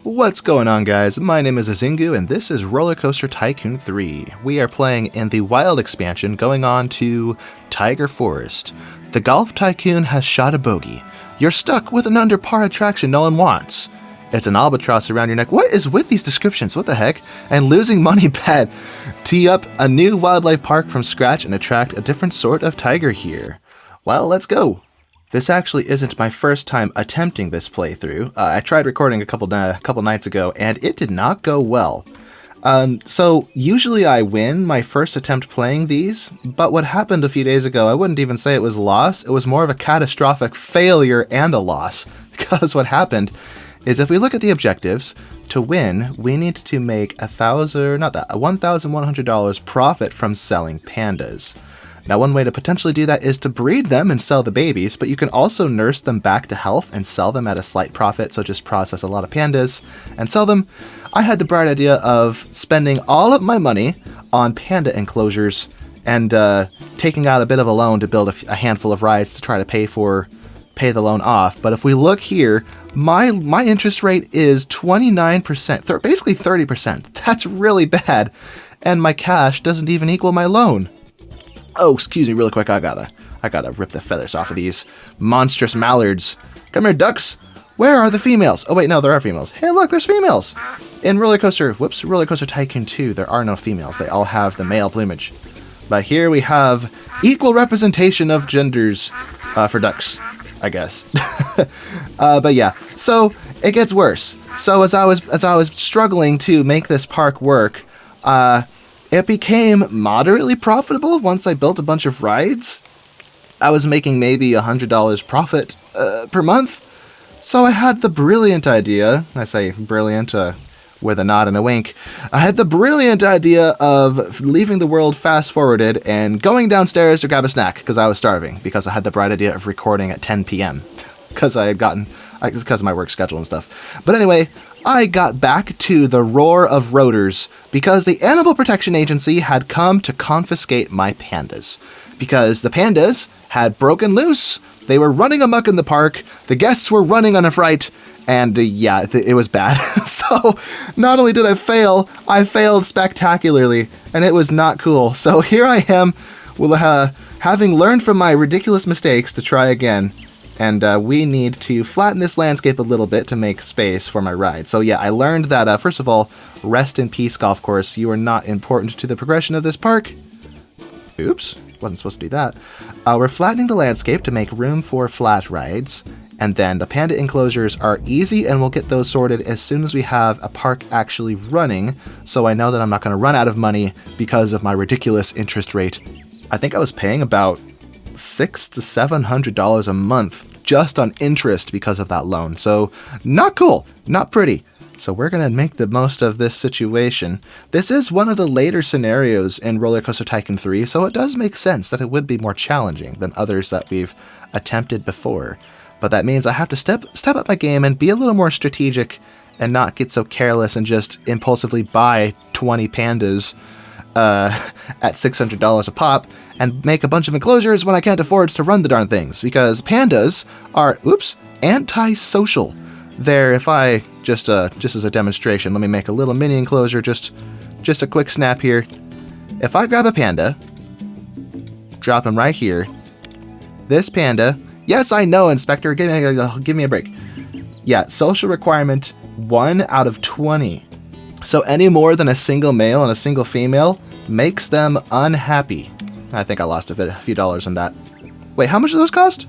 What's going on, guys? My name is Azingu, and this is RollerCoaster Tycoon 3. We are playing in the Wild expansion, going on to Tiger Forest. The golf tycoon has shot a bogey. You're stuck with an under-par attraction no one wants. It's an albatross around your neck. What is with these descriptions? What the heck? And losing money bad. Tee up a new wildlife park from scratch and attract a different sort of tiger here. Well, let's go. This actually isn't my first time attempting this playthrough. I tried recording a couple nights ago, and it did not go well. So usually I win my first attempt playing these, but what happened a few days ago, I wouldn't even say it was a loss. It was more of a catastrophic failure and a loss, because what happened is if we look at the objectives, to win, we need to make $1,100 profit from selling pandas. Now, one way to potentially do that is to breed them and sell the babies, but you can also nurse them back to health and sell them at a slight profit, so just process a lot of pandas and sell them. I had the bright idea of spending all of my money on panda enclosures and taking out a bit of a loan to build a handful of rides to try to pay the loan off. But if we look here, my interest rate is 29%, basically 30%. That's really bad, and my cash doesn't even equal my loan. Oh, excuse me, really quick, I gotta rip the feathers off of these monstrous mallards. Come here, ducks. Where are the females? Oh, wait, no, there are females. Hey, look, there's females. In RollerCoaster Tycoon 2, there are no females. They all have the male plumage. But here we have equal representation of genders for ducks, I guess. But yeah, so it gets worse. So as I was struggling to make this park work, it became moderately profitable once I built a bunch of rides. I was making maybe $100 profit per month. So I had the brilliant idea, I say brilliant with a nod and a wink, I had the brilliant idea of leaving the world fast-forwarded and going downstairs to grab a snack because I was starving, because I had the bright idea of recording at 10 p.m. because of my work schedule and stuff. But anyway, I got back to the roar of rotors because the Animal Protection Agency had come to confiscate my pandas. Because the pandas had broken loose, they were running amok in the park, the guests were running on a fright, and it was bad. So not only did I failed spectacularly, and it was not cool. So here I am, having learned from my ridiculous mistakes to try again. And we need to flatten this landscape a little bit to make space for my ride. So yeah, I learned that, first of all, rest in peace, golf course. You are not important to the progression of this park. Oops, wasn't supposed to do that. We're flattening the landscape to make room for flat rides. And then the panda enclosures are easy, and we'll get those sorted as soon as we have a park actually running. So I know that I'm not going to run out of money because of my ridiculous interest rate. I think I was paying about $600 to $700 a month just on interest because of that loan. So not cool, not pretty. So we're going to make the most of this situation. This is one of the later scenarios in RollerCoaster Tycoon 3, so it does make sense that it would be more challenging than others that we've attempted before. But that means I have to step up my game and be a little more strategic and not get so careless and just impulsively buy 20 pandas at $600 a pop and make a bunch of enclosures when I can't afford to run the darn things, because pandas are, antisocial. There, if I, just as a demonstration, let me make a little mini enclosure, just a quick snap here. If I grab a panda, drop him right here, this panda, yes, I know, Inspector, give me a break. Yeah, social requirement 1 out of 20. So any more than a single male and a single female makes them unhappy. I think I lost a few dollars on that. Wait, how much do those cost?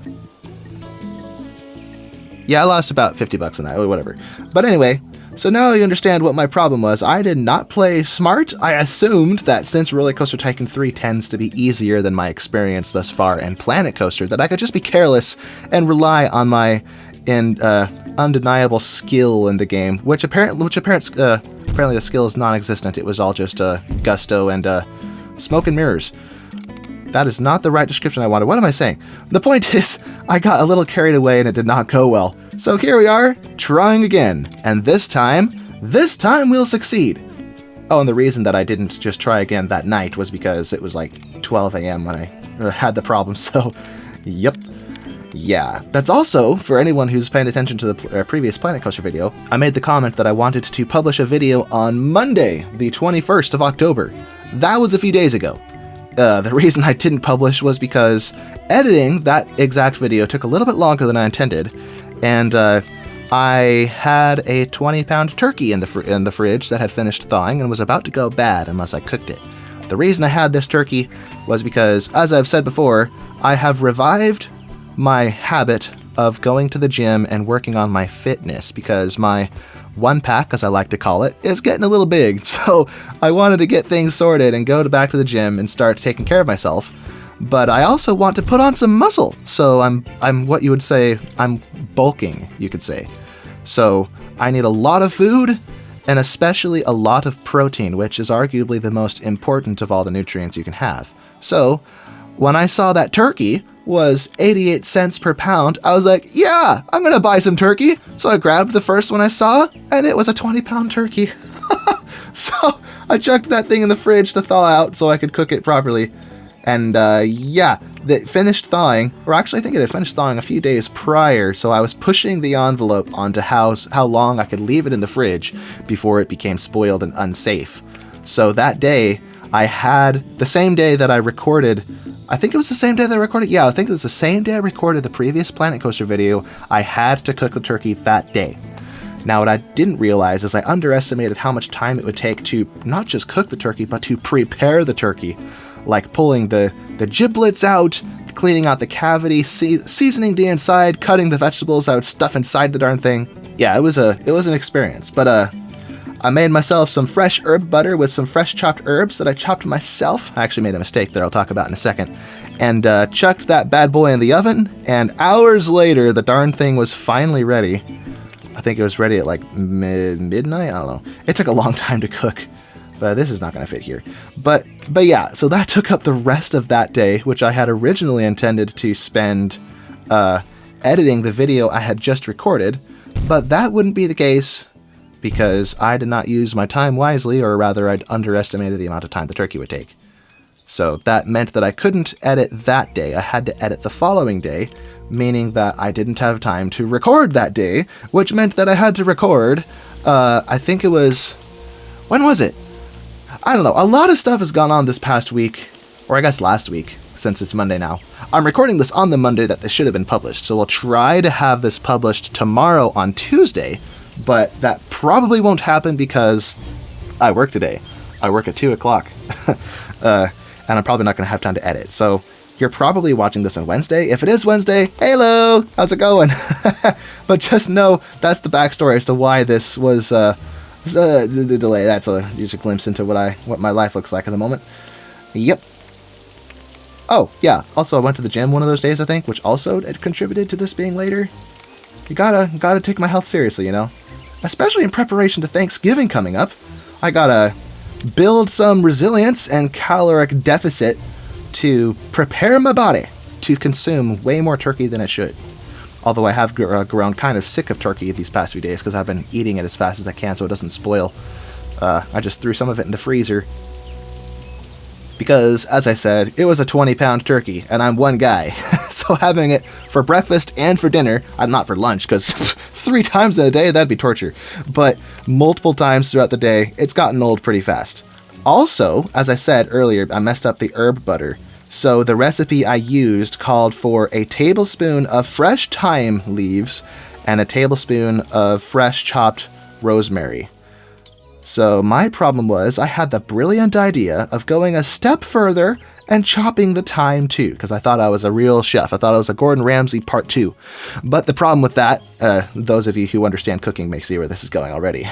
Yeah, I lost about 50 bucks on that, or whatever. But anyway, so now you understand what my problem was. I did not play smart. I assumed that since RollerCoaster Tycoon 3 tends to be easier than my experience thus far in Planet Coaster, that I could just be careless and rely on my undeniable skill in the game, which apparently the skill is non-existent. It was all just gusto and smoke and mirrors. That is not the right description I wanted. What am I saying? The point is, I got a little carried away and it did not go well. So here we are, trying again. And this time we'll succeed. Oh, and the reason that I didn't just try again that night was because it was like 12 a.m. when I had the problem, so, yep. Yeah, that's also, for anyone who's paying attention to the previous Planet Coaster video, I made the comment that I wanted to publish a video on Monday, the 21st of October. That was a few days ago. The reason I didn't publish was because editing that exact video took a little bit longer than I intended, and I had a 20-pound turkey in the fridge that had finished thawing and was about to go bad unless I cooked it. The reason I had this turkey was because, as I've said before, I have revived my habit of going to the gym and working on my fitness because my one pack, as I like to call it, is getting a little big. So I wanted to get things sorted and go back to the gym and start taking care of myself. But I also want to put on some muscle. So I'm what you would say, I'm bulking, you could say. So I need a lot of food and especially a lot of protein, which is arguably the most important of all the nutrients you can have. So when I saw that turkey was 88 cents per pound, I was like, yeah, I'm gonna buy some turkey. So I grabbed the first one I saw, and it was a 20-pound turkey. So I chucked that thing in the fridge to thaw out so I could cook it properly. And yeah, it finished thawing, or actually I think it had finished thawing a few days prior, so I was pushing the envelope onto how long I could leave it in the fridge before it became spoiled and unsafe. So that day, I had, the same day that I recorded, I think it was the same day that I recorded, yeah, I think it was the same day I recorded the previous Planet Coaster video, I had to cook the turkey that day. Now, what I didn't realize is I underestimated how much time it would take to not just cook the turkey, but to prepare the turkey. Like pulling the giblets out, cleaning out the cavity, seasoning the inside, cutting the vegetables I would stuff inside the darn thing. Yeah, it was an experience, but I made myself some fresh herb butter with some fresh chopped herbs that I chopped myself. I actually made a mistake there I'll talk about in a second. And chucked that bad boy in the oven, and hours later, the darn thing was finally ready. I think it was ready at like midnight, I don't know. It took a long time to cook, but this is not going to fit here. But yeah, so that took up the rest of that day, which I had originally intended to spend editing the video I had just recorded, but that wouldn't be the case because I did not use my time wisely, or rather I'd underestimated the amount of time the turkey would take. So that meant that I couldn't edit that day. I had to edit the following day, meaning that I didn't have time to record that day, which meant that I had to record, I think it was, when was it? I don't know. A lot of stuff has gone on this past week, or I guess last week, since it's Monday now. I'm recording this on the Monday that this should have been published, so we'll try to have this published tomorrow on Tuesday, but that probably won't happen because I work today. I work at 2 o'clock, and I'm probably not going to have time to edit. So you're probably watching this on Wednesday. If it is Wednesday, hello, how's it going? But just know that's the backstory as to why this was the delay. That's just a glimpse into what my life looks like at the moment. Yep. Oh, yeah. Also, I went to the gym one of those days, I think, which also contributed to this being later. You gotta take my health seriously, you know? Especially in preparation to Thanksgiving coming up. I gotta build some resilience and caloric deficit to prepare my body to consume way more turkey than it should. Although I have grown kind of sick of turkey these past few days because I've been eating it as fast as I can so it doesn't spoil. I just threw some of it in the freezer because, as I said, it was a 20-pound turkey, and I'm one guy. So having it for breakfast and for dinner, not for lunch, because 3 times in a day, that'd be torture, but multiple times throughout the day, it's gotten old pretty fast. Also, as I said earlier, I messed up the herb butter. So the recipe I used called for a tablespoon of fresh thyme leaves and a tablespoon of fresh chopped rosemary. So my problem was I had the brilliant idea of going a step further and chopping the thyme too, because I thought I was a real chef. I thought I was a Gordon Ramsay part 2. But the problem with that, those of you who understand cooking may see where this is going already.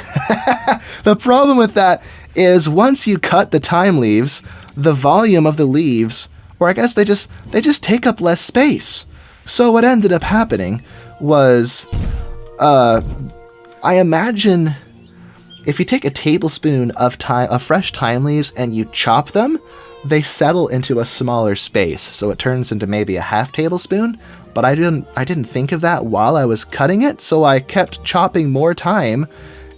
The problem with that is once you cut the thyme leaves, the volume of the leaves, or I guess they just take up less space. So what ended up happening was, I imagine if you take a tablespoon of fresh thyme leaves and you chop them, they settle into a smaller space, so it turns into maybe a half tablespoon. But I didn't think of that while I was cutting it, so I kept chopping more thyme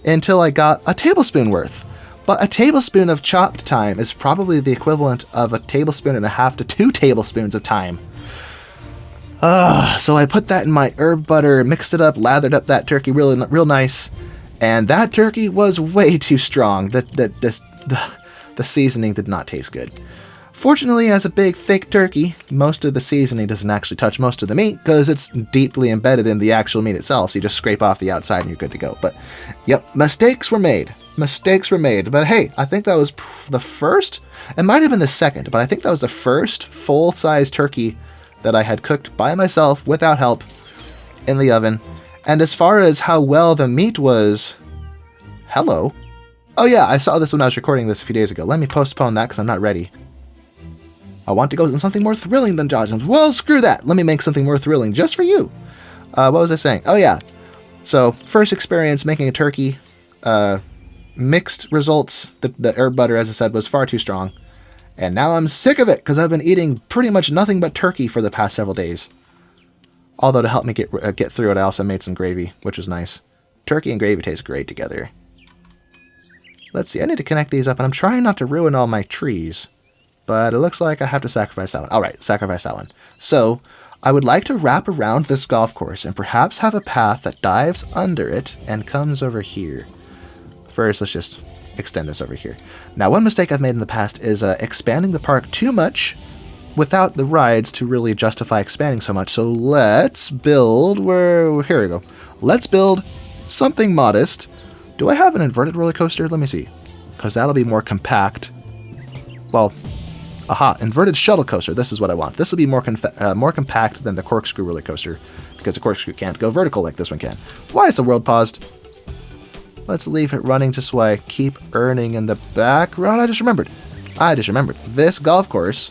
until I got a tablespoon worth. But a tablespoon of chopped thyme is probably the equivalent of a tablespoon and a half to 2 tablespoons of thyme. So I put that in my herb butter, mixed it up, lathered up that turkey real nice, and that turkey was way too strong. The seasoning did not taste good. Fortunately, as a big, thick turkey, most of the seasoning doesn't actually touch most of the meat because it's deeply embedded in the actual meat itself, so you just scrape off the outside and you're good to go. But, yep, mistakes were made. Mistakes were made. But hey, I think that was the first, it might have been the second, but I think that was the first full-size turkey that I had cooked by myself without help in the oven. And as far as how well the meat was, hello. Oh yeah, I saw this when I was recording this a few days ago. Let me postpone that because I'm not ready. I want to go into something more thrilling than dodgems. Well, screw that. Let me make something more thrilling just for you. What was I saying? Oh yeah. So first experience making a turkey. Mixed results. The herb butter, as I said, was far too strong. And now I'm sick of it because I've been eating pretty much nothing but turkey for the past several days. Although to help me get through it, I also made some gravy, which was nice. Turkey and gravy taste great together. Let's see, I need to connect these up, and I'm trying not to ruin all my trees. But it looks like I have to sacrifice that one. Alright, sacrifice that one. So, I would like to wrap around this golf course and perhaps have a path that dives under it and comes over here. First, let's just extend this over here. Now, one mistake I've made in the past is expanding the park too much without the rides to really justify expanding so much. So let's build here we go. Let's build something modest. Do I have an inverted roller coaster? Let me see. Because that'll be more compact. Well, aha, inverted shuttle coaster. This is what I want. This will be more compact than the corkscrew roller coaster because the corkscrew can't go vertical like this one can. Why is the world paused? Let's leave it running just so I keep earning in the background. I just remembered. This golf course,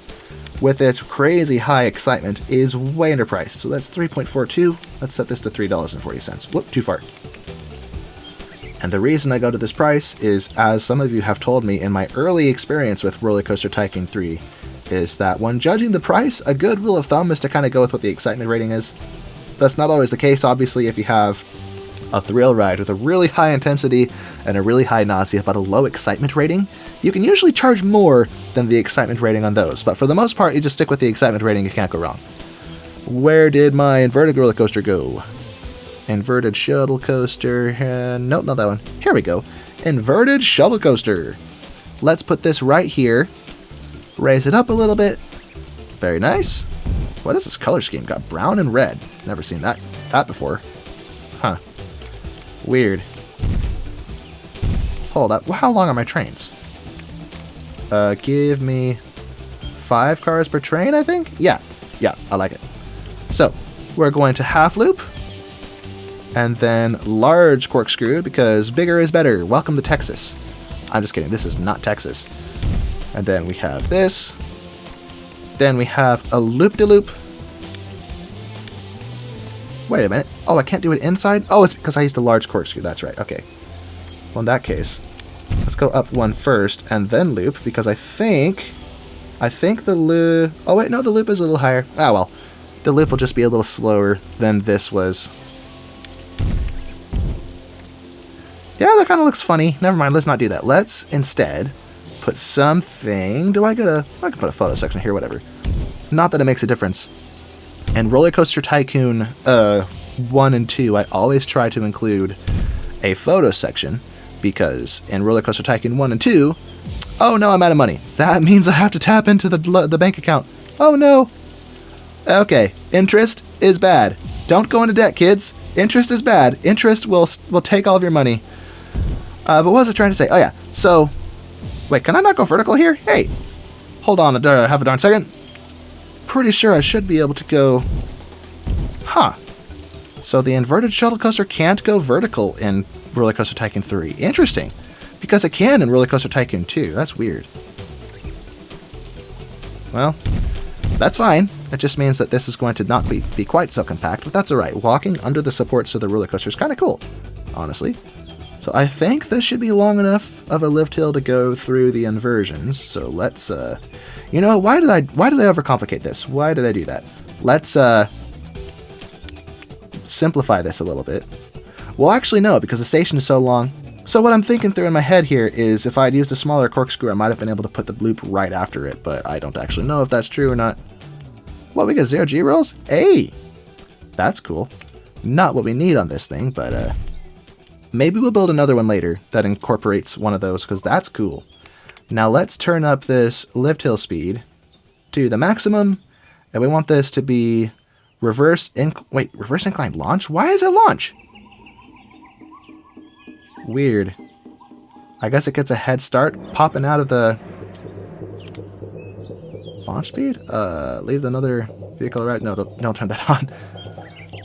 with its crazy high excitement, is way underpriced. So that's 3.42. Let's set this to $3.40. Whoop, too far. And the reason I go to this price is, as some of you have told me in my early experience with RollerCoaster Tycoon 3, is that when judging the price, a good rule of thumb is to kind of go with what the excitement rating is. That's not always the case, obviously, if you have a thrill ride with a really high intensity and a really high nausea but a low excitement rating, you can usually charge more than the excitement rating on those. But for the most part, you just stick with the excitement rating, you can't go wrong. Where did my inverted roller coaster go? Inverted shuttle coaster. Nope, not that one. Here we go. Inverted shuttle coaster. Let's put this right here. Raise it up a little bit. Very nice. What is this color scheme? Got brown and red. Never seen that before. Huh. Weird. Hold up. Well, how long are my trains? Give me 5 cars per train, I think? Yeah, I like it. So, we're going to half loop. And then large corkscrew, because bigger is better. Welcome to Texas. I'm just kidding. This is not Texas. And then we have this. Then we have a loop-de-loop. Wait a minute. Oh, I can't do it inside? Oh, it's because I used a large corkscrew. That's right. Okay. Well, in that case, let's go up one first and then loop, because I think the loop... Oh, wait, no, the loop is a little higher. Ah, well. The loop will just be a little slower than this was. Yeah, that kind of looks funny. Never mind, let's not do that. Let's instead put something... I can put a photo section here, whatever. Not that it makes a difference. In RollerCoaster Tycoon 1 and 2, I always try to include a photo section, because in RollerCoaster Tycoon 1 and 2... Oh no, I'm out of money. That means I have to tap into the bank account. Oh no. Okay, interest is bad. Don't go into debt, kids. Interest is bad. Interest will take all of your money. But what was I trying to say? Oh yeah, so... Wait, can I not go vertical here? Hey! Hold on half a darn second. Pretty sure I should be able to go... Huh. So the inverted shuttle coaster can't go vertical in RollerCoaster Tycoon 3. Interesting. Because it can in RollerCoaster Tycoon 2. That's weird. Well, that's fine. It just means that this is going to not be quite so compact, but that's alright. Walking under the supports of the roller coaster is kind of cool, honestly. So I think this should be long enough of a lift hill to go through the inversions. So let's, you know, why did I overcomplicate this? Why did I do that? Let's, simplify this a little bit. Well, actually, no, because the station is so long. So what I'm thinking through in my head here is if I'd used a smaller corkscrew, I might have been able to put the loop right after it, but I don't actually know if that's true or not. What, we get 0 G rolls? Hey! That's cool. Not what we need on this thing, but maybe we'll build another one later that incorporates one of those, because that's cool. Now let's turn up this lift hill speed to the maximum, and we want this to be reverse inclined launch? Why is it launch? Weird. I guess it gets a head start popping out of the launch speed? Leave another vehicle right? No, don't turn that on.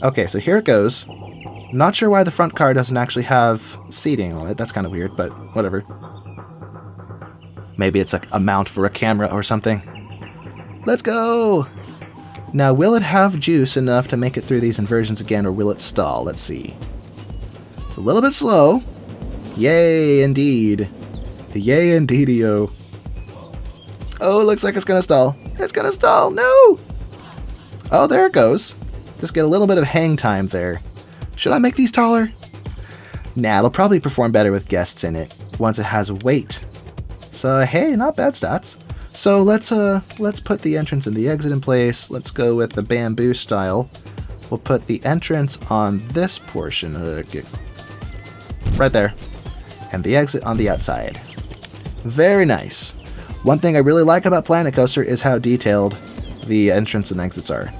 Okay, so here it goes. Not sure why the front car doesn't actually have seating on it. That's kind of weird, but whatever. Maybe it's like a mount for a camera or something. Let's go! Now, will it have juice enough to make it through these inversions again, or will it stall? Let's see. It's a little bit slow. Yay, indeed. Yay, indeed-o. Oh, it looks like it's gonna stall. It's gonna stall! No! Oh, there it goes. Just get a little bit of hang time there. Should I make these taller? Nah, it'll probably perform better with guests in it once it has weight. So, hey, not bad stats. So let's put the entrance and the exit in place. Let's go with the bamboo style. We'll put the entrance on this portion, right there, and the exit on the outside. Very nice. One thing I really like about Planet Coaster is how detailed the entrance and exits are.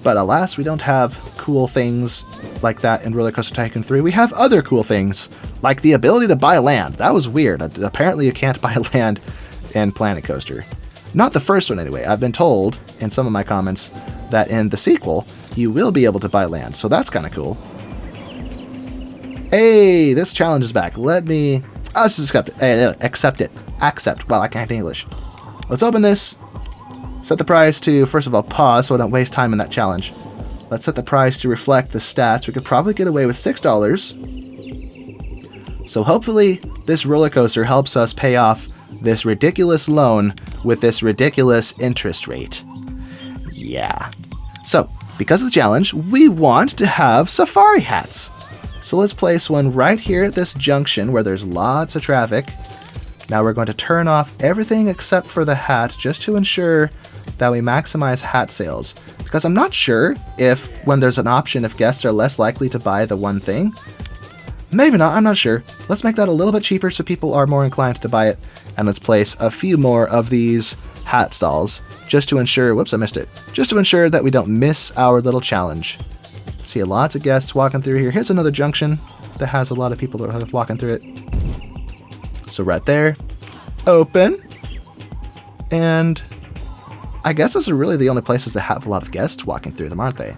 But alas, we don't have cool things like that in RollerCoaster Tycoon 3. We have other cool things, like the ability to buy land. That was weird. Apparently you can't buy land in Planet Coaster. Not the first one anyway. I've been told in some of my comments that in the sequel, you will be able to buy land, so that's kind of cool. Hey, this challenge is back. Let me... I'll just accept it. Hey, accept it. Accept. Well, I can't English. Let's open this. Set the price to, first of all, pause so I don't waste time in that challenge. Let's set the price to reflect the stats. We could probably get away with $6. So hopefully this roller coaster helps us pay off this ridiculous loan with this ridiculous interest rate. Yeah. So, because of the challenge, we want to have safari hats. So let's place one right here at this junction where there's lots of traffic. Now we're going to turn off everything except for the hat just to ensure that we maximize hat sales. Because I'm not sure if when there's an option if guests are less likely to buy the one thing. Maybe not, I'm not sure. Let's make that a little bit cheaper so people are more inclined to buy it. And let's place a few more of these hat stalls just to ensure, whoops, I missed it. Just to ensure that we don't miss our little challenge. See lots of guests walking through here. Here's another junction that has a lot of people that are walking through it. So right there, open. And I guess those are really the only places that have a lot of guests walking through them, aren't they?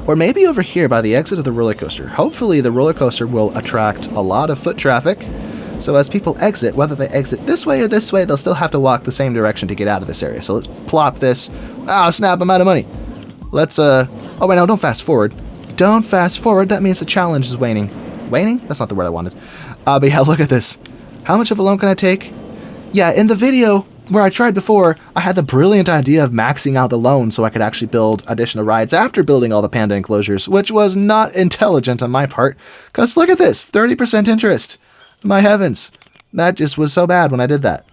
Or maybe over here by the exit of the roller coaster. Hopefully the roller coaster will attract a lot of foot traffic. So as people exit, whether they exit this way or this way, they'll still have to walk the same direction to get out of this area. So let's plop this. Ah, snap, I'm out of money. Let's, oh wait, no, don't fast forward. Don't fast forward, that means the challenge is waning. Waning? That's not the word I wanted. But yeah, look at this. How much of a loan can I take? Yeah, in the video where I tried before, I had the brilliant idea of maxing out the loan so I could actually build additional rides after building all the Panda enclosures, which was not intelligent on my part. Because look at this, 30% interest. My heavens, that just was so bad when I did that.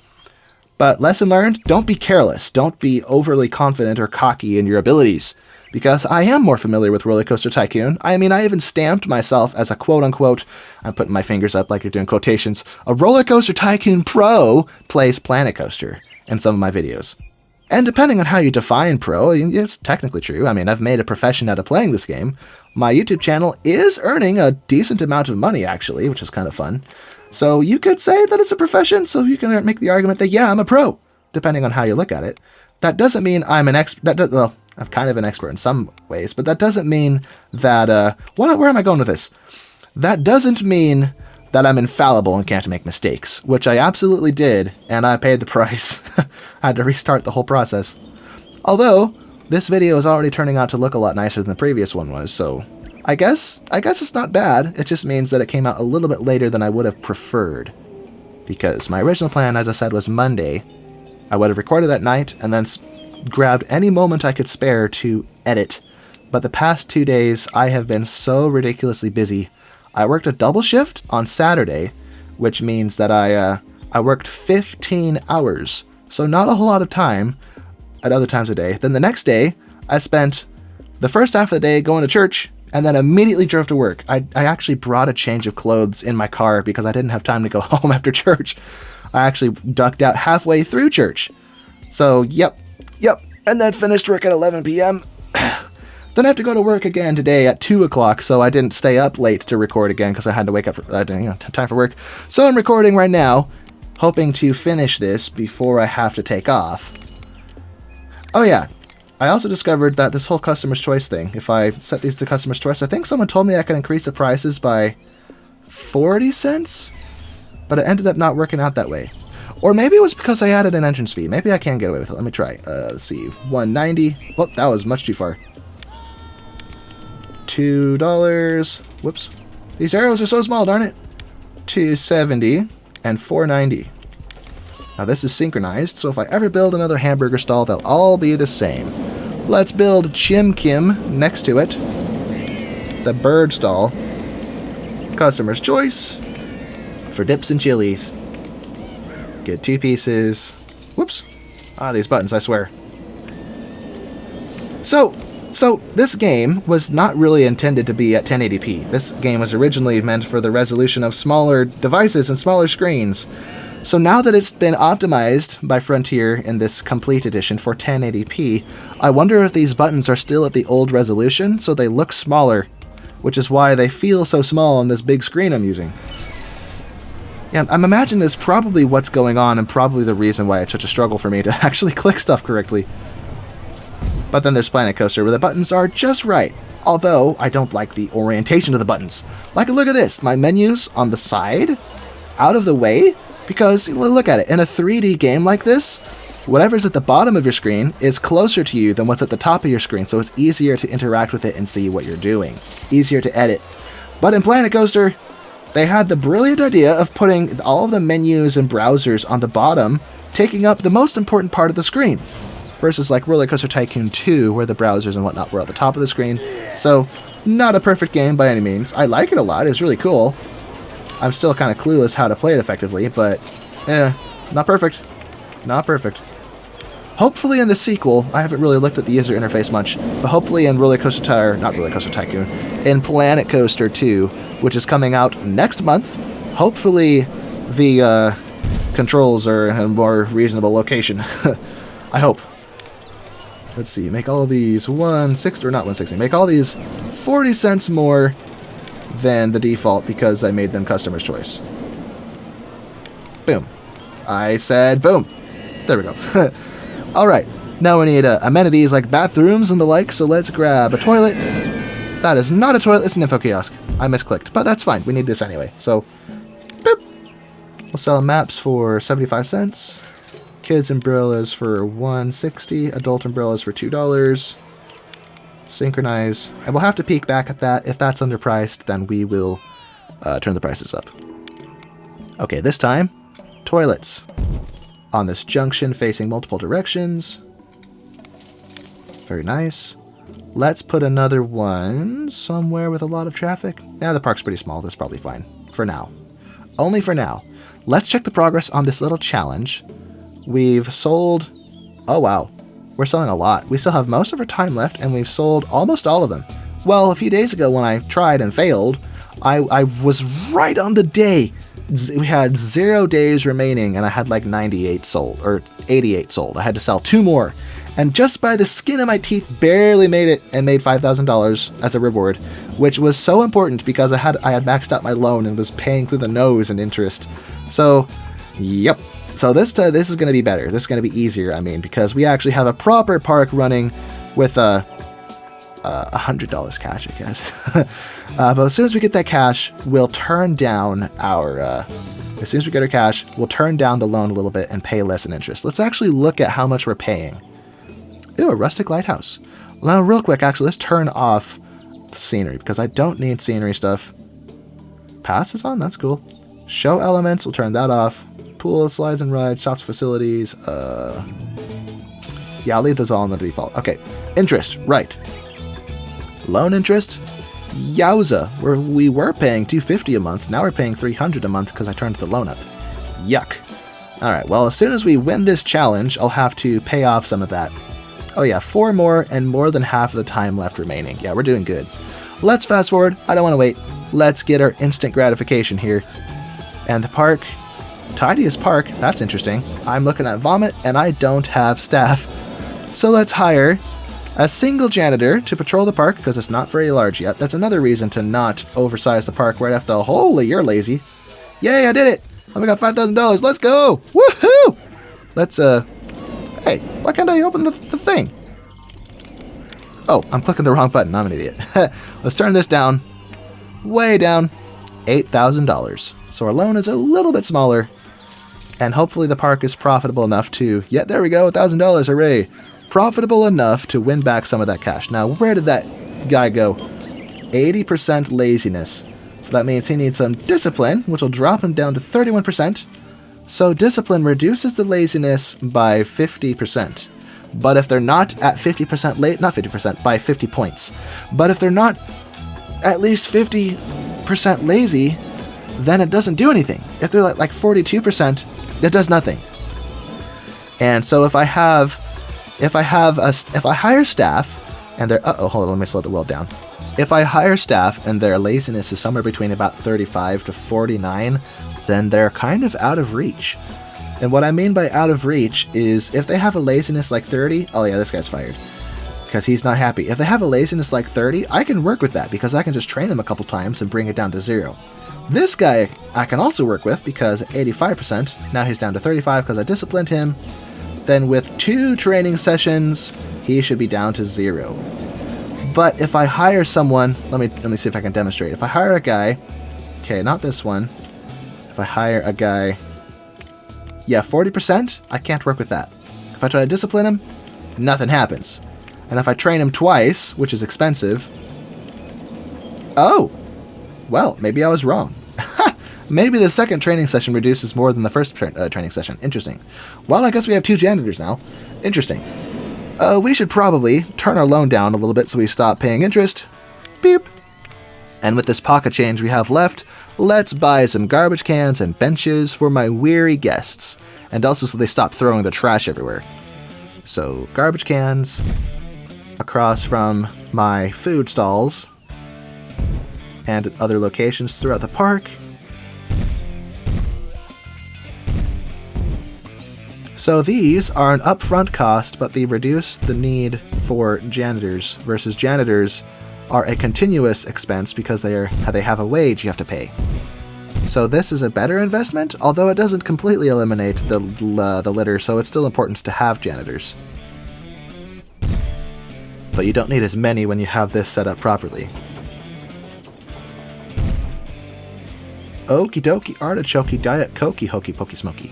But lesson learned, don't be careless. Don't be overly confident or cocky in your abilities. Because I am more familiar with RollerCoaster Tycoon. I mean, I even stamped myself as a quote-unquote, I'm putting my fingers up like you're doing quotations, a RollerCoaster Tycoon Pro plays Planet Coaster in some of my videos. And depending on how you define pro, it's technically true. I mean, I've made a profession out of playing this game. My YouTube channel is earning a decent amount of money, actually, which is kind of fun. So you could say that it's a profession, so you can make the argument that, yeah, I'm a pro, depending on how you look at it. That doesn't mean I'm an expert. Well, I'm kind of an expert in some ways, but that doesn't mean that, where am I going with this? That doesn't mean that I'm infallible and can't make mistakes, which I absolutely did, and I paid the price. I had to restart the whole process. Although, this video is already turning out to look a lot nicer than the previous one was, so I guess it's not bad. It just means that it came out a little bit later than I would have preferred. Because my original plan, as I said, was Monday. I would have recorded that night and then grabbed any moment I could spare to edit. But the past 2 days, I have been so ridiculously busy. I worked a double shift on Saturday, which means that I worked 15 hours. So not a whole lot of time, at other times of day. Then the next day, I spent the first half of the day going to church and then immediately drove to work. I actually brought a change of clothes in my car because I didn't have time to go home after church. I actually ducked out halfway through church. So, yep. And then finished work at 11 p.m. Then I have to go to work again today at 2 o'clock, so I didn't stay up late to record again because I had to wake up I didn't have time for work. So I'm recording right now, hoping to finish this before I have to take off. Oh yeah, I also discovered that this whole customer's choice thing, if I set these to customer's choice, I think someone told me I can increase the prices by 40 cents, but it ended up not working out that way. Or maybe it was because I added an entrance fee. Maybe I can get away with it. Let me try. Let's see, 190. Well, that was much too far. $2. Whoops. These arrows are so small, darn it. $2.70 and $4.90. Now this is synchronized, so if I ever build another hamburger stall, they'll all be the same. Let's build Chim Kim next to it. The bird stall. Customer's choice. For dips and chilies. Get 2 pieces. Whoops. These buttons, I swear. So this game was not really intended to be at 1080p. This game was originally meant for the resolution of smaller devices and smaller screens. So now that it's been optimized by Frontier in this complete edition for 1080p, I wonder if these buttons are still at the old resolution, so they look smaller, which is why they feel so small on this big screen I'm using. Yeah, I'm imagining that's probably what's going on and probably the reason why it's such a struggle for me to actually click stuff correctly. But then there's Planet Coaster, where the buttons are just right. Although, I don't like the orientation of the buttons. Like, look at this. My menu's on the side, out of the way, because, look at it. In a 3D game like this, whatever's at the bottom of your screen is closer to you than what's at the top of your screen, so it's easier to interact with it and see what you're doing. Easier to edit. But in Planet Coaster, they had the brilliant idea of putting all of the menus and browsers on the bottom, taking up the most important part of the screen. Versus like RollerCoaster Tycoon 2, where the browsers and whatnot were at the top of the screen. So, not a perfect game by any means. I like it a lot, it's really cool. I'm still kind of clueless how to play it effectively, but, not perfect. Not perfect. Hopefully in the sequel, I haven't really looked at the user interface much, but hopefully in RollerCoaster Tycoon, in Planet Coaster 2, which is coming out next month, hopefully the controls are in a more reasonable location. I hope. Let's see, make all of these 160, or not 160, make all these 40 cents more than the default because I made them customer's choice. Boom. I said boom. There we go. Alright, now we need amenities like bathrooms and the like, so let's grab a toilet. That is not a toilet, it's an info kiosk. I misclicked, but that's fine, we need this anyway. So, boop. We'll sell maps for 75 cents. Kids umbrellas for $1.60, adult umbrellas for $2. Synchronize. And we'll have to peek back at that. If that's underpriced, then we will turn the prices up. Okay, this time, toilets. On this junction facing multiple directions. Very nice. Let's put another one somewhere with a lot of traffic. Yeah, the park's pretty small. That's probably fine. For now. Only for now. Let's check the progress on this little challenge. We've sold... Oh, wow. We're selling a lot. We still have most of our time left, and we've sold almost all of them. Well, a few days ago when I tried and failed, I was right on the day. We had 0 days remaining, and I had like 98 sold, or 88 sold. I had to sell 2 more. And just by the skin of my teeth, barely made it, and made $5,000 as a reward, which was so important because I had maxed out my loan and was paying through the nose in interest. So, yep. So this is going to be better. This is going to be easier, I mean, because we actually have a proper park running with $100 cash, I guess. But as soon as we get that cash, we'll turn down our... as soon as we get our cash, we'll turn down the loan a little bit and pay less in interest. Let's actually look at how much we're paying. Ooh, a rustic lighthouse. Now, real quick, actually, let's turn off the scenery, because I don't need scenery stuff. Paths is on? That's cool. Show elements, we'll turn that off. Pool, slides and rides, shops, facilities. Yeah, I'll leave those all on the default. Okay, interest, right. Loan interest, yowza. We were paying $250 a month. Now we're paying $300 a month because I turned the loan up. Yuck. Alright, well, as soon as we win this challenge, I'll have to pay off some of that. Oh yeah, 4 more and more than half of the time left remaining. Yeah, we're doing good. Let's fast forward. I don't want to wait. Let's get our instant gratification here. And the park, tidiest park, that's interesting. I'm looking at vomit and I don't have staff. So let's hire a single janitor to patrol the park because it's not very large yet. That's another reason to not oversize the park right after the holy, you're lazy. Yay, I did it! Oh, we got $5,000. Let's go! Woohoo! Let's, hey, why can't I open the thing? Oh, I'm clicking the wrong button. I'm an idiot. Let's turn this down. Way down. $8,000. So our loan is a little bit smaller. And hopefully the park is profitable enough to... Yeah, there we go. $1,000. Hooray. Profitable enough to win back some of that cash. Now, where did that guy go? 80% laziness. So that means he needs some discipline, which will drop him down to 31%. So discipline reduces the laziness by 50%. But if they're not at 50% late, not 50%, by 50 points. But if they're not at least 50% lazy, then it doesn't do anything. If they're like 42%, it does nothing. And so if I hire staff and they're hold on, let me slow the world down. If I hire staff and their laziness is somewhere between about 35 to 49, then they're kind of out of reach. And what I mean by out of reach is if they have a laziness like 30, oh yeah, this guy's fired because he's not happy. If they have a laziness like 30, I can work with that because I can just train him a couple times and bring it down to 0. This guy I can also work with because 85%, now he's down to 35 because I disciplined him. Then with 2 training sessions, he should be down to 0. But if I hire someone, let me see if I can demonstrate. If I hire a guy, okay, not this one. If I hire a guy, yeah, 40%, I can't work with that. If I try to discipline him, nothing happens. And if I train him twice, which is expensive, oh, well, maybe I was wrong. Maybe the second training session reduces more than the first training session. Interesting. Well, I guess we have 2 janitors now. Interesting. We should probably turn our loan down a little bit so we stop paying interest. Beep. And with this pocket change we have left, let's buy some garbage cans and benches for my weary guests. And also so they stop throwing the trash everywhere. So, garbage cans across from my food stalls and other locations throughout the park. So these are an upfront cost, but they reduce the need for janitors, versus janitors are a continuous expense because they have a wage you have to pay. So this is a better investment, although it doesn't completely eliminate the litter, so it's still important to have janitors. But you don't need as many when you have this set up properly. Okie dokie, artichoke, diet cokey, hokey pokey smoky.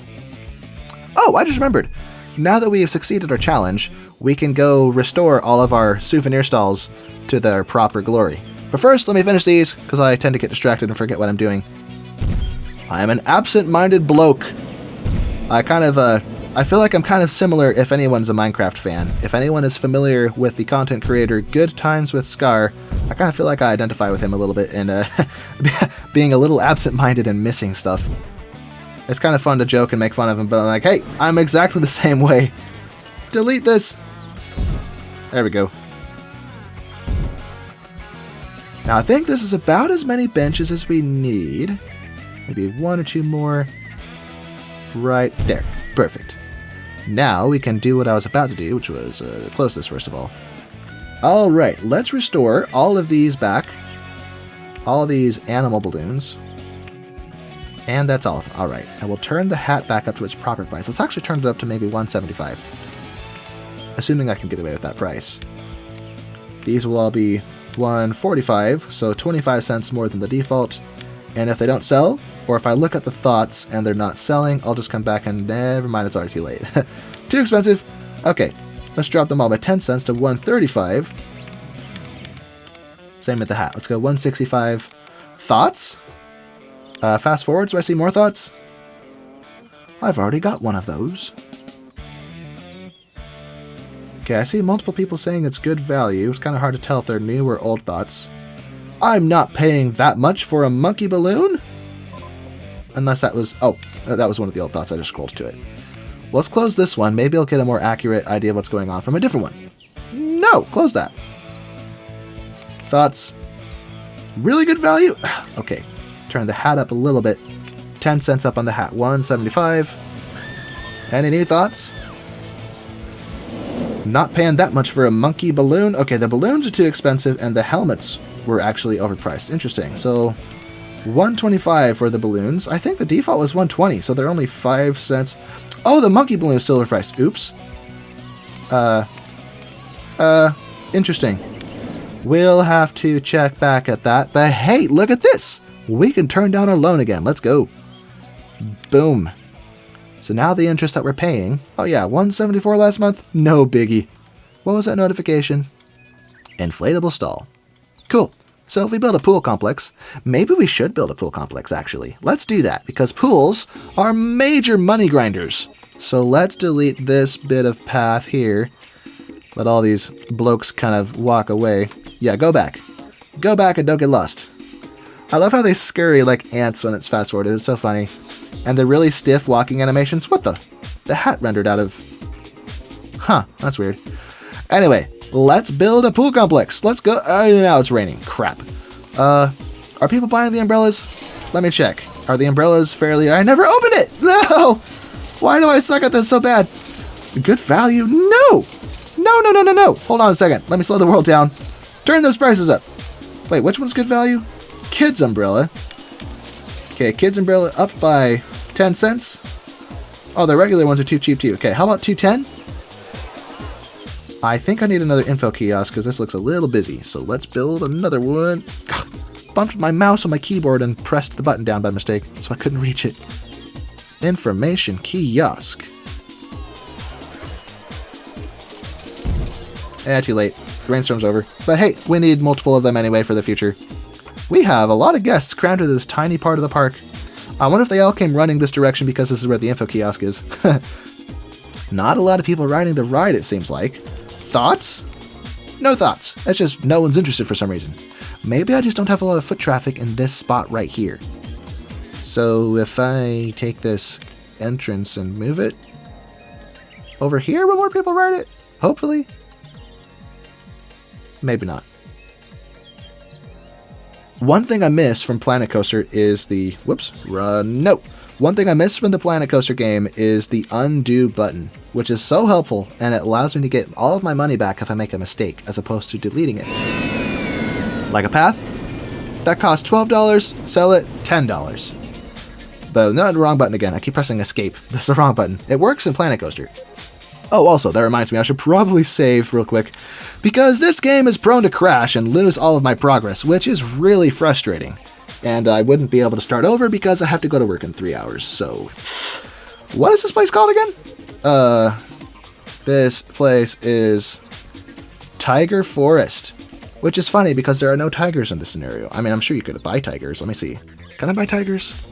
Oh, I just remembered. Now that we have succeeded our challenge, we can go restore all of our souvenir stalls to their proper glory. But first, let me finish these, because I tend to get distracted and forget what I'm doing. I am an absent-minded bloke. I feel like I'm kind of similar if anyone's a Minecraft fan. If anyone is familiar with the content creator Good Times with Scar, I kind of feel like I identify with him a little bit in being a little absent-minded and missing stuff. It's kind of fun to joke and make fun of him, but I'm like, hey, I'm exactly the same way. Delete this. There we go. Now I think this is about as many benches as we need. Maybe 1 or 2 more. Right there. Perfect. Now we can do what I was about to do, which was close this first of all. Alright, let's restore all of these back. All these animal balloons. And that's all of them. Alright, I will turn the hat back up to its proper price. Let's actually turn it up to maybe $175. Assuming I can get away with that price. These will all be $145, so 25 cents more than the default. And if they don't sell, or if I look at the thoughts and they're not selling, I'll just come back and never mind, it's already too late. Too expensive? Okay, let's drop them all by 10 cents to $135. Same with the hat. Let's go $165. Thoughts? Fast forward, so I see more thoughts. I've already got one of those. Okay, I see multiple people saying it's good value. It's kind of hard to tell if they're new or old thoughts. I'm not paying that much for a monkey balloon? unless that was... Oh, that was one of the old thoughts. I just scrolled to it. Let's close this one. Maybe I'll get a more accurate idea of what's going on from a different one. No! Close that. Thoughts? Really good value? Okay. Turn the hat up a little bit. 10 cents up on the hat. 175. Any new thoughts? Not paying that much for a monkey balloon. Okay, the balloons are too expensive, and the helmets were actually overpriced. Interesting. So, 125 for the balloons. I think the default was 120, so they're only 5 cents. Oh, the monkey balloon is still overpriced. Oops. Interesting. We'll have to check back at that. But hey, look at this! We can turn down our loan again. Let's go. Boom. So now the interest that we're paying... Oh yeah, 174 last month? No biggie. What was that notification? Inflatable stall. Cool. So if we build a pool complex, maybe we should build a pool complex, actually. Let's do that, because pools are major money grinders. So let's delete this bit of path here. Let all these blokes kind of walk away. Yeah, go back. Go back and don't get lost. I love how they scurry like ants when it's fast-forwarded. It's so funny. And the really stiff walking animations. What the? The hat rendered out of... Huh, that's weird. Anyway, let's build a pool complex. Let's go. Now it's raining. Crap. Are people buying the umbrellas? Let me check. Are the umbrellas fairly... I never opened it! No! Why do I suck at this so bad? Good value? No! No. Hold on a second. Let me slow the world down. Turn those prices up. Wait, which one's good value? Kids umbrella. Okay, kids umbrella up by 10 cents. Oh, the regular ones are too cheap too. Okay, how about 210? I think I need another info kiosk because this looks a little busy. So let's build another one. Bumped my mouse on my keyboard and pressed the button down by mistake, so I couldn't reach it. Information kiosk. Too late. The rainstorm's over. But hey, we need multiple of them anyway for the future. We have a lot of guests crammed into this tiny part of the park. I wonder if they all came running this direction because this is where the info kiosk is. Not a lot of people riding the ride, it seems like. Thoughts? No thoughts. It's just no one's interested for some reason. Maybe I just don't have a lot of foot traffic in this spot right here. So if I take this entrance and move it over here, will more people ride it? Hopefully. Maybe not. One thing I miss from Planet Coaster is the... Whoops. No. One thing I miss from the Planet Coaster game is the undo button, which is so helpful, and it allows me to get all of my money back if I make a mistake, as opposed to deleting it. Like a path? That costs $12, sell it, $10. But no, the wrong button again. I keep pressing escape. That's the wrong button. It works in Planet Coaster. Oh, also, that reminds me, I should probably save real quick, because this game is prone to crash and lose all of my progress, which is really frustrating. And I wouldn't be able to start over because I have to go to work in 3 hours, so... What is this place called again? This place is Tiger Forest, which is funny because there are no tigers in this scenario. I mean, I'm sure you could buy tigers. Let me see. Can I buy tigers?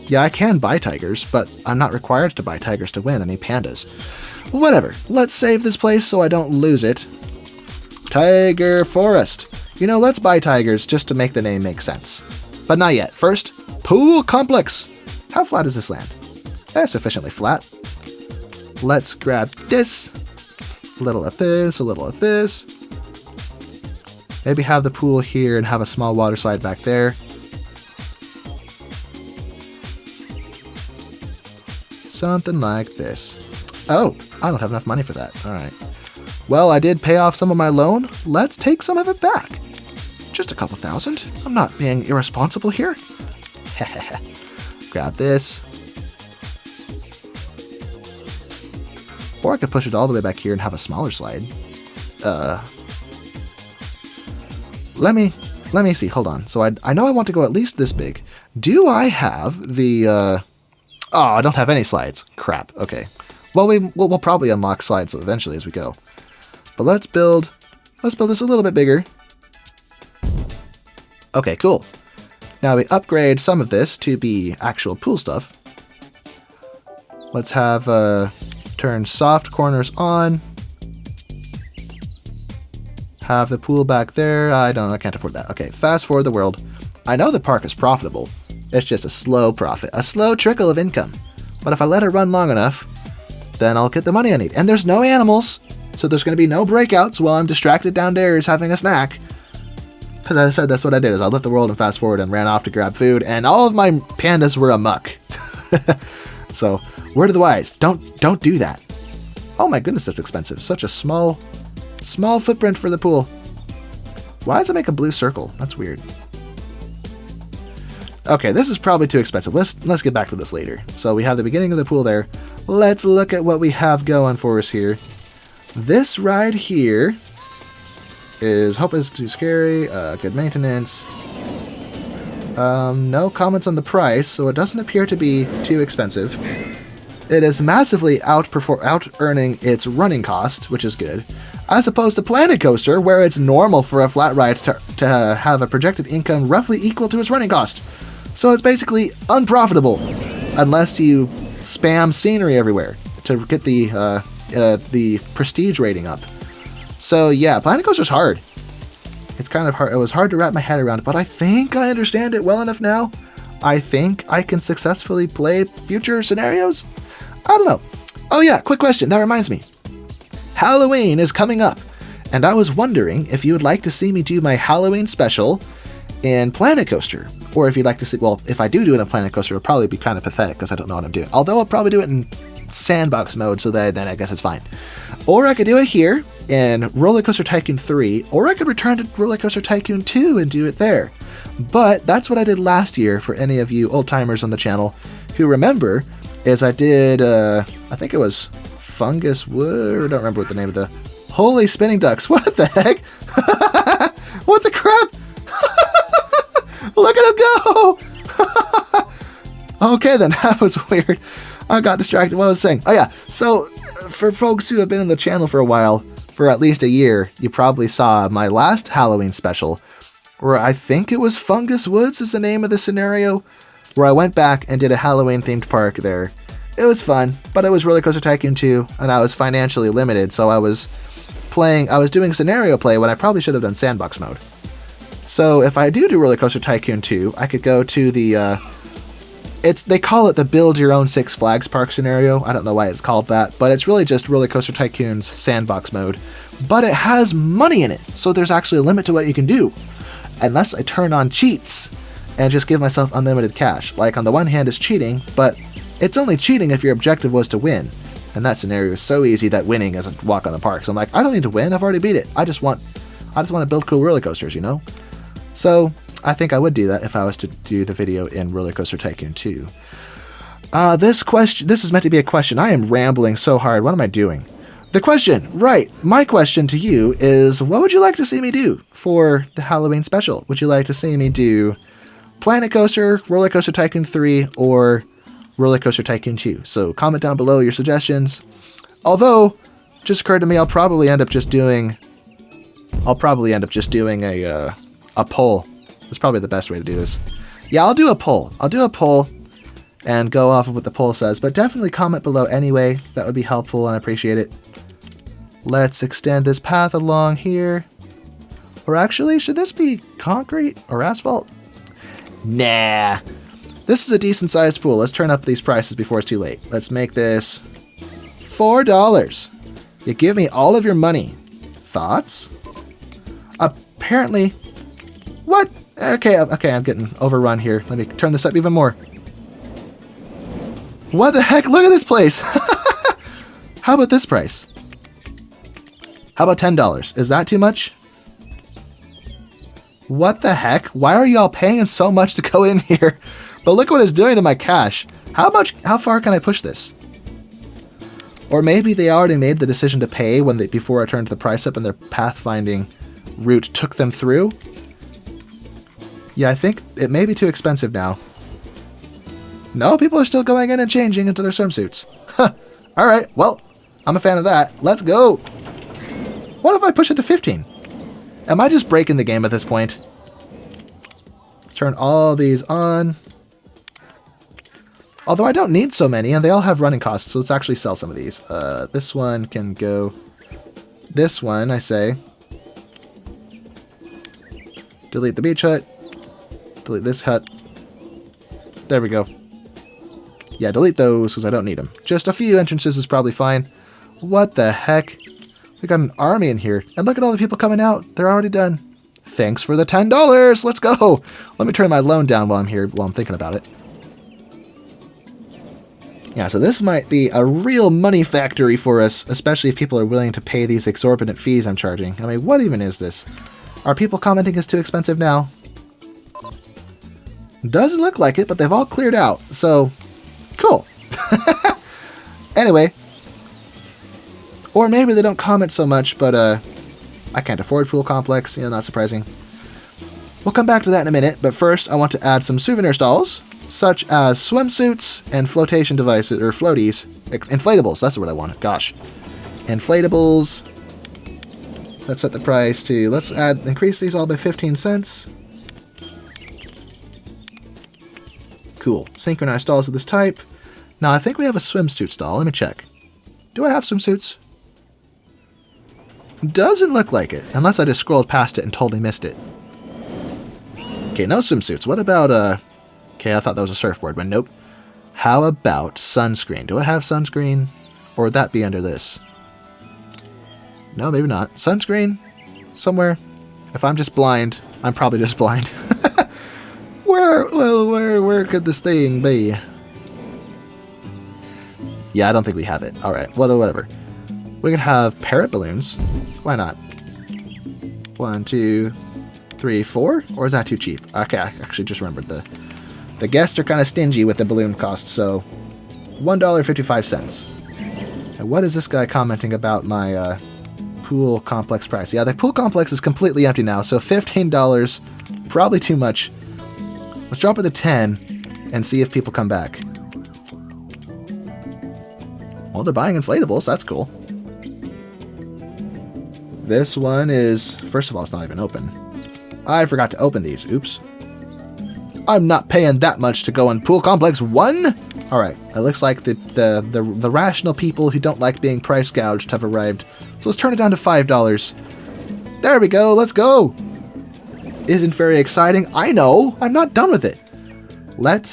Yeah, I can buy tigers, but I'm not required to buy tigers to win. I mean, pandas. Whatever. Let's save this place so I don't lose it. Tiger Forest. You know, let's buy tigers just to make the name make sense. But not yet. First, pool complex. How flat is this land? Sufficiently flat. Let's grab this. A little of this, a little of this. Maybe have the pool here and have a small water slide back there. Something like this. Oh, I don't have enough money for that. All right. Well, I did pay off some of my loan. Let's take some of it back. Just a couple thousand. I'm not being irresponsible here. Grab this. Or I could push it all the way back here and have a smaller slide. Let me see. Hold on. So I know I want to go at least this big. Do I have the... Oh, I don't have any slides. Crap. Okay. Well, we'll probably unlock slides eventually as we go. But let's build this a little bit bigger. Okay, cool. Now we upgrade some of this to be actual pool stuff. Let's have turn soft corners on. Have the pool back there. I can't afford that. Okay, fast forward the world. I know the park is profitable. It's just a slow profit, a slow trickle of income. But if I let it run long enough, then I'll get the money I need. And there's no animals, so there's going to be no breakouts while I'm distracted downstairs having a snack. Because as I said, that's what I did, is I left the world and fast forward and ran off to grab food, and all of my pandas were amuck. So, word of the wise, don't do that. Oh my goodness, that's expensive. Such a small footprint for the pool. Why does it make a blue circle? That's weird. Okay, this is probably too expensive. Let's get back to this later. So we have the beginning of the pool there. Let's look at what we have going for us here. This ride here is hope is too scary. Good maintenance. No comments on the price, so it doesn't appear to be too expensive. It is massively out-earning its running cost, which is good, as opposed to Planet Coaster, where it's normal for a flat ride to have a projected income roughly equal to its running cost. So it's basically unprofitable, unless you spam scenery everywhere to get the prestige rating up. So yeah, Planet Coaster's hard. It's kind of hard. It was hard to wrap my head around, but I think I understand it well enough now. I think I can successfully play future scenarios. I don't know. Oh yeah, quick question. That reminds me. Halloween is coming up, and I was wondering if you would like to see me do my Halloween special in Planet Coaster. Or if you'd like to see, well, if I do it in Planet Coaster, it'll probably be kind of pathetic because I don't know what I'm doing. Although I'll probably do it in sandbox mode, so then I guess it's fine. Or I could do it here in RollerCoaster Tycoon 3, or I could return to RollerCoaster Tycoon 2 and do it there. But that's what I did last year for any of you old-timers on the channel who remember, is I did, I think it was Fungus Wood, I don't remember what the name of the... Holy spinning ducks, what the heck? What the crap? Look at him go! Okay then, that was weird. I got distracted. What I was saying. Oh yeah, so for folks who have been in the channel for a while, for at least a year, you probably saw my last Halloween special, where I think it was Fungus Woods is the name of the scenario, where I went back and did a Halloween themed park there. It was fun, but it was RollerCoaster Tycoon 2, and I was financially limited, so I was doing scenario play when I probably should have done sandbox mode. So if I do RollerCoaster Tycoon 2, I could go to the, they call it the Build Your Own Six Flags Park scenario. I don't know why it's called that, but it's really just RollerCoaster Tycoon's sandbox mode. But it has money in it, so there's actually a limit to what you can do. Unless I turn on cheats and just give myself unlimited cash. Like, on the one hand, it's cheating, but it's only cheating if your objective was to win. And that scenario is so easy that winning is a walk on the park. So I'm like, I don't need to win, I've already beat it. I just want to build cool roller coasters, you know? So I think I would do that if I was to do the video in RollerCoaster Tycoon 2. This is meant to be a question. I am rambling so hard. What am I doing? The question, right. My question to you is, what would you like to see me do for the Halloween special? Would you like to see me do Planet Coaster, RollerCoaster Tycoon 3, or RollerCoaster Tycoon 2? So comment down below your suggestions. Although, just occurred to me, I'll probably end up just doing a poll. That's probably the best way to do this. Yeah, I'll do a poll. I'll do a poll and go off of what the poll says, but definitely comment below anyway. That would be helpful and I appreciate it. Let's extend this path along here. Or actually, should this be concrete or asphalt? Nah. This is a decent sized pool. Let's turn up these prices before it's too late. Let's make this $4. You give me all of your money. Thoughts? Apparently... What? Okay, I'm getting overrun here. Let me turn this up even more. What the heck? Look at this place! How about this price? How about $10? Is that too much? What the heck? Why are y'all paying so much to go in here? But look what it's doing to my cash. How far can I push this? Or maybe they already made the decision to pay before I turned the price up and their pathfinding route took them through? Yeah, I think it may be too expensive now. No, people are still going in and changing into their swimsuits. Huh. Alright, well, I'm a fan of that. Let's go! What if I push it to 15? Am I just breaking the game at this point? Let's turn all these on. Although I don't need so many, and they all have running costs, so let's actually sell some of these. This one can go... This one, I say. Delete the beach hut. Delete this hut. There we go. Yeah, delete those because I don't need them. Just a few entrances is probably fine. What the heck? We got an army in here. And look at all the people coming out. They're already done. Thanks for the $10. Let's go. Let me turn my loan down while I'm here, while I'm thinking about it. Yeah, so this might be a real money factory for us, especially if people are willing to pay these exorbitant fees I'm charging. I mean, what even is this? Are people commenting it's too expensive now? Doesn't look like it, but they've all cleared out, so cool. Anyway, or maybe they don't comment so much, but I can't afford pool complex, you know, not surprising. We'll come back to that in a minute, but first I want to add some souvenir stalls, such as swimsuits and flotation devices, or floaties. Inflatables, that's what I want. Gosh. Inflatables. Let's set the price to, let's increase these all by 15 cents. Cool. Synchronized stalls of this type. Now, I think we have a swimsuit stall. Let me check. Do I have swimsuits? Doesn't look like it, unless I just scrolled past it and totally missed it. Okay, no swimsuits. What about, okay, I thought that was a surfboard, but nope. How about sunscreen? Do I have sunscreen? Or would that be under this? No, maybe not. Sunscreen? Somewhere? If I'm just blind, I'm probably just blind. Where could this thing be? Yeah, I don't think we have it. Alright, whatever. We can have parrot balloons. Why not? 1, 2, 3, 4? Or is that too cheap? Okay, I actually just remembered the guests are kind of stingy with the balloon cost, so $1.55. And what is this guy commenting about my pool complex price? Yeah, the pool complex is completely empty now, so $15, probably too much. Let's drop it to 10 and see if people come back. Well, they're buying inflatables. That's cool. This one is... First of all, it's not even open. I forgot to open these. Oops. I'm not paying that much to go in Pool Complex 1? Alright, it looks like the rational people who don't like being price gouged have arrived. So let's turn it down to $5. There we go. Let's go. Isn't very exciting. I know. I'm not done with it. Let's,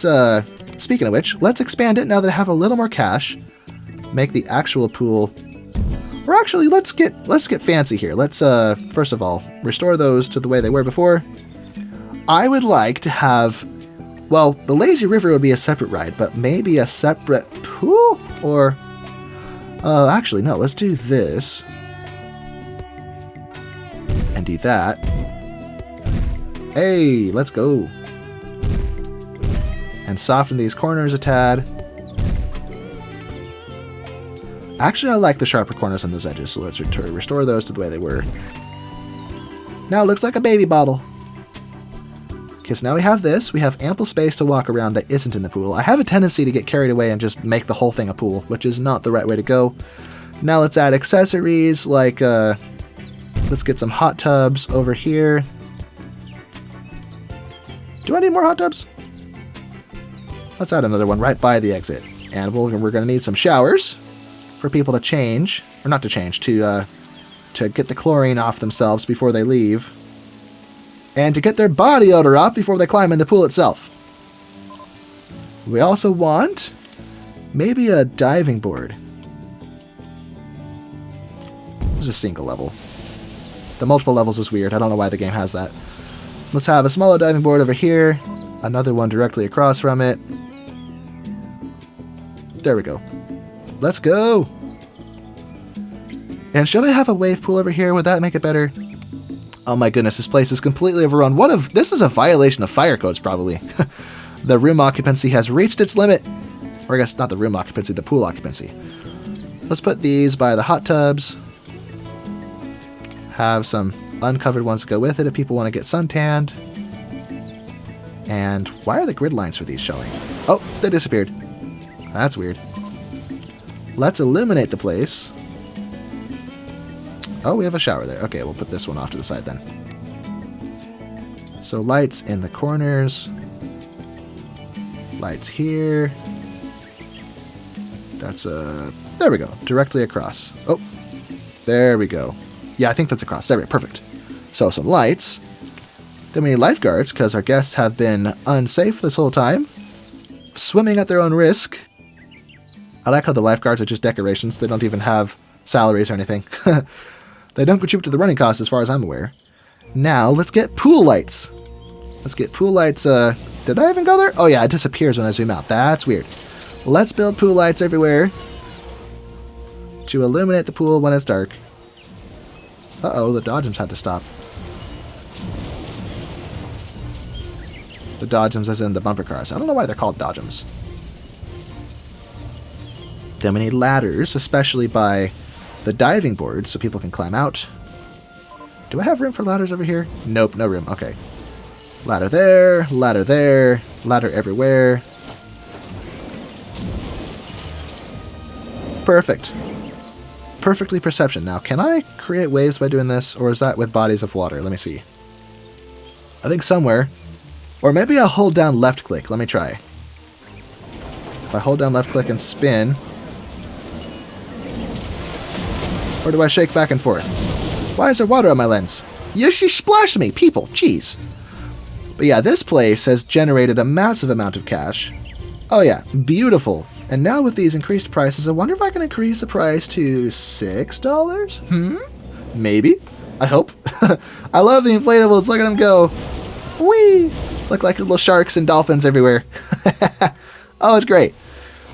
speaking of which, let's expand it now that I have a little more cash. Make the actual pool. Or actually, let's get fancy here. Let's, first of all, restore those to the way they were before. I would like to have, well, the lazy river would be a separate ride, but maybe a separate pool? Or, actually, no, let's do this. And do that. Hey, let's go. And soften these corners a tad. Actually, I like the sharper corners on those edges, so let's restore those to the way they were. Now it looks like a baby bottle. Okay, so now we have this. We have ample space to walk around that isn't in the pool. I have a tendency to get carried away and just make the whole thing a pool, which is not the right way to go. Now let's add accessories, like, let's get some hot tubs over here. Do I need more hot tubs? Let's add another one right by the exit. And we're going to need some showers for people to change, or not to change, to get the chlorine off themselves before they leave. And to get their body odor off before they climb in the pool itself. We also want maybe a diving board. This is a single level. The multiple levels is weird. I don't know why the game has that. Let's have a smaller diving board over here. Another one directly across from it. There we go. Let's go! And should I have a wave pool over here? Would that make it better? Oh my goodness, this place is completely overrun. This is a violation of fire codes, probably. The room occupancy has reached its limit. Or I guess not the room occupancy, the pool occupancy. Let's put these by the hot tubs. Have some uncovered ones to go with it if people want to get suntanned. And why are the grid lines for these showing? Oh, they disappeared. That's weird. Let's illuminate the place. Oh, we have a shower there. Okay, we'll put this one off to the side then. So lights in the corners. Lights here. That's there we go. Directly across. Oh, there we go. Yeah, I think that's across. There we go. Perfect. So some lights. Then we need lifeguards because our guests have been unsafe this whole time. swimming at their own risk. I like how the lifeguards are just decorations. They don't even have salaries or anything. They don't contribute to the running costs as far as I'm aware. Now, let's get pool lights. Let's get pool lights. Did I even go there? Oh yeah, it disappears when I zoom out. That's weird. Let's build pool lights everywhere to illuminate the pool when it's dark. Uh-oh, the dodgems had to stop. The dodgems as in the bumper cars. I don't know why they're called dodgems. Then we need ladders, especially by the diving board, so people can climb out. Do I have room for ladders over here? Nope, no room. Okay. Ladder there, ladder everywhere. Perfect. Perfectly perception. Now, can I create waves by doing this, or is that with bodies of water? Let me see. I think somewhere. Or maybe I'll hold down left click. Let me try. If I hold down left click and spin. Or do I shake back and forth? Why is there water on my lens? You splashed me, people. Jeez. But yeah, this place has generated a massive amount of cash. Oh yeah, beautiful. And now with these increased prices, I wonder if I can increase the price to $6? Maybe. I hope. I love the inflatables. Look at them go. Whee! Look like little sharks and dolphins everywhere. Oh, it's great.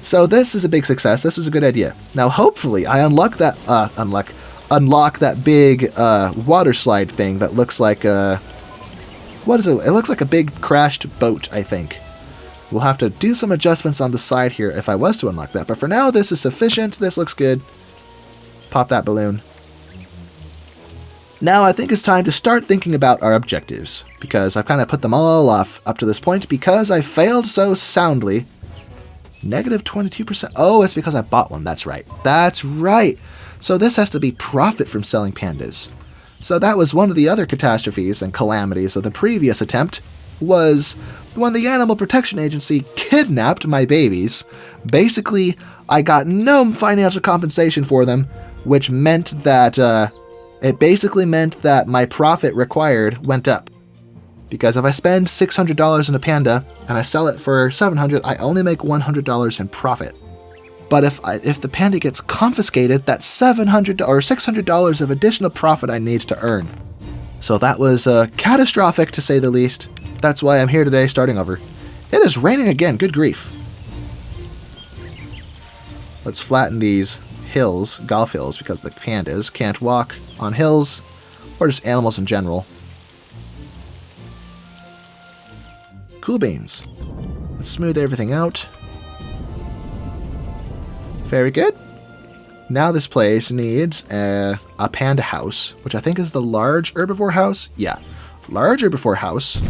So this is a big success. This was a good idea. Now, hopefully, I unlock that big water slide thing that looks like what is it? It looks like a big crashed boat, I think. We'll have to do some adjustments on the side here if I was to unlock that. But for now, this is sufficient. This looks good. Pop that balloon. Now I think it's time to start thinking about our objectives, because I've kind of put them all off up to this point because I failed so soundly. Negative 22%. Oh, it's because I bought one. That's right. That's right. So this has to be profit from selling pandas. So that was one of the other catastrophes and calamities of the previous attempt, was when the Animal Protection Agency kidnapped my babies. Basically, I got no financial compensation for them, which meant that it basically meant that my profit required went up. Because if I spend $600 in a panda and I sell it for $700, I only make $100 in profit. But if the panda gets confiscated, that's $700 or $600 of additional profit I need to earn. So that was catastrophic, to say the least. That's why I'm here today, starting over. It is raining again. Good grief. Let's flatten these hills, golf hills, because the pandas can't walk on hills, or just animals in general. Cool beans. Let's smooth everything out. Very good. Now this place needs a panda house, which I think is the large herbivore house. Yeah, large herbivore house,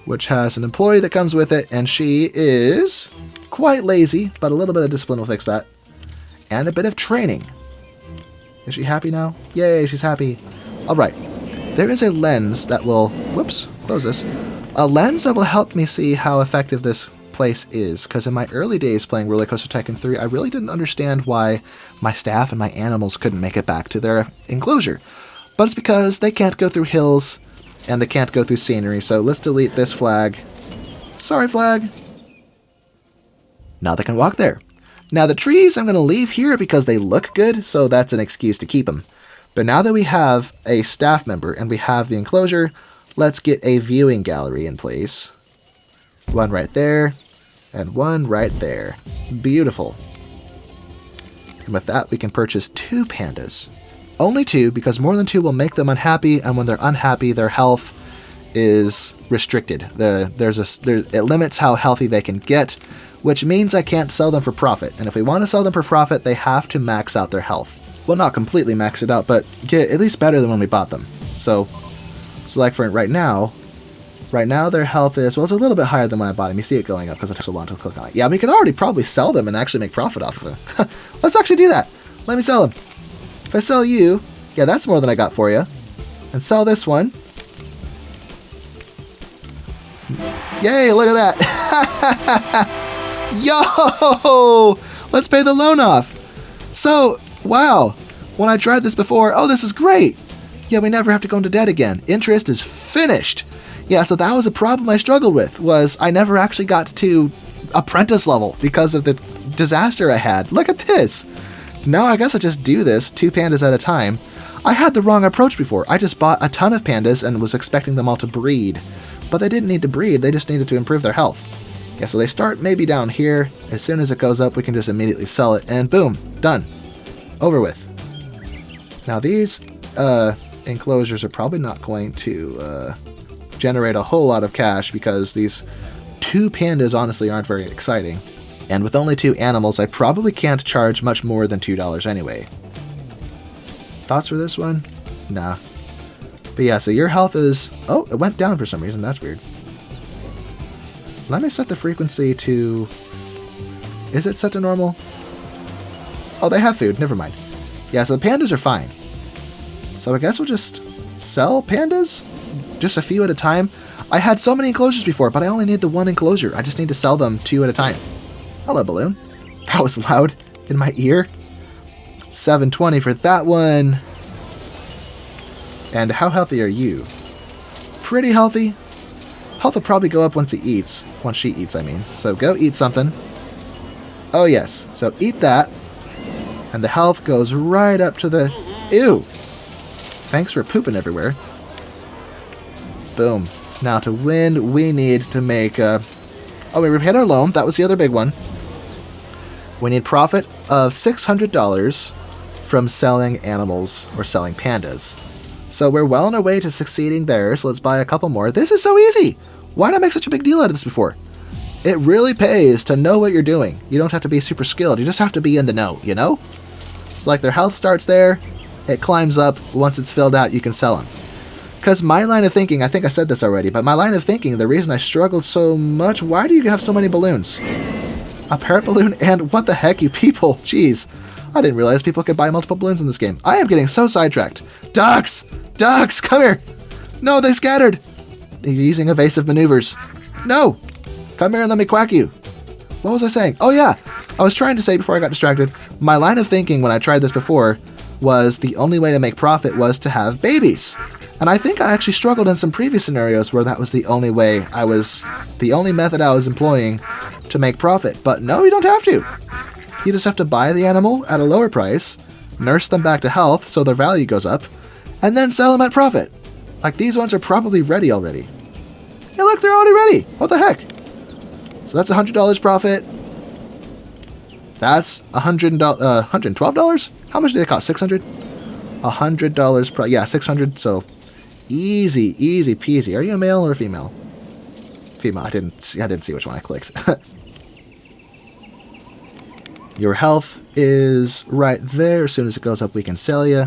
which has an employee that comes with it, and she is quite lazy, but a little bit of discipline will fix that. And a bit of training. Is she happy now? Yay, she's happy. All right. There is a lens that will... Whoops, close this. A lens that will help me see how effective this place is, because in my early days playing RollerCoaster Tycoon 3, I really didn't understand why my staff and my animals couldn't make it back to their enclosure. But it's because they can't go through hills, and they can't go through scenery, so let's delete this flag. Sorry, flag. Now they can walk there. Now the trees I'm going to leave here because they look good, so that's an excuse to keep them. But now that we have a staff member and we have the enclosure, let's get a viewing gallery in place. One right there, and one right there. Beautiful. And with that, we can purchase 2 pandas. Only 2, because more than 2 will make them unhappy, and when they're unhappy, their health is restricted. It limits how healthy they can get, which means I can't sell them for profit. And if we want to sell them for profit, they have to max out their health. Well, not completely max it out, but get at least better than when we bought them. So like for right now their health is, well, it's a little bit higher than when I bought them. You see it going up because it took so long to click on it. Yeah, we can already probably sell them and actually make profit off of them. Let's actually do that. Let me sell them. If I sell you, yeah, that's more than I got for you. And sell this one. Yay, look at that. Yo! Let's pay the loan off. So, wow. When I tried this before, oh, this is great. Yeah, we never have to go into debt again. Interest is finished. Yeah, so that was a problem I struggled with, was I never actually got to apprentice level because of the disaster I had. Look at this. Now I guess I just do this 2 pandas at a time. I had the wrong approach before. I just bought a ton of pandas and was expecting them all to breed. But they didn't need to breed, they just needed to improve their health. Yeah, so they start maybe down here. As soon as it goes up, we can just immediately sell it, and boom, done. Over with. Now these enclosures are probably not going to generate a whole lot of cash because these 2 pandas honestly aren't very exciting. And with only 2 animals, I probably can't charge much more than $2 anyway. Thoughts for this one? Nah. But yeah, so your health is... Oh, it went down for some reason. That's weird. Let me set the frequency to... Is it set to normal? Oh, they have food. Never mind. Yeah, so the pandas are fine. So I guess we'll just sell pandas? Just a few at a time? I had so many enclosures before, but I only need the 1 enclosure. I just need to sell them 2 at a time. Hello, balloon. That was loud in my ear. $7.20 for that one. And how healthy are you? Pretty healthy. Health will probably go up once he eats. Once she eats, I mean. So go eat something. Oh, yes. So eat that. And the health goes right up to the... Ew! Thanks for pooping everywhere. Boom. Now to win, we need to make... Oh, we repaid our loan. That was the other big one. We need profit of $600 from selling animals or selling pandas. So we're well on our way to succeeding there, so let's buy a couple more. This is so easy! Why did I make such a big deal out of this before? It really pays to know what you're doing. You don't have to be super skilled, you just have to be in the know, you know? It's like their health starts there, it climbs up, once it's filled out you can sell them. Because my line of thinking, I think I said this already, but my line of thinking, the reason I struggled so much, why do you have so many balloons? A parrot balloon and what the heck, you people? Jeez. I didn't realize people could buy multiple balloons in this game. I am getting so sidetracked. Ducks! Ducks, come here! No, they scattered! They're using evasive maneuvers. No! Come here and let me quack you. What was I saying? Oh yeah, I was trying to say before I got distracted, my line of thinking when I tried this before was the only way to make profit was to have babies. And I think I actually struggled in some previous scenarios where that was the only way the only method I was employing to make profit. But no, you don't have to. You just have to buy the animal at a lower price, nurse them back to health so their value goes up, and then sell them at profit. Like these ones are probably ready already. Hey look, they're already ready. What the heck? So that's $100 profit. That's $112? How much do they cost? $600? $100 yeah, $600, so easy peasy. Are you a male or a female? Female. I didn't see which one I clicked. Your health is right there. As soon as it goes up, we can sell you.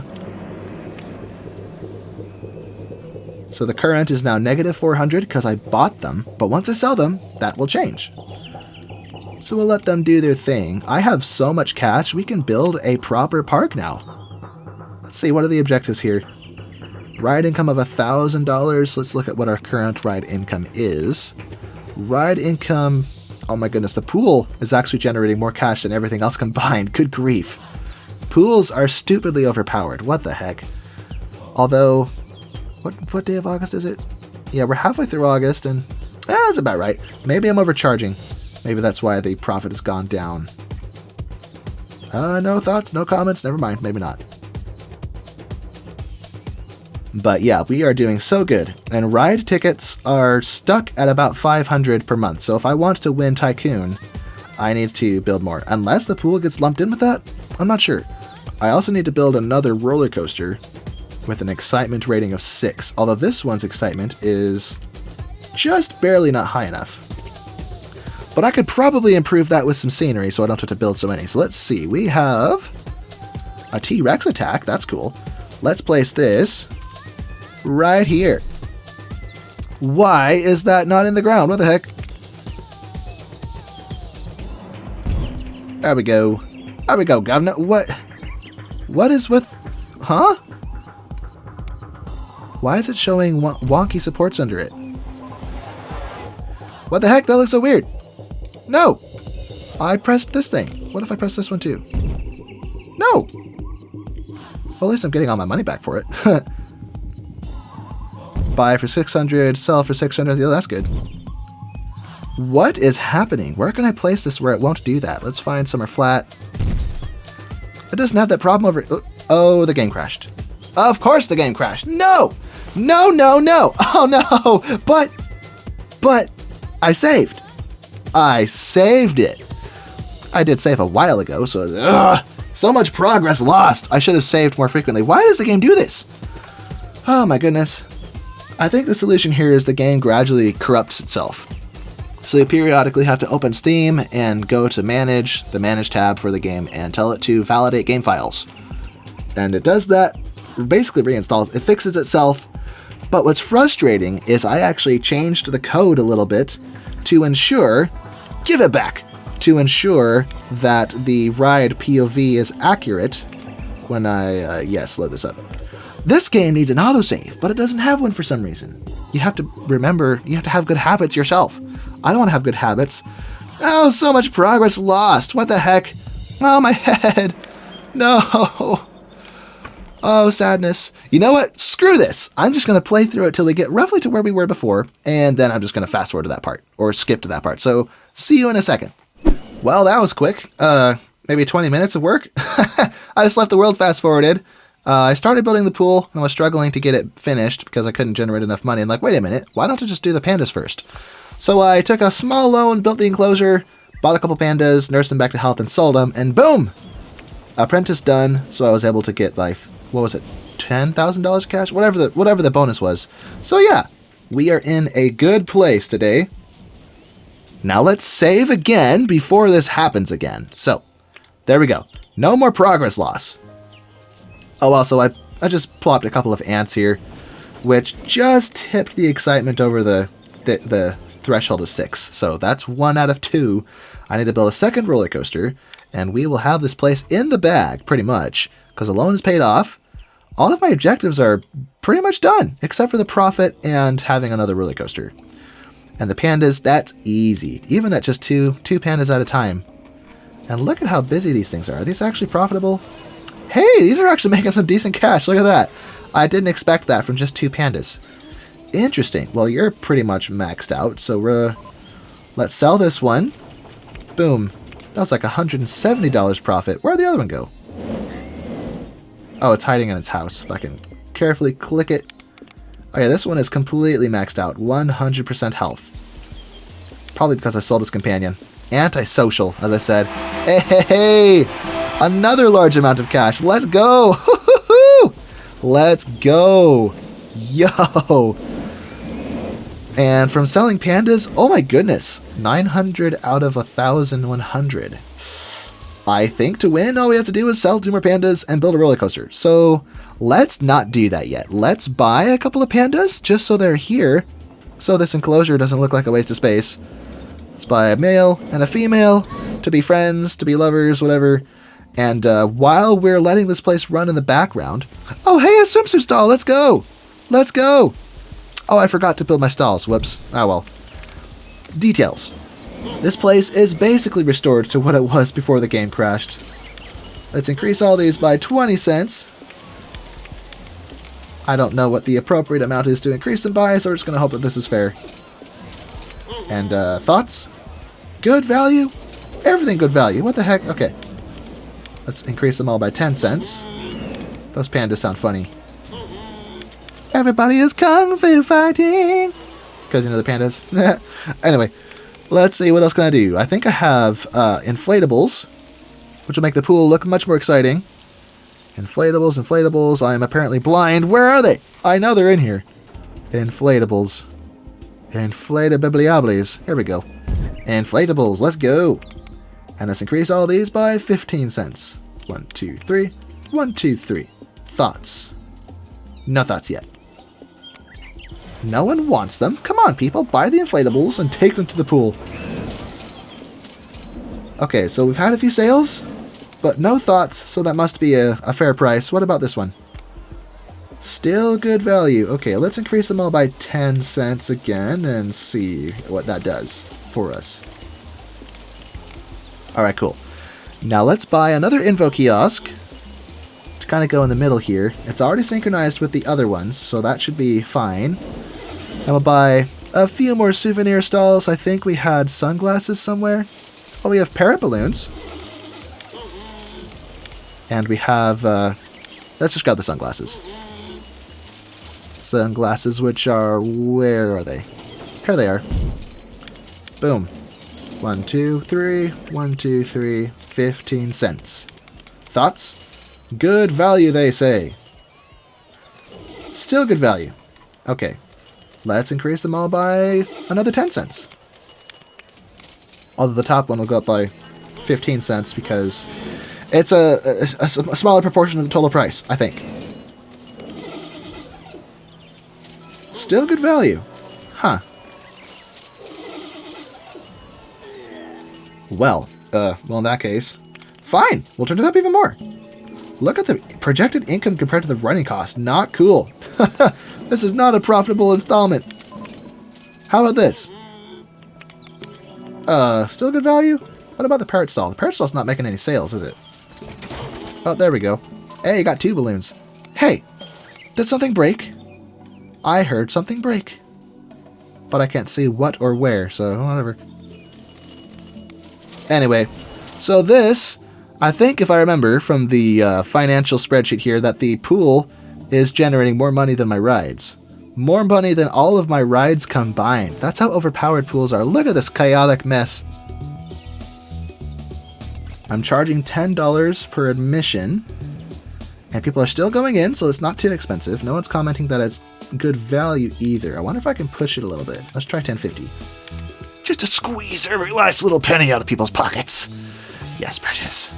So the current is now negative 400 because I bought them, but once I sell them, that will change. So we'll let them do their thing. I have so much cash, we can build a proper park now. Let's see, what are the objectives here? Ride income of $1,000. Let's look at what our current ride income is. Ride income, oh my goodness, the pool is actually generating more cash than everything else combined. Good grief. Pools are stupidly overpowered. What the heck? Although, what day of August is it? Yeah, we're halfway through August, and that's about right. Maybe I'm overcharging. Maybe that's why the profit has gone down. No thoughts, no comments, never mind, maybe not. But yeah, we are doing so good. And ride tickets are stuck at about 500 per month. So if I want to win Tycoon, I need to build more. Unless the pool gets lumped in with that, I'm not sure. I also need to build another roller coaster with an excitement rating of 6. Although this one's excitement is just barely not high enough. But I could probably improve that with some scenery so I don't have to build so many. So let's see. We have a T-Rex attack. That's cool. Let's place this right here. Why is that not in the ground? What the heck? There we go. There we go, governor. What is with... Huh? Why is it showing wonky supports under it? What the heck? That looks so weird. No! I pressed this thing. What if I press this one too? No! Well, at least I'm getting all my money back for it. Buy for 600, sell for 600. Yeah, that's good. What is happening? Where can I place this where it won't do that? Let's find somewhere flat. It doesn't have that problem over... Oh, the game crashed. Of course the game crashed. No! No, no, no! Oh, no! But, I saved. I saved it. I did save a while ago, so... so much progress lost. I should have saved more frequently. Why does the game do this? Oh, my goodness. I think the solution here is the game gradually corrupts itself. So you periodically have to open Steam and go to Manage, the Manage tab for the game, and tell it to validate game files. And it does that, basically reinstalls, it fixes itself. But what's frustrating is I actually changed the code a little bit to ensure, give it back, to ensure that the ride POV is accurate when I, yes, load this up. This game needs an autosave, but it doesn't have one for some reason. You have to remember, you have to have good habits yourself. I don't want to have good habits. Oh, so much progress lost. What the heck? Oh, my head. No. Oh, sadness. You know what? Screw this. I'm just going to play through it till we get roughly to where we were before, and then I'm just going to fast forward to that part, or skip to that part. So, see you in a second. Well, that was quick. Maybe 20 minutes of work. I just left the world fast forwarded. I started building the pool, and I was struggling to get it finished because I couldn't generate enough money. I'm like, wait a minute, why don't I just do the pandas first? So I took a small loan, built the enclosure, bought a couple pandas, nursed them back to health, and sold them, and boom! Apprentice done, so I was able to get, like, what was it, $10,000 cash? Whatever the bonus was. So yeah, we are in a good place today. Now let's save again before this happens again. So, there we go. No more progress loss. Oh, also, I just plopped a couple of ants here, which just tipped the excitement over the threshold of 6. So that's 1 out of 2. I need to build a second roller coaster, and we will have this place in the bag, pretty much, because the loan is paid off. All of my objectives are pretty much done, except for the profit and having another roller coaster. And the pandas, that's easy, even at just two pandas at a time. And look at how busy these things are. Are these actually profitable? Hey, these are actually making some decent cash. Look at that. I didn't expect that from just 2 pandas. Interesting. Well, you're pretty much maxed out, so let's sell this one. Boom. That was like $170 profit. Where'd the other one go? Oh, it's hiding in its house. If I can carefully click it. Oh yeah, this one is completely maxed out. 100% health. Probably because I sold his companion. Antisocial, as I said. Hey, hey, hey! Another large amount of cash. Let's go! Let's go! Yo! And from selling pandas, oh my goodness, 900 out of 1,100. I think to win, all we have to do is sell 2 more pandas and build a roller coaster. So let's not do that yet. Let's buy a couple of pandas just so they're here, so this enclosure doesn't look like a waste of space. Let's buy a male and a female to be friends, to be lovers, whatever. And while we're letting this place run in the background... Oh, hey, a swimsuit stall! Let's go! Let's go! Oh, I forgot to build my stalls. Whoops. Ah, well. Details. This place is basically restored to what it was before the game crashed. Let's increase all these by 20 cents. I don't know what the appropriate amount is to increase them by, so we're just going to hope that this is fair. And, thoughts? Good value? Everything good value. What the heck? Okay. Let's increase them all by 10 cents. Those pandas sound funny. Everybody is kung fu fighting! Because you know the pandas. Anyway, let's see, what else can I do? I think I have inflatables, which will make the pool look much more exciting. Inflatables, inflatables. I am apparently blind. Where are they? I know they're in here. Inflatables. Inflatabliables. Here we go. Inflatables. Let's go. And let's increase all these by 15 cents. 1, 2, 3. 1, 2, 3. Thoughts? No thoughts yet. No one wants them. Come on, people. Buy the inflatables and take them to the pool. Okay, so we've had a few sales, but no thoughts, so that must be a fair price. What about this one? Still good value. Okay, let's increase them all by 10 cents again and see what that does for us. Alright, cool. Now let's buy another info kiosk to kind of go in the middle here. It's already synchronized with the other ones, so that should be fine. And we'll buy A few more souvenir stalls. I think we had sunglasses somewhere. Oh, we have parrot balloons. And we have, let's just grab the sunglasses. Sunglasses, which are, where are they? Here they are. Boom. 1, 2, 3. 1, 2, 3. 15 cents. Thoughts? Good value, they say. Still good value. Okay. Let's increase them all by another 10 cents. Although the top one will go up by 15 cents because it's a smaller proportion of the total price, I think. Still good value. Huh. Well, in that case, fine. We'll turn it up even more. Look at the projected income compared to the running cost. Not cool. This is not a profitable installment. How about this? Still good value? What about the parrot stall? The parrot stall's not making any sales, is it? Oh, there we go. Hey, you got 2 balloons. Hey, did something break? I heard something break. But I can't see what or where, so whatever. Anyway, so this, I think if I remember from the financial spreadsheet here, that the pool is generating more money than my rides. More money than all of my rides combined. That's how overpowered pools are. Look at this chaotic mess. I'm charging $10 per admission. And people are still going in, so it's not too expensive. No one's commenting that it's good value either. I wonder if I can push it a little bit. Let's try $10.50. Just to squeeze every last little penny out of people's pockets. Yes, precious.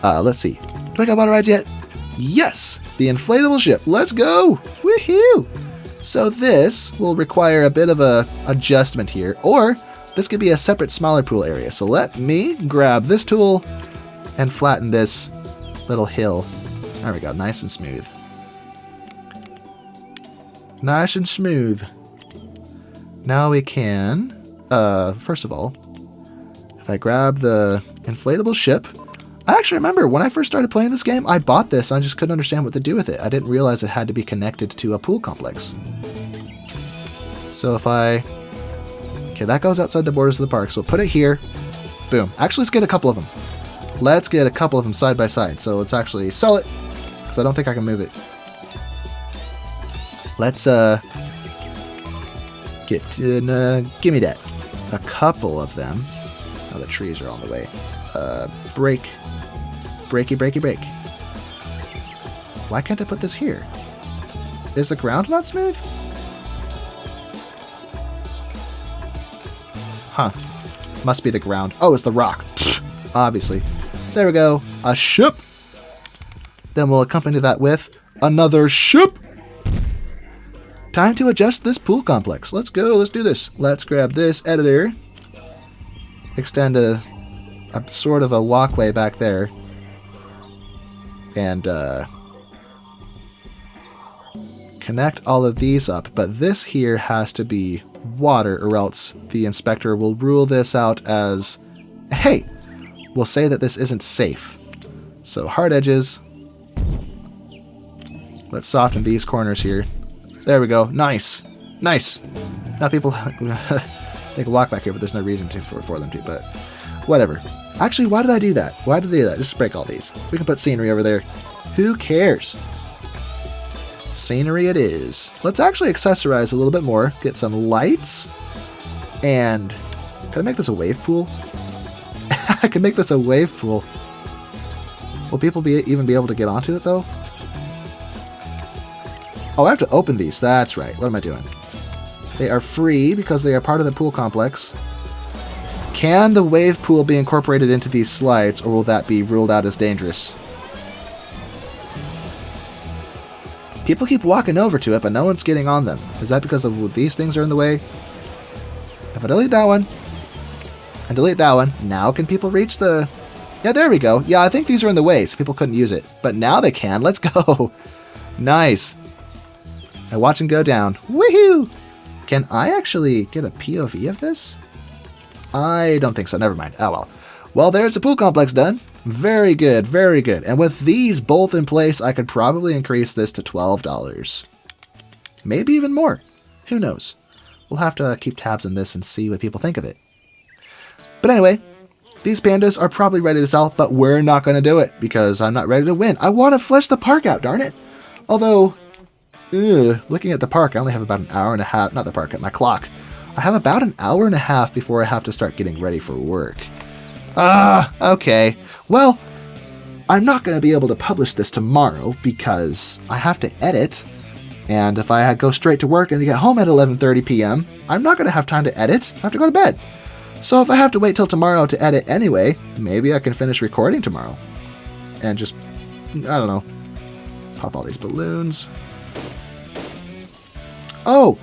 Let's see. Do I got water rides yet? Yes! The inflatable ship. Let's go! Woohoo! So this will require a bit of a adjustment here, or this could be a separate smaller pool area. So let me grab this tool and flatten this little hill. There we go, nice and smooth. Nice and smooth. Now we can, first of all, if I grab the inflatable ship, I actually remember when I first started playing this game, I bought this, I just couldn't understand what to do with it. I didn't realize it had to be connected to a pool complex. So if I... Okay, that goes outside the borders of the park, so we'll put it here. Boom. Actually, let's get a couple of them. Let's get a couple of them side by side. So let's actually sell it, because I don't think I can move it. Let's, give me that. A couple of them. Oh, the trees are on the way. Break. Breaky, breaky, break. Why can't I put this here? Is the ground not smooth? Huh. Must be the ground. Oh, it's the rock. Obviously. There we go. A ship. Then we'll accompany that with another ship. Time to adjust this pool complex. Let's go. Let's do this. Let's grab this editor. Extend a sort of a walkway back there. And connect all of these up. But this here has to be water, or else the inspector will rule this out as, hey, we'll say that this isn't safe. So hard edges. Let's soften these corners here. There we go. Nice. Nice. Now people they can walk back here, but there's no reason for them to, but whatever. Actually, why did I do that? Why did I do that? Just break all these. We can put scenery over there. Who cares? Scenery it is. Let's actually accessorize a little bit more. Get some lights. And can I make this a wave pool? I can make this a wave pool. Will people even be able to get onto it, though? Oh, I have to open these. That's right. What am I doing? They are free because they are part of the pool complex. Can the wave pool be incorporated into these slides, or will that be ruled out as dangerous? People keep walking over to it, but no one's getting on them. Is that because of these things are in the way? If I delete that one, and delete that one, now can people reach the... Yeah, there we go. Yeah, I think these are in the way, so people couldn't use it. But now they can. Let's go. Nice. I watch them go down. Woohoo! Can I actually get a POV of this? I don't think so. Never mind. Oh, well. Well, there's the pool complex done. Very good. Very good. And with these both in place, I could probably increase this to $12. Maybe even more. Who knows? We'll have to keep tabs on this and see what people think of it. But anyway, these pandas are probably ready to sell, but we're not going to do it because I'm not ready to win. I want to flesh the park out, darn it. Although, looking at the park, I only have about an hour and a half. Not the park, at my clock. I have about an hour and a half before I have to start getting ready for work. Okay. Well, I'm not going to be able to publish this tomorrow because I have to edit. And if I go straight to work and get home at 11:30 p.m., I'm not going to have time to edit. I have to go to bed. So if I have to wait till tomorrow to edit anyway, maybe I can finish recording tomorrow. And just, I don't know, pop all these balloons. Oh!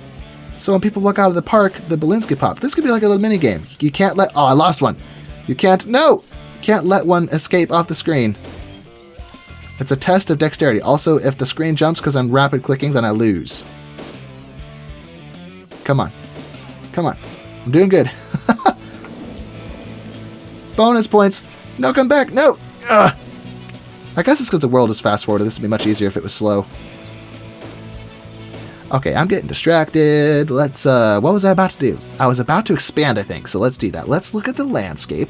So when people walk out of the park, the balloons get popped. This could be like a little mini game. You can't let... Oh, I lost one. You can't... No! You can't let one escape off the screen. It's a test of dexterity. Also, if the screen jumps because I'm rapid clicking, then I lose. Come on. Come on. I'm doing good. Bonus points. No, come back. No. Ugh. I guess it's because the world is fast forwarded. This would be much easier if it was slow. Okay, I'm getting distracted. Let's, what was I about to do? I was about to expand, I think, so let's do that. Let's look at the landscape.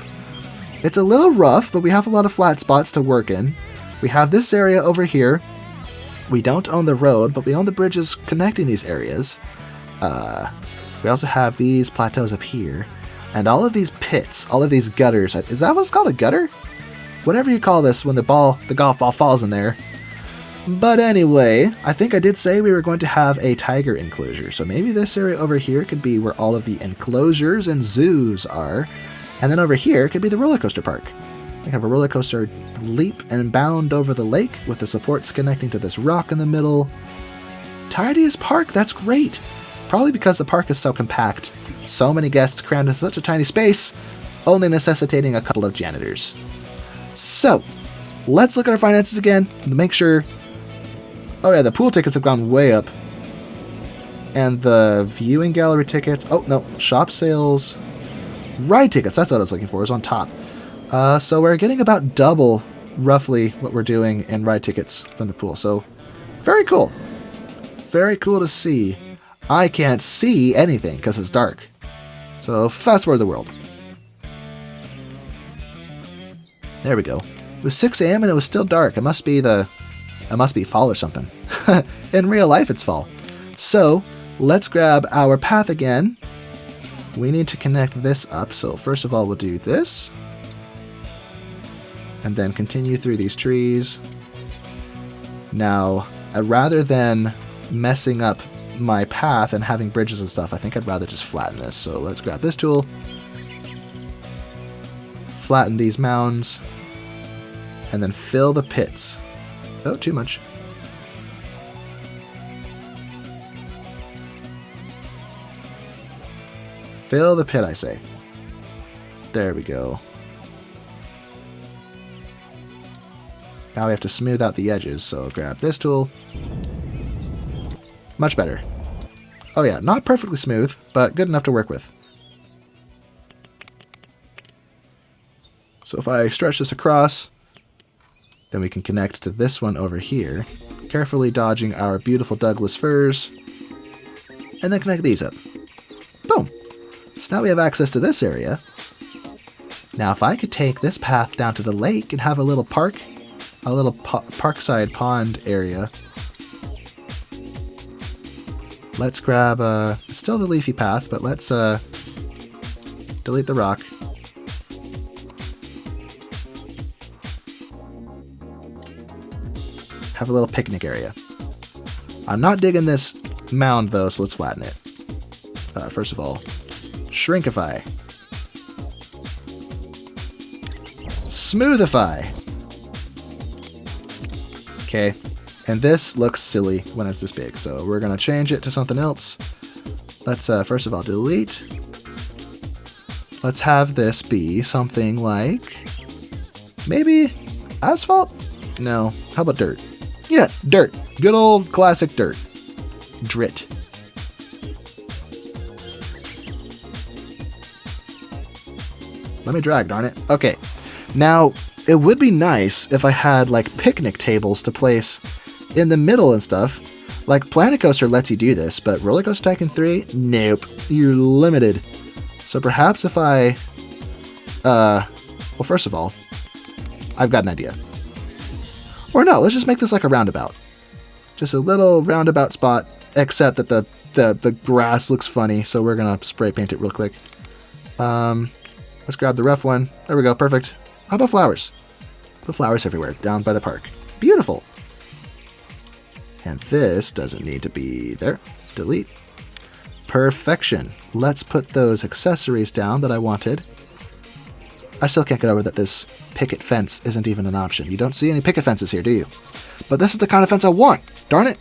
It's a little rough, but we have a lot of flat spots to work in. We have this area over here. We don't own the road, but we own the bridges connecting these areas. We also have these plateaus up here. And all of these pits, all of these gutters. Is that what's called a gutter? Whatever you call this when the golf ball falls in there. But anyway, I think I did say we were going to have a tiger enclosure. So maybe this area over here could be where all of the enclosures and zoos are. And then over here could be the roller coaster park. We have a roller coaster leap and bound over the lake with the supports connecting to this rock in the middle. Tidiest park, that's great. Probably because the park is so compact. So many guests crammed into such a tiny space, only necessitating a couple of janitors. So, let's look at our finances again to make sure... Oh yeah, the pool tickets have gone way up. And the viewing gallery tickets... Oh, no. Shop sales... Ride tickets, that's what I was looking for, is on top. So we're getting about double, roughly, what we're doing in ride tickets from the pool. So, very cool. Very cool to see. I can't see anything because it's dark. So, fast forward the world. There we go. It was 6 a.m. and it was still dark. It must be fall or something. In real life, it's fall. So, let's grab our path again. We need to connect this up. So, first of all, we'll do this. And then continue through these trees. Now, rather than messing up my path and having bridges and stuff, I think I'd rather just flatten this. So let's grab this tool. Flatten these mounds. And then fill the pits. Oh, too much. Fill the pit, I say. There we go. Now we have to smooth out the edges, so grab this tool. Much better. Oh yeah, not perfectly smooth, but good enough to work with. So if I stretch this across, then we can connect to this one over here, carefully dodging our beautiful Douglas firs, and then connect these up. Boom! So now we have access to this area. Now if I could take this path down to the lake and have a little park, a little parkside pond area. Let's grab, still the leafy path, but let's delete the rock. Have a little picnic area. I'm not digging this mound though, so let's flatten it. First of all, shrinkify. Smoothify. Okay, and this looks silly when it's this big, so we're going to change it to something else. Let's, first of all, delete. Let's have this be something like... maybe asphalt? No, how about dirt? Yeah, dirt. Good old classic dirt. Drit. Let me drag, darn it. Okay, now... it would be nice if I had, like, picnic tables to place in the middle and stuff, Like, Planet Coaster lets you do this, but RollerCoaster Tycoon 3, nope. You're limited. So perhaps if I... well, first of all, I've got an idea. Or no, let's just make this like a roundabout. Just a little roundabout spot, except that the grass looks funny, so we're going to spray paint it real quick. Let's grab the rough one. There we go, perfect. How about flowers? Put flowers everywhere, down by the park. Beautiful. And this doesn't need to be there. Delete. Perfection. Let's put those accessories down that I wanted. I still can't get over that this picket fence isn't even an option. You don't see any picket fences here, do you? But this is the kind of fence I want. Darn it.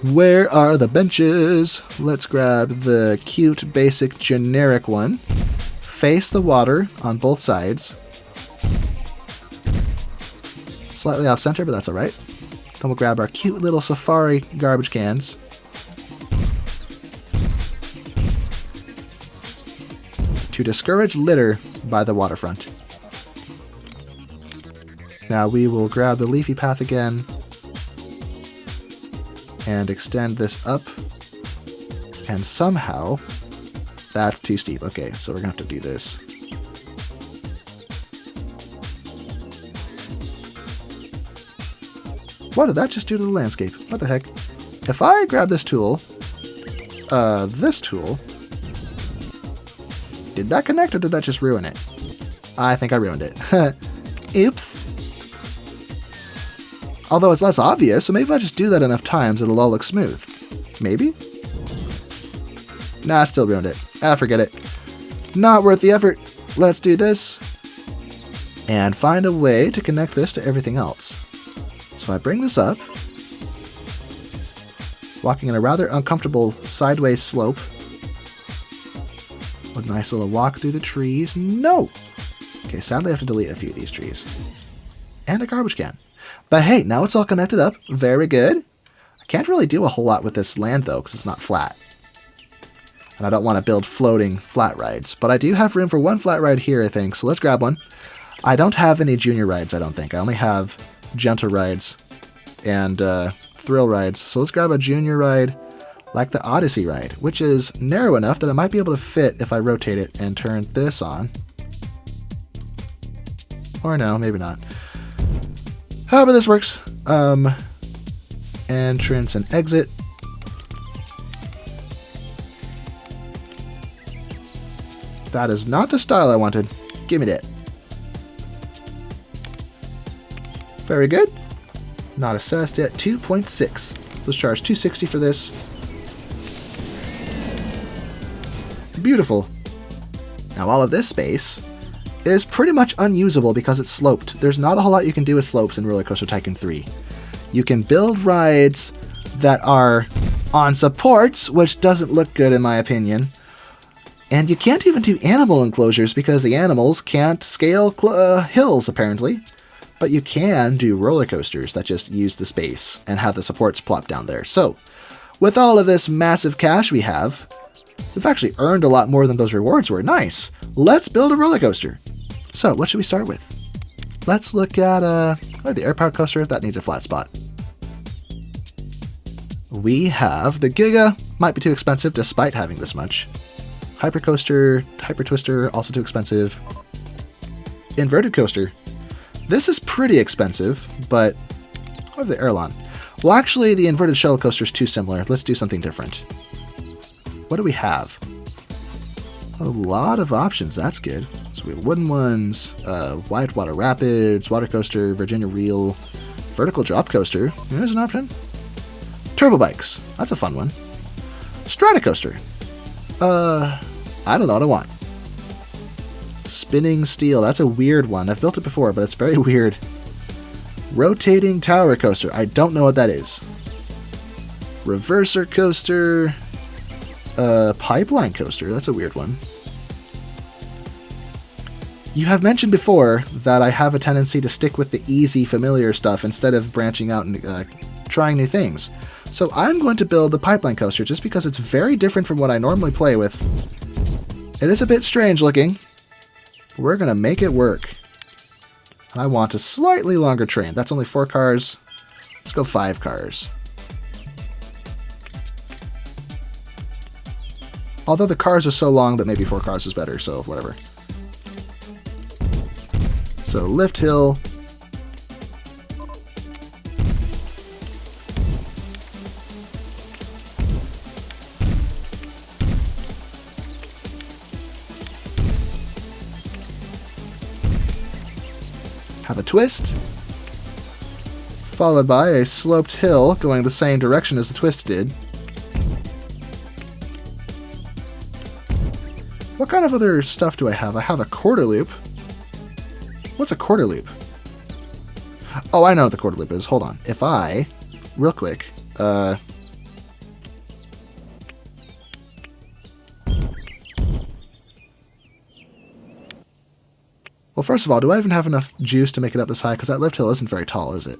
Where are the benches? Let's grab the cute, basic, generic one. Face the water on both sides. Slightly off center, but that's all right. Then we'll grab our cute little safari garbage cans. To discourage litter by the waterfront. Now we will grab the leafy path again and extend this up. And somehow, that's too steep. Okay, so we're gonna have to do this. What did that just do to the landscape? What the heck? If I grab this tool, did that connect or did that just ruin it? I think I ruined it. Oops. Although it's less obvious, so maybe if I just do that enough times, it'll all look smooth. Maybe? Nah, I still ruined it. Ah, forget it. Not worth the effort. Let's do this. And find a way to connect this to everything else. So I bring this up. Walking in a rather uncomfortable sideways slope. A nice little walk through the trees. No! Okay, sadly I have to delete a few of these trees. And a garbage can. But hey, now it's all connected up. Very good. I can't really do a whole lot with this land though, because it's not flat. And I don't want to build floating flat rides. But I do have room for one flat ride here, I think. So let's grab one. I don't have any junior rides, I don't think. I only have gentle rides and thrill rides. So let's grab a junior ride like the Odyssey ride, which is narrow enough that I might be able to fit if I rotate it and turn this on. Or no, maybe not. However this works. Entrance and exit. That is not the style I wanted. Give me that. Very good. Not assessed yet. 2.6. Let's charge $260 for this. Beautiful. Now all of this space is pretty much unusable because it's sloped. There's not a whole lot you can do with slopes in RollerCoaster Tycoon 3. You can build rides that are on supports, which doesn't look good in my opinion. And you can't even do animal enclosures because the animals can't scale hills, apparently. But you can do roller coasters that just use the space and have the supports plop down there. So, with all of this massive cash we have, we've actually earned a lot more than those rewards were. Nice! Let's build a roller coaster. So, what should we start with? Let's look at the air-powered coaster. That needs a flat spot. We have the Giga. Might be too expensive despite having this much. Hypercoaster, Hyper Twister, also too expensive. Inverted coaster. This is pretty expensive, but I have the Airlon. Well, actually, the inverted shuttle coaster is too similar. Let's do something different. What do we have? A lot of options. That's good. So we have wooden ones, Whitewater Rapids, water coaster, Virginia Reel, vertical drop coaster. There's an option. Turbo bikes. That's a fun one. Stratocoaster. I don't know what I want. Spinning steel. That's a weird one. I've built it before, but it's very weird. Rotating tower coaster. I don't know what that is. Reverser coaster. Pipeline coaster. That's a weird one. You have mentioned before that I have a tendency to stick with the easy, familiar stuff instead of branching out and trying new things. So I'm going to build the pipeline coaster just because it's very different from what I normally play with. It is a bit strange looking. We're going to make it work. And I want a slightly longer train. That's only 4 cars. Let's go 5 cars. Although the cars are so long that maybe 4 cars is better, so whatever. So lift hill. Have a twist. Followed by a sloped hill going the same direction as the twist did. What kind of other stuff do I have? I have a quarter loop. What's a quarter loop? Oh, I know what the quarter loop is. Hold on. If I, real quick, well, first of all, do I even have enough juice to make it up this high? Because that lift hill isn't very tall, is it?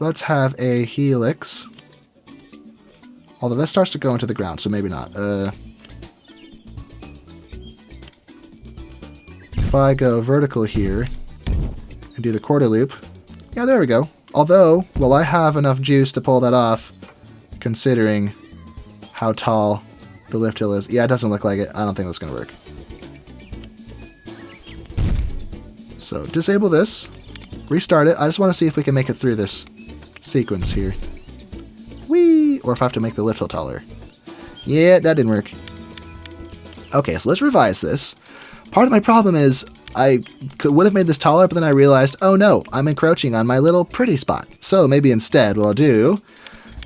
Let's have a helix. Although that starts to go into the ground, so maybe not. If I go vertical here and do the quarter loop, yeah, there we go. Although, will I have enough juice to pull that off, considering how tall the lift hill is? Yeah, it doesn't look like it. I don't think that's going to work. So, disable this. Restart it. I just want to see if we can make it through this sequence here. Whee! Or if I have to make the lift hill taller. Yeah, that didn't work. Okay, so let's revise this. Part of my problem is I would have made this taller, but then I realized, oh no, I'm encroaching on my little pretty spot. So maybe instead what I'll do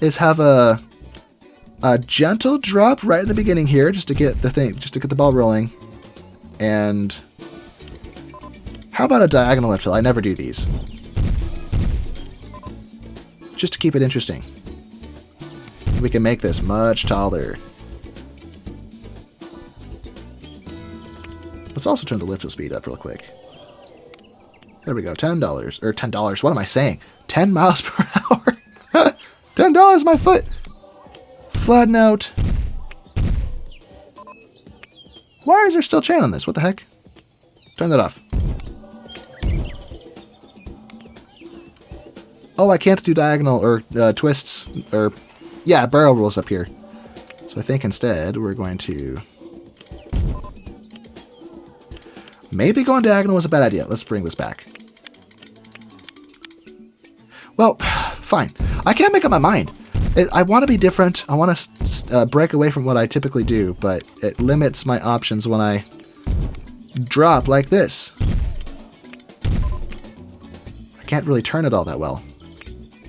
is have a gentle drop right at the beginning here, just to get the ball rolling. And how about a diagonal lift hill? I never do these. Just to keep it interesting. We can make this much taller. Let's also turn the lift hill speed up real quick. There we go, $10. Or $10, what am I saying? 10 miles per hour? $10 my foot! Flood note. Why is there still chain on this? What the heck? Turn that off. Oh, I can't do diagonal or twists or, yeah, barrel rolls up here. So I think instead we're going to... Maybe going diagonal was a bad idea. Let's bring this back. Well, fine. I can't make up my mind. I want to be different. I want to break away from what I typically do, but it limits my options when I drop like this. I can't really turn it all that well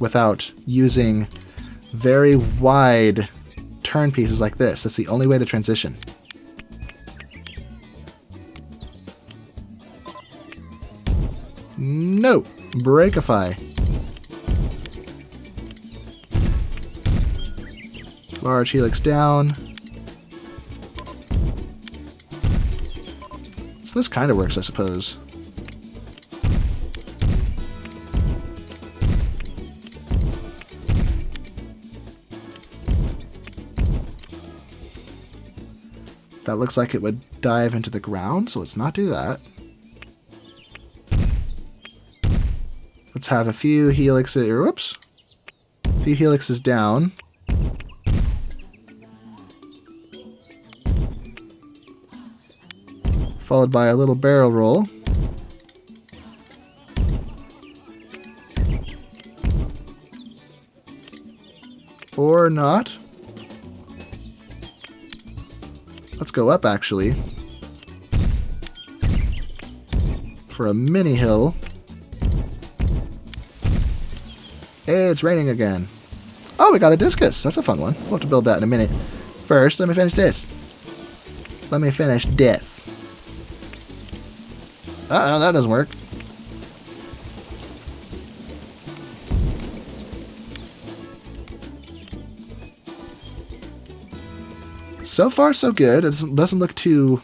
without using very wide turn pieces like this. That's the only way to transition. No! Breakify. Large helix down. So this kind of works, I suppose. That looks like it would dive into the ground, so let's not do that. Let's have a few helixes, whoops, a few helixes down. Followed by a little barrel roll. Or not. Let's go up, actually. For a mini hill. Hey, it's raining again. Oh, we got a discus. That's a fun one. We'll have to build that in a minute. First, let me finish this. Let me finish this. Uh-oh, that doesn't work. So far, so good. It doesn't look too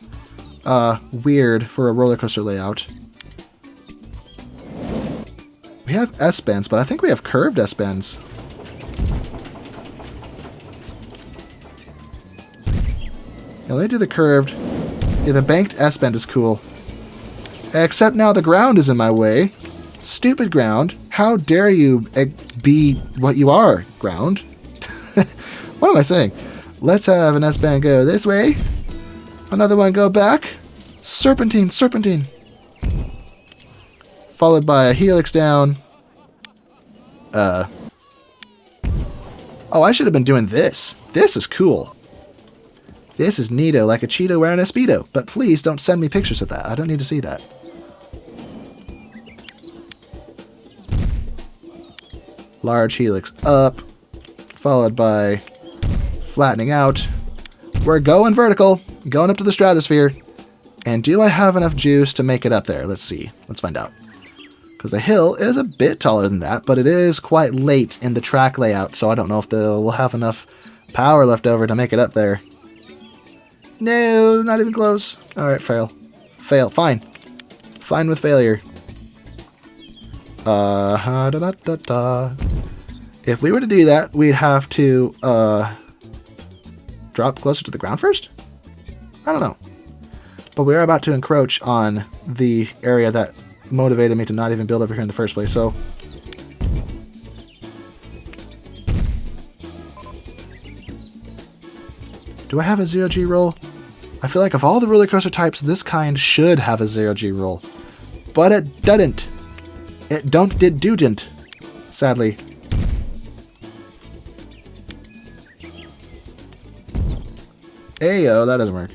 weird for a roller coaster layout. We have S-bends, but I think we have curved S-bends. Yeah, let me do the curved. Yeah, the banked S-bend is cool. Except now the ground is in my way. Stupid ground. How dare you be what you are, ground? What am I saying? Let's have an S-band go this way. Another one go back. Serpentine, serpentine. Followed by a helix down. Oh, I should have been doing this. This is cool. This is neato, like a Cheeto wearing a Speedo. But please don't send me pictures of that. I don't need to see that. Large helix up. Followed by flattening out. We're going vertical. Going up to the stratosphere. And do I have enough juice to make it up there? Let's see. Let's find out. Because the hill is a bit taller than that, but it is quite late in the track layout, so I don't know if we'll have enough power left over to make it up there. No, not even close. Alright, fail. Fail. Fine. Fine with failure. If we were to do that, we'd have to drop closer to the ground first? I don't know. But we are about to encroach on the area that motivated me to not even build over here in the first place, so... Do I have a 0G roll? I feel like of all the roller coaster types, this kind should have a 0G roll. But it doesn't. It didn't. Sadly. Ayo, that doesn't work.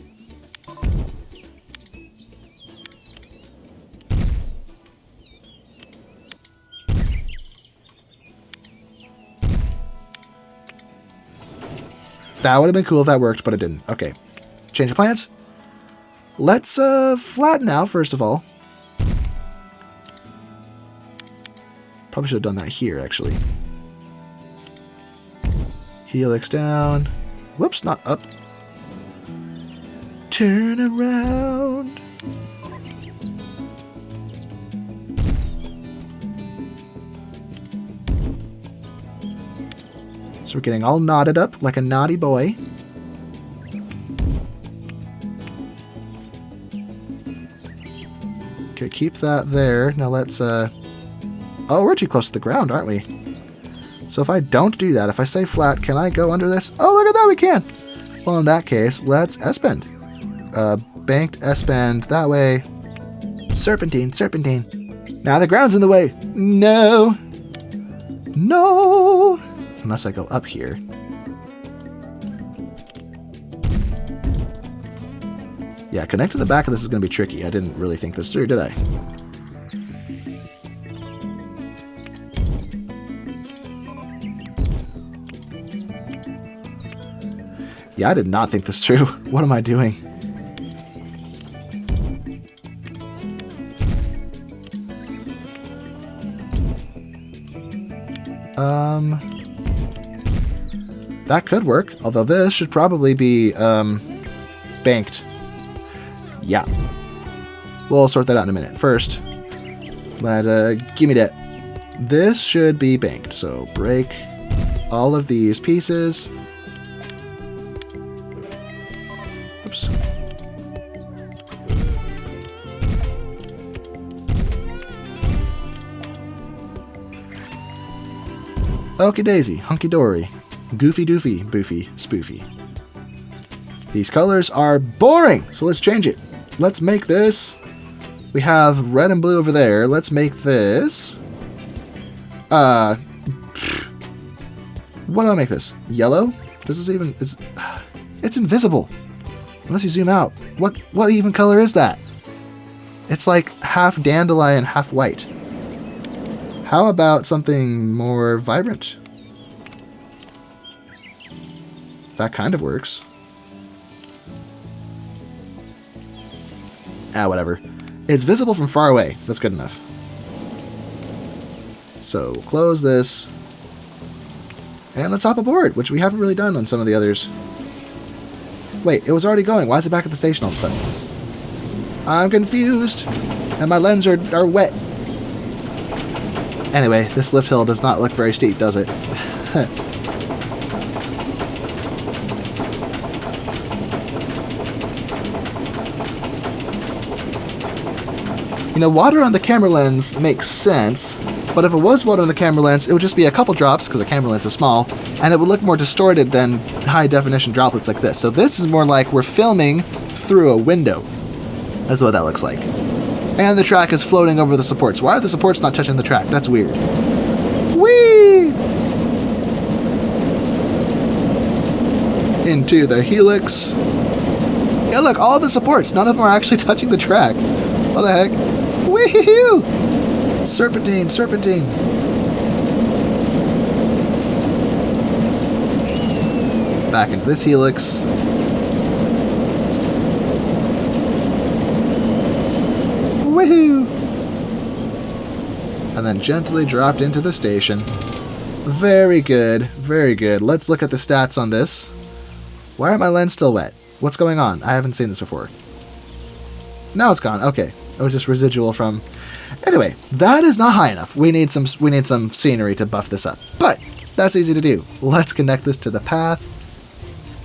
That would have been cool if that worked, but it didn't. Okay. Change of plans. Let's flatten out, first of all. Probably should have done that here, actually. Helix down. Whoops, not up. Turn around. So we're getting all knotted up like a naughty boy. Okay, keep that there. Now let's, oh, we're too close to the ground, aren't we? So if I don't do that, if I stay flat, can I go under this? Oh, look at that, we can! Well, in that case, let's S-bend. Banked S-bend that way. Serpentine, serpentine. Now the ground's in the way. No! No! Unless I go up here. Yeah, connect to the back of this is going to be tricky. I didn't really think this through, did I? Yeah, I did not think this through. What am I doing? That could work, although this should probably be, banked. Yeah. We'll sort that out in a minute. First, give me that. This should be banked, so break all of these pieces. Oops. Okie daisy, hunky dory. Goofy doofy, boofy, spoofy. These colors are boring, so let's change it. Let's make this. We have red and blue over there. Let's make this. What do I make this? Yellow? This is even. It's invisible. Unless you zoom out. What even color is that? It's like half dandelion, half white. How about something more vibrant? That kind of works. Ah, whatever. It's visible from far away. That's good enough. So, close this. And let's hop aboard, which we haven't really done on some of the others. Wait, it was already going. Why is it back at the station all of a sudden? I'm confused. And my lens are wet. Anyway, this lift hill does not look very steep, does it? You know, water on the camera lens makes sense, but if it was water on the camera lens, it would just be a couple drops, because the camera lens is small, and it would look more distorted than high-definition droplets like this. So this is more like we're filming through a window. That's what that looks like. And the track is floating over the supports. Why are the supports not touching the track? That's weird. Whee! Into the helix. Yeah, look, all the supports, none of them are actually touching the track. What the heck? Wee-hoo-hoo! Serpentine, serpentine. Back into this helix. Woohoo! And then gently dropped into the station. Very good, very good. Let's look at the stats on this. Why are my lens still wet? What's going on? I haven't seen this before. Now it's gone. Okay. It was just residual from... Anyway, that is not high enough. We need some scenery to buff this up. But that's easy to do. Let's connect this to the path.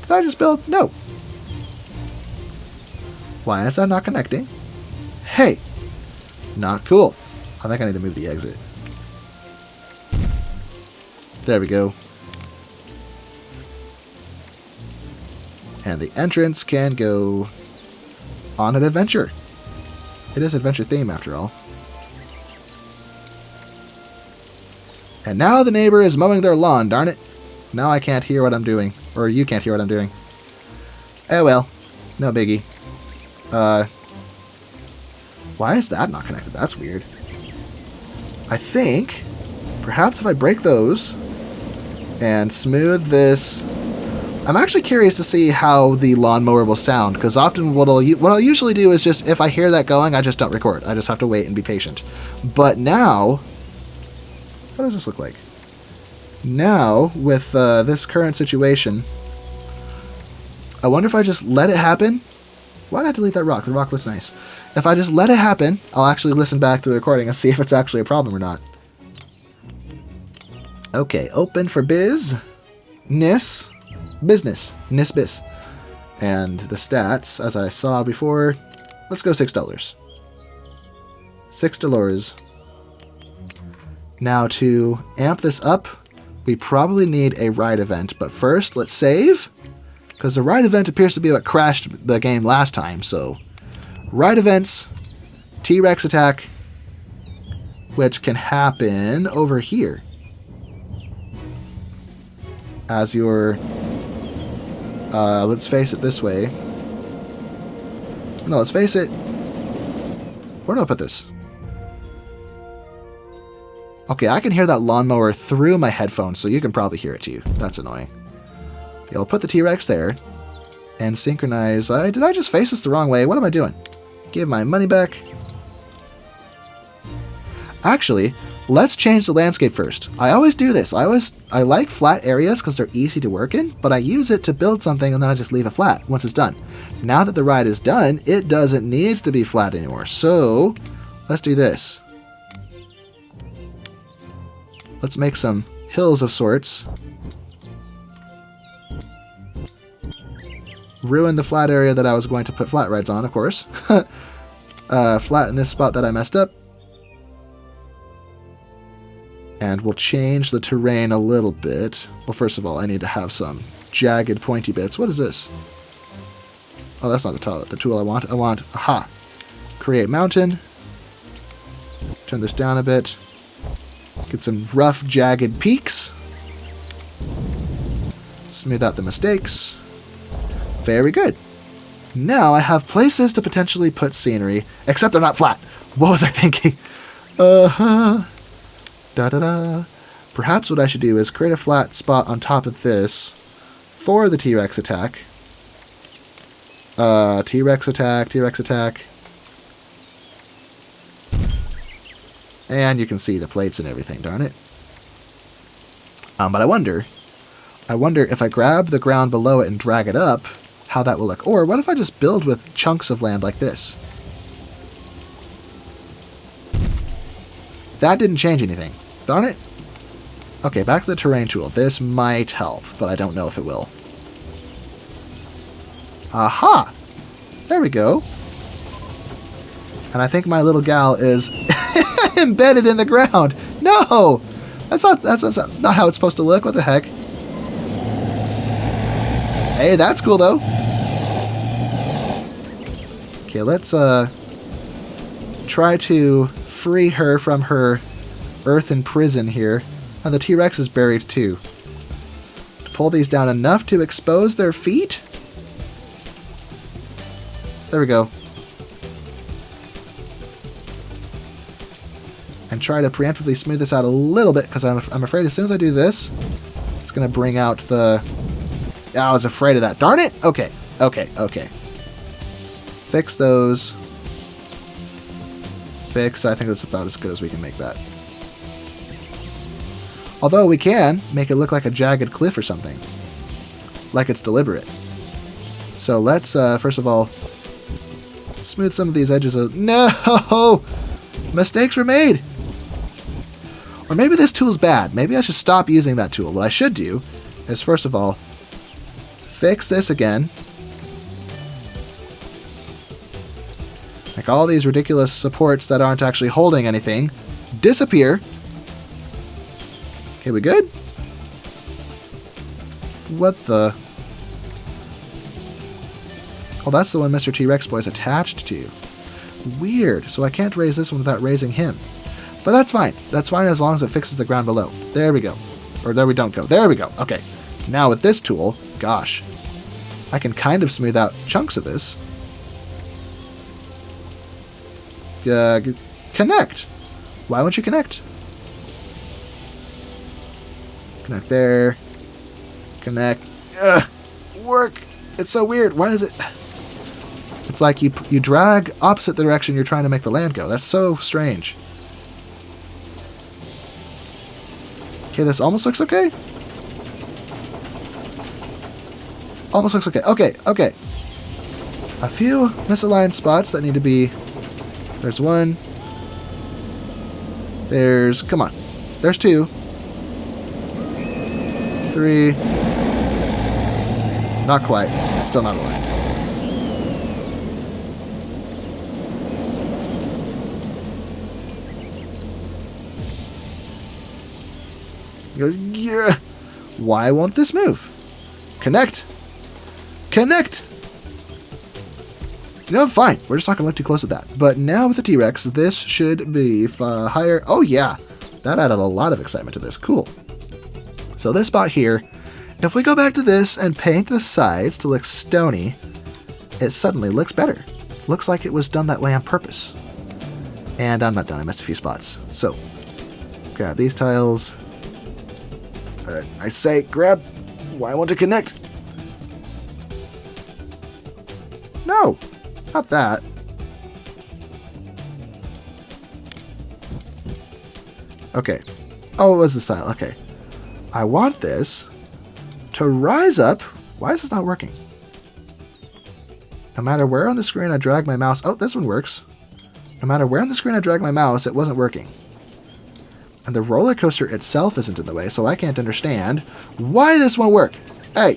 Did I just build? No. Why is that not connecting? Hey. Not cool. I think I need to move the exit. There we go. And the entrance can go on an adventure. It is adventure theme after all. And now the neighbor is mowing their lawn, darn it. Now I can't hear what I'm doing. Or you can't hear what I'm doing. Oh well. No biggie. Why is that not connected? That's weird. I think perhaps if I break those and smooth this... I'm actually curious to see how the lawnmower will sound, because often what I'll usually do is just, if I hear that going, I just don't record. I just have to wait and be patient. But now, what does this look like? Now, with this current situation, I wonder if I just let it happen. Why did I delete that rock? The rock looks nice. If I just let it happen, I'll actually listen back to the recording and see if it's actually a problem or not. Okay, open for business. Bis. And the stats, as I saw before, let's go $6. $6. Now to amp this up, we probably need a ride event, but first let's save, because the ride event appears to be what crashed the game last time, so ride events, T-Rex attack, which can happen over here. As your... let's face it this way. No, let's face it. Where do I put this? Okay, I can hear that lawnmower through my headphones, so you can probably hear it too. That's annoying. Okay, I'll put the T-Rex there. And synchronize... did I just face this the wrong way? What am I doing? Give my money back. Actually, let's change the landscape first. I always do this. I like flat areas because they're easy to work in, but I use it to build something and then I just leave it flat once it's done. Now that the ride is done, it doesn't need to be flat anymore. So, let's do this. Let's make some hills of sorts. Ruin the flat area that I was going to put flat rides on, of course. Flatten this spot that I messed up. And we'll change the terrain a little bit. Well, first of all, I need to have some jagged, pointy bits. What is this? Oh, that's not the tool I want. I want, aha, create mountain. Turn this down a bit. Get some rough, jagged peaks. Smooth out the mistakes. Very good. Now I have places to potentially put scenery, except they're not flat. What was I thinking? Da-da-da. Perhaps what I should do is create a flat spot on top of this for the T-Rex attack. T-Rex attack, T-Rex attack. And you can see the plates and everything, darn it. But I wonder if I grab the ground below it and drag it up, how that will look. Or what if I just build with chunks of land like this? That didn't change anything. Darn it. Okay, back to the terrain tool. This might help, but I don't know if it will. Aha! There we go. And I think my little gal is embedded in the ground. No! That's not how it's supposed to look. What the heck? Hey, that's cool, though. Okay, let's try to free her from her earthen prison here. And the T-Rex is buried, too. Pull these down enough to expose their feet. There we go. And try to preemptively smooth this out a little bit, because I'm afraid as soon as I do this, it's going to bring out the... I was afraid of that. Darn it! Okay. Fix those. Fix. I think that's about as good as we can make that. Although we can make it look like a jagged cliff or something. Like it's deliberate. So let's, first of all, smooth some of these edges out. No! Mistakes were made! Or maybe this tool's bad. Maybe I should stop using that tool. What I should do is, first of all, fix this again. Like all these ridiculous supports that aren't actually holding anything disappear. Okay, we good? What the? Oh, that's the one Mr. T-Rex Boy is attached to. Weird. So I can't raise this one without raising him. But that's fine. That's fine as long as it fixes the ground below. There we go. Or there we don't go. There we go. Okay. Now with this tool, gosh, I can kind of smooth out chunks of this. Connect. Why won't you connect? Connect there. Connect. Work. It's so weird. Why does it... It's like you drag opposite the direction you're trying to make the land go. That's so strange. Okay, this almost looks okay. Almost looks okay. Okay. A few misaligned spots that need to be... There's one. There's... Come on. There's two. 3. Not quite. Still not aligned. He goes, yeah. Why won't this move? Connect. Connect. You know, fine. We're just not going to look too close at that. But now with the T-Rex, this should be higher. Oh, yeah. That added a lot of excitement to this. Cool. So this spot here, if we go back to this and paint the sides to look stony, it suddenly looks better. Looks like it was done that way on purpose. And I'm not done. I missed a few spots. So, grab these tiles. I say grab. Why won't it connect? No, not that. Okay. Oh, it was the style. Okay. I want this to rise up. Why is this not working? No matter where on the screen I drag my mouse... Oh, this one works. No matter where on the screen I drag my mouse, it wasn't working. And the roller coaster itself isn't in the way, so I can't understand why this won't work. Hey.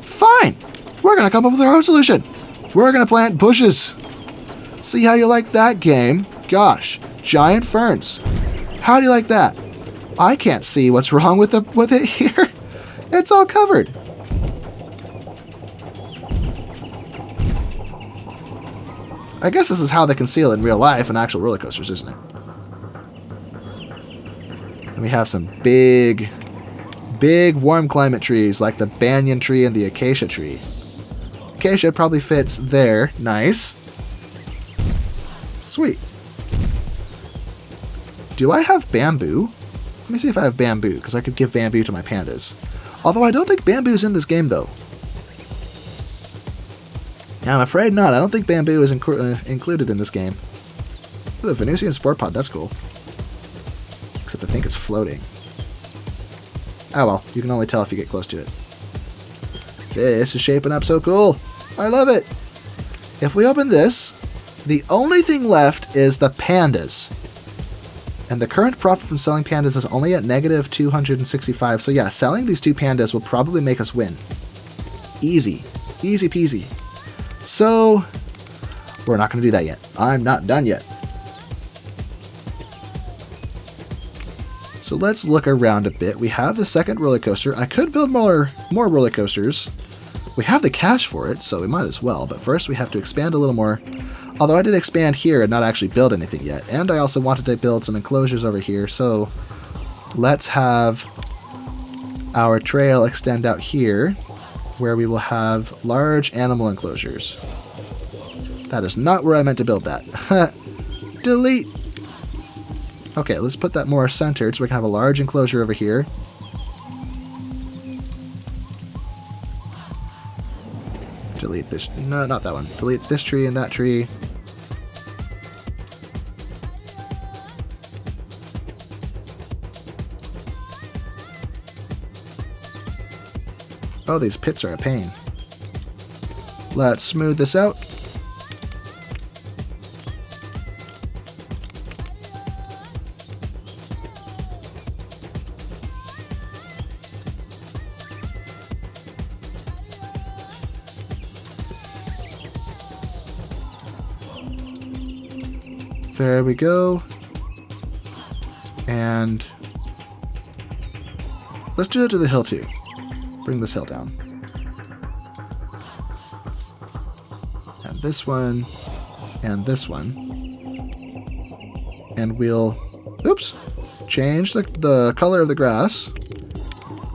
Fine. We're going to come up with our own solution. We're going to plant bushes. See how you like that game? Gosh, giant ferns. How do you like that? I can't see what's wrong with it here. It's all covered. I guess this is how they conceal in real life in actual roller coasters, isn't it? And we have some big warm climate trees like the banyan tree and the acacia tree. Acacia probably fits there. Nice. Sweet. Do I have bamboo? Let me see if I have bamboo, because I could give bamboo to my pandas. Although I don't think bamboo's in this game, though. Yeah, I'm afraid not. I don't think bamboo is included in this game. Ooh, a Venusian sport pod. That's cool. Except I think it's floating. Oh well, you can only tell if you get close to it. This is shaping up so cool. I love it. If we open this, the only thing left is the pandas. And the current profit from selling pandas is only at negative 265. So yeah, selling these 2 pandas will probably make us win. Easy. Easy peasy. So, We're not going to do that yet. I'm not done yet. So let's look around a bit. We have the second roller coaster. I could build more roller coasters. We have the cash for it, so we might as well. But first we have to expand a little more. Although I did expand here and not actually build anything yet. And I also wanted to build some enclosures over here. So let's have our trail extend out here, where we will have large animal enclosures. That is not where I meant to build that. Delete. Okay, let's put that more centered so we can have a large enclosure over here. Delete this. No, not that one. Delete this tree and that tree. Oh, these pits are a pain. Let's smooth this out. There we go. And let's do it to the hill too. Bring this hill down. And this one. And this one. And we'll, oops, change the color of the grass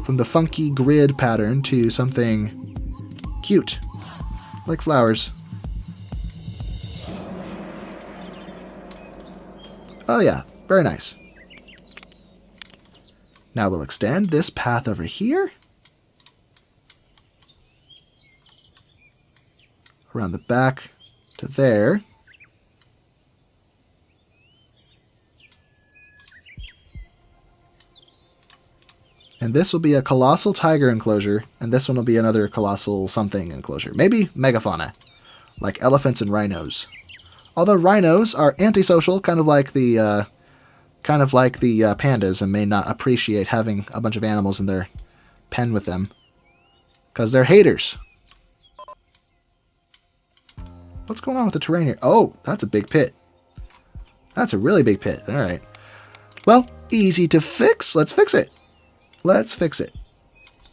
from the funky grid pattern to something cute, like flowers. Oh yeah, very nice. Now we'll extend this path over here. Around the back to there. And this will be a colossal tiger enclosure, and this one will be another colossal something enclosure. Maybe megafauna, like elephants and rhinos. Although rhinos are antisocial, kind of like the pandas, and may not appreciate having a bunch of animals in their pen with them, because they're haters. What's going on with the terrain here? Oh, that's a big pit. That's a really big pit. All right. Well, easy to fix. Let's fix it. Let's fix it.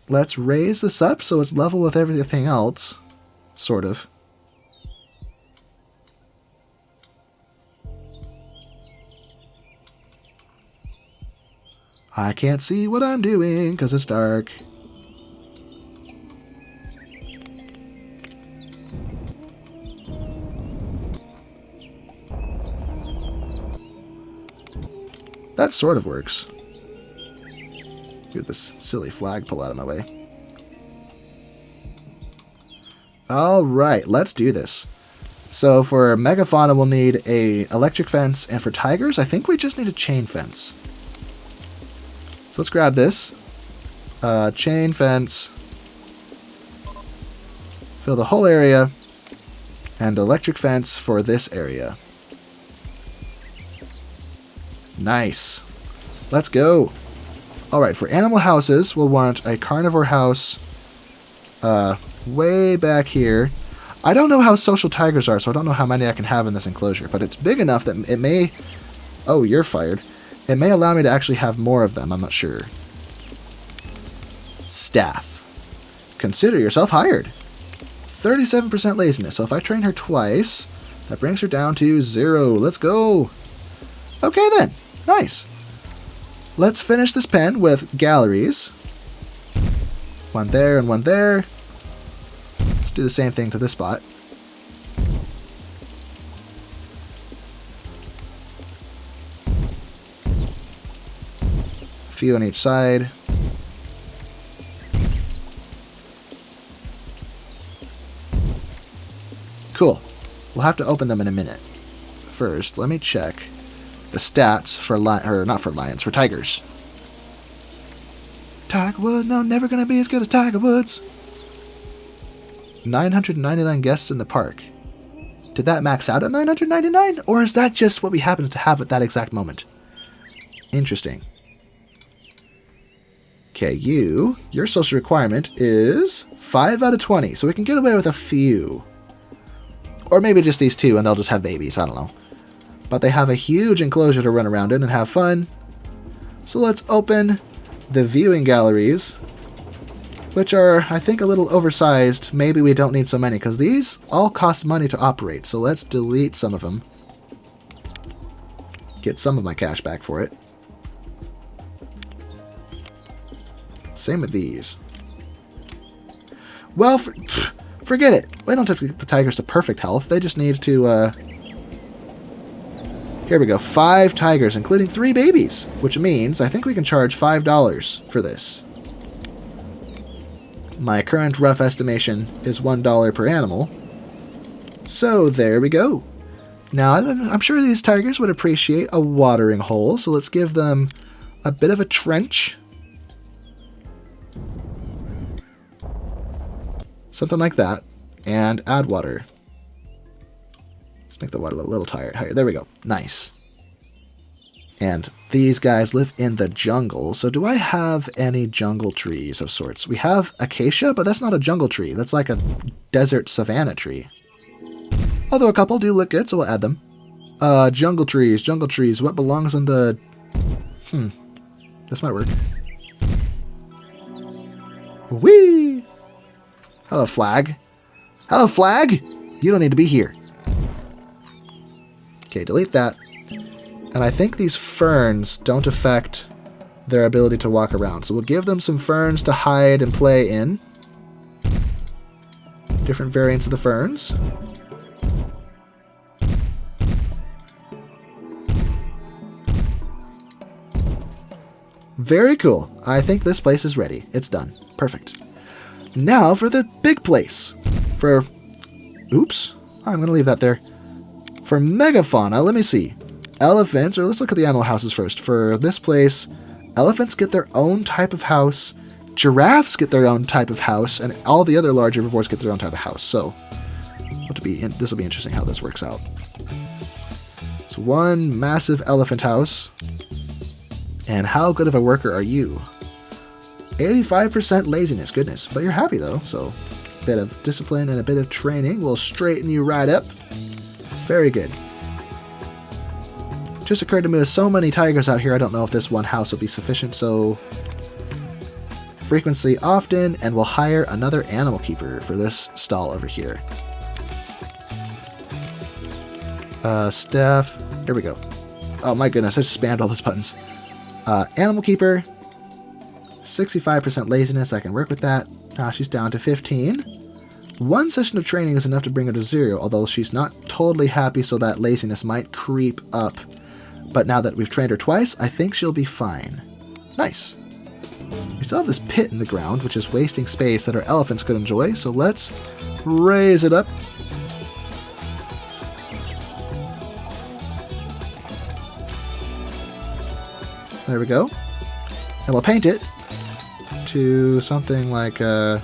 Let's raise this up so it's level with everything else. Sort of. I can't see what I'm doing because it's dark. That sort of works. Get this silly flagpole out of my way. Alright, let's do this. So for megafauna we'll need a electric fence, and for tigers I think we just need a chain fence. So let's grab this. Chain fence. Fill the whole area. And electric fence for this area. Nice. Let's go. Alright, for animal houses, we'll want a carnivore house way back here. I don't know how social tigers are, so I don't know how many I can have in this enclosure, but it's big enough that it may... Oh, you're fired. It may allow me to actually have more of them, I'm not sure. Staff. Consider yourself hired. 37% laziness, so if I train her twice, that brings her down to 0. Let's go. Okay then. Nice. Let's finish this pen with galleries. One there and one there. Let's do the same thing to this spot. A few on each side. Cool. We'll have to open them in a minute. First, let me check the stats for for tigers. Tiger Woods, no, never gonna be as good as Tiger Woods. 999 guests in the park. Did that max out at 999? Or is that just what we happen to have at that exact moment? Interesting. Okay, your social requirement is 5 out of 20, so we can get away with a few. Or maybe just these two and they'll just have babies, I don't know. But they have a huge enclosure to run around in and have fun. So let's open the viewing galleries, which are, I think, a little oversized. Maybe we don't need so many, because these all cost money to operate. So let's delete some of them. Get some of my cash back for it. Same with these. Well, forget it. We don't have to get the tigers to perfect health. They just need to... Here we go. 5 tigers, including 3 babies. Which means I think we can charge $5 for this. My current rough estimation is $1 per animal. So there we go. Now, I'm sure these tigers would appreciate a watering hole. So let's give them a bit of a trench. Something like that. And add water. Let's make the water a little higher. There we go. Nice. And these guys live in the jungle. So do I have any jungle trees of sorts? We have acacia, but that's not a jungle tree. That's like a desert savanna tree. Although a couple do look good, so we'll add them. Jungle trees. What belongs in the... This might work. Whee! Hello, flag. Hello, flag! You don't need to be here. Okay, delete that. And I think these ferns don't affect their ability to walk around. So we'll give them some ferns to hide and play in. Different variants of the ferns. Very cool. I think this place is ready. It's done. Perfect. Now for the big place. For... Oops. I'm going to leave that there. For megafauna, let me see. Elephants, or let's look at the animal houses first. For this place, elephants get their own type of house. Giraffes get their own type of house. And all the other large herbivores get their own type of house. So, this will be interesting how this works out. So one massive elephant house. And how good of a worker are you? 85% laziness, goodness. But you're happy though, so a bit of discipline and a bit of training will straighten you right up. Very good. Just occurred to me with so many tigers out here, I don't know if this one house will be sufficient, so frequency often, and we'll hire another animal keeper for this stall over here. Staff, here we go. Oh my goodness, I just spammed all those buttons. Animal keeper, 65% laziness, I can work with that. Now she's down to 15. One session of training is enough to bring her to 0, although she's not totally happy, so that laziness might creep up. But now that we've trained her twice, I think she'll be fine. Nice. We still have this pit in the ground, which is wasting space that our elephants could enjoy, so let's raise it up. There we go. And we'll paint it to something like, I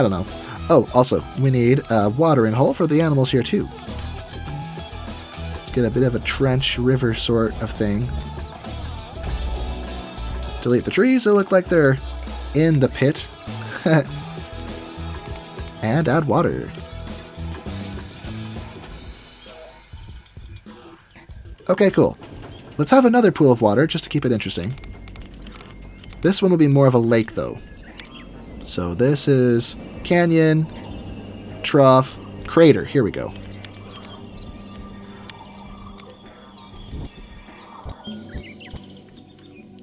don't know. Oh, also, we need a watering hole for the animals here, too. Let's get a bit of a trench river sort of thing. Delete the trees that look like they're in the pit. And add water. Okay, cool. Let's have another pool of water just to keep it interesting. This one will be more of a lake, though. So this is canyon, trough, crater. Here we go.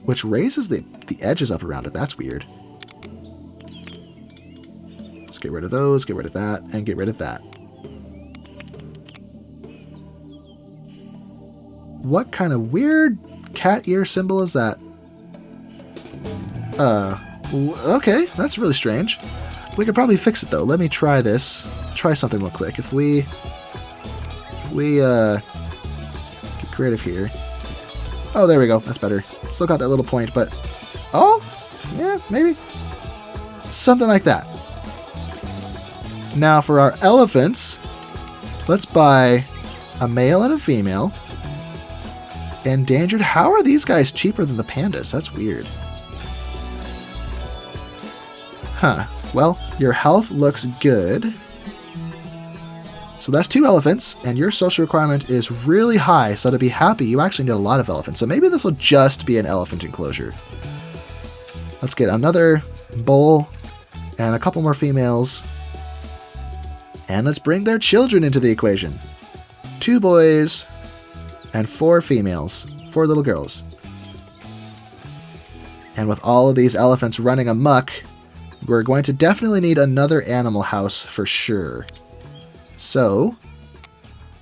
Which raises the edges up around it. That's weird. Let's get rid of those, get rid of that, and get rid of that. What kind of weird cat ear symbol is that? Okay, that's really strange. We could probably fix it though. Let me try this. Try something real quick. If we get creative here. Oh, there we go. That's better. Still got that little point, but oh, yeah, maybe something like that. Now for our elephants, let's buy a male and a female. Endangered? How are these guys cheaper than the pandas? That's weird. Huh. Well, your health looks good. So that's 2 elephants, and your social requirement is really high, so to be happy, you actually need a lot of elephants. So maybe this will just be an elephant enclosure. Let's get another bull and a couple more females. And let's bring their children into the equation. 2 boys and 4 females. 4 little girls. And with all of these elephants running amok, we're going to definitely need another animal house for sure. So,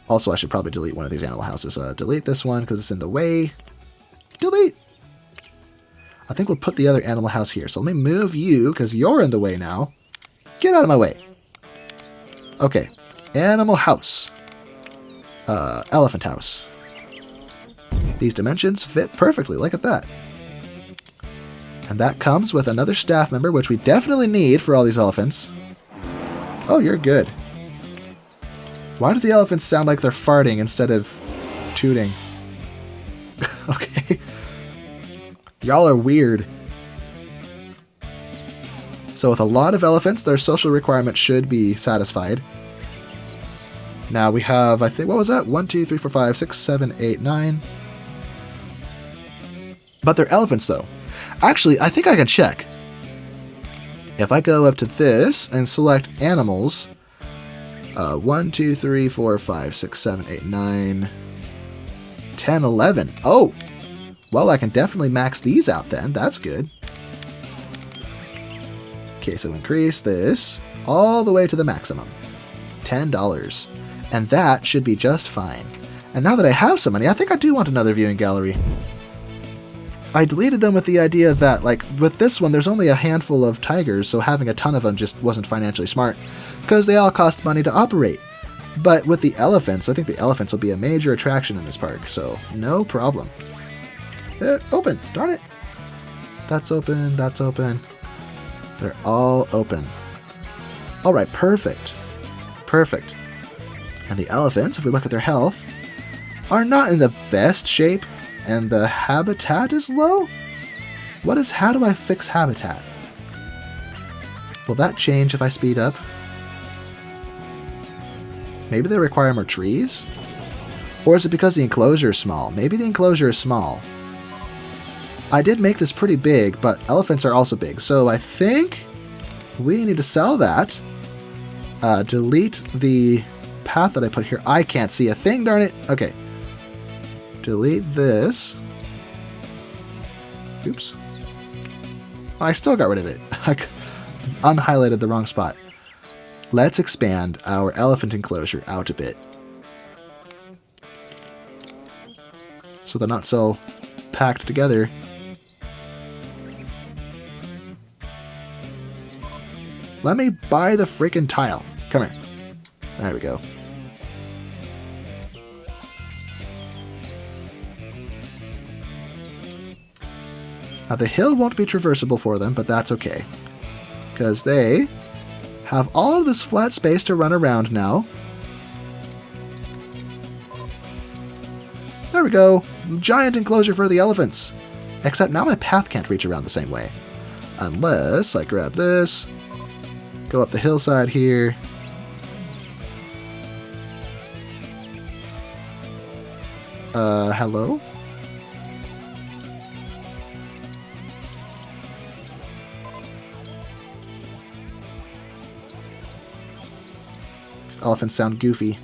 also I should probably delete one of these animal houses. Delete this one because it's in the way. Delete! I think we'll put the other animal house here. So let me move you because you're in the way now. Get out of my way. Okay, animal house. Elephant house. These dimensions fit perfectly. Look at that. And that comes with another staff member, which we definitely need for all these elephants. Oh, you're good. Why do the elephants sound like they're farting instead of tooting? Okay. Y'all are weird. So with a lot of elephants, their social requirement should be satisfied. Now we have, I think, what was that? 1, 2, 3, 4, 5, 6, 7, 8, 9. But they're elephants, though. Actually, I think I can check. If I go up to this and select animals, 1, 2, 3, 4, 5, 6, 7, 8, 9, 10, 11. Oh! Well, I can definitely max these out then. That's good. Okay, so increase this all the way to the maximum. $10. And that should be just fine. And now that I have so many, I think I do want another viewing gallery. I deleted them with the idea that, like, with this one, there's only a handful of tigers, so having a ton of them just wasn't financially smart, because they all cost money to operate. But with the elephants, I think the elephants will be a major attraction in this park, so no problem. Open, darn it. That's open, that's open. They're all open. Alright, perfect. Perfect. And the elephants, if we look at their health, are not in the best shape, and the habitat is low? How do I fix habitat? Will that change if I speed up? Maybe they require more trees? Or is it because the enclosure is small? Maybe the enclosure is small. I did make this pretty big, but elephants are also big, so I think we need to sell that. Delete the path that I put here. I can't see a thing, darn it. Okay. Delete this. Oops. I still got rid of it. I unhighlighted the wrong spot. Let's expand our elephant enclosure out a bit. So they're not so packed together. Let me buy the freaking tile. Come here. There we go. Now the hill won't be traversable for them, but that's okay. Because they have all of this flat space to run around now. There we go. Giant enclosure for the elephants. Except now my path can't reach around the same way. Unless I grab this, go up the hillside here. Hello? These elephants sound goofy.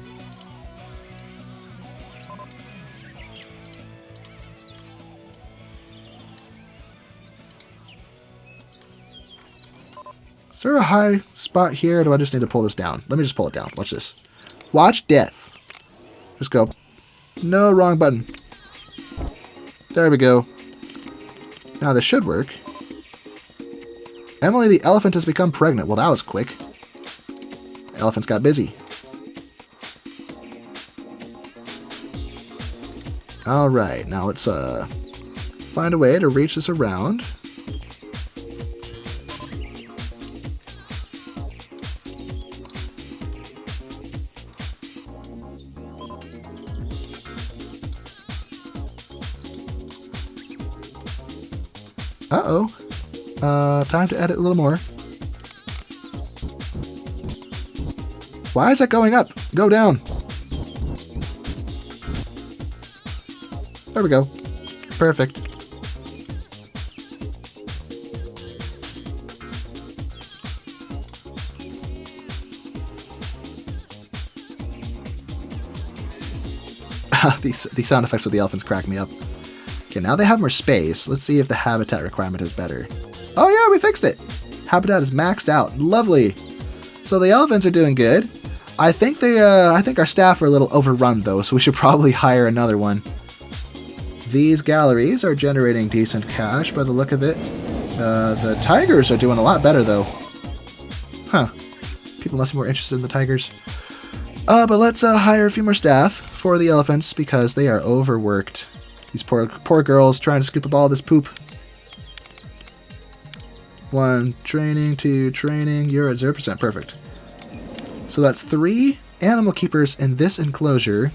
Is there a high spot here, or do I just need to pull this down? Let me just pull it down. Watch this. Watch death. Just go. No, wrong button. There we go. Now this should work. Emily the elephant has become pregnant. Well, that was quick. The elephants got busy. Alright, now let's find a way to reach this around. Uh-oh. Time to edit a little more. Why is that going up? Go down. There we go. Perfect. These sound effects with the elephants crack me up. Okay, now they have more space. Let's see if the habitat requirement is better. Oh yeah, we fixed it. Habitat is maxed out. Lovely. So the elephants are doing good. I think our staff are a little overrun though, so we should probably hire another one. These galleries are generating decent cash by the look of it. The tigers are doing a lot better though. Huh. People must be more interested in the tigers. But let's hire a few more staff for the elephants because they are overworked. These poor girls trying to scoop up all this poop. 1 training, 2 training. You're at 0%. Perfect. So that's 3 animal keepers in this enclosure.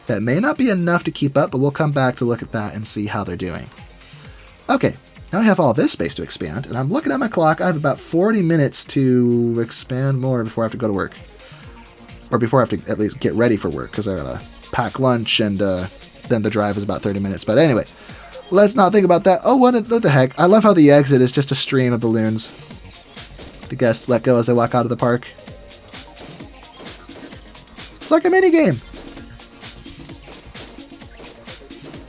That may not be enough to keep up, but we'll come back to look at that and see how they're doing. Okay, now I have all this space to expand, and I'm looking at my clock. I have about 40 minutes to expand more before I have to go to work. Or before I have to at least get ready for work, because I gotta pack lunch, and then the drive is about 30 minutes. But anyway, let's not think about that. Oh, what the heck? I love how the exit is just a stream of balloons. The guests let go as they walk out of the park. It's like a mini game.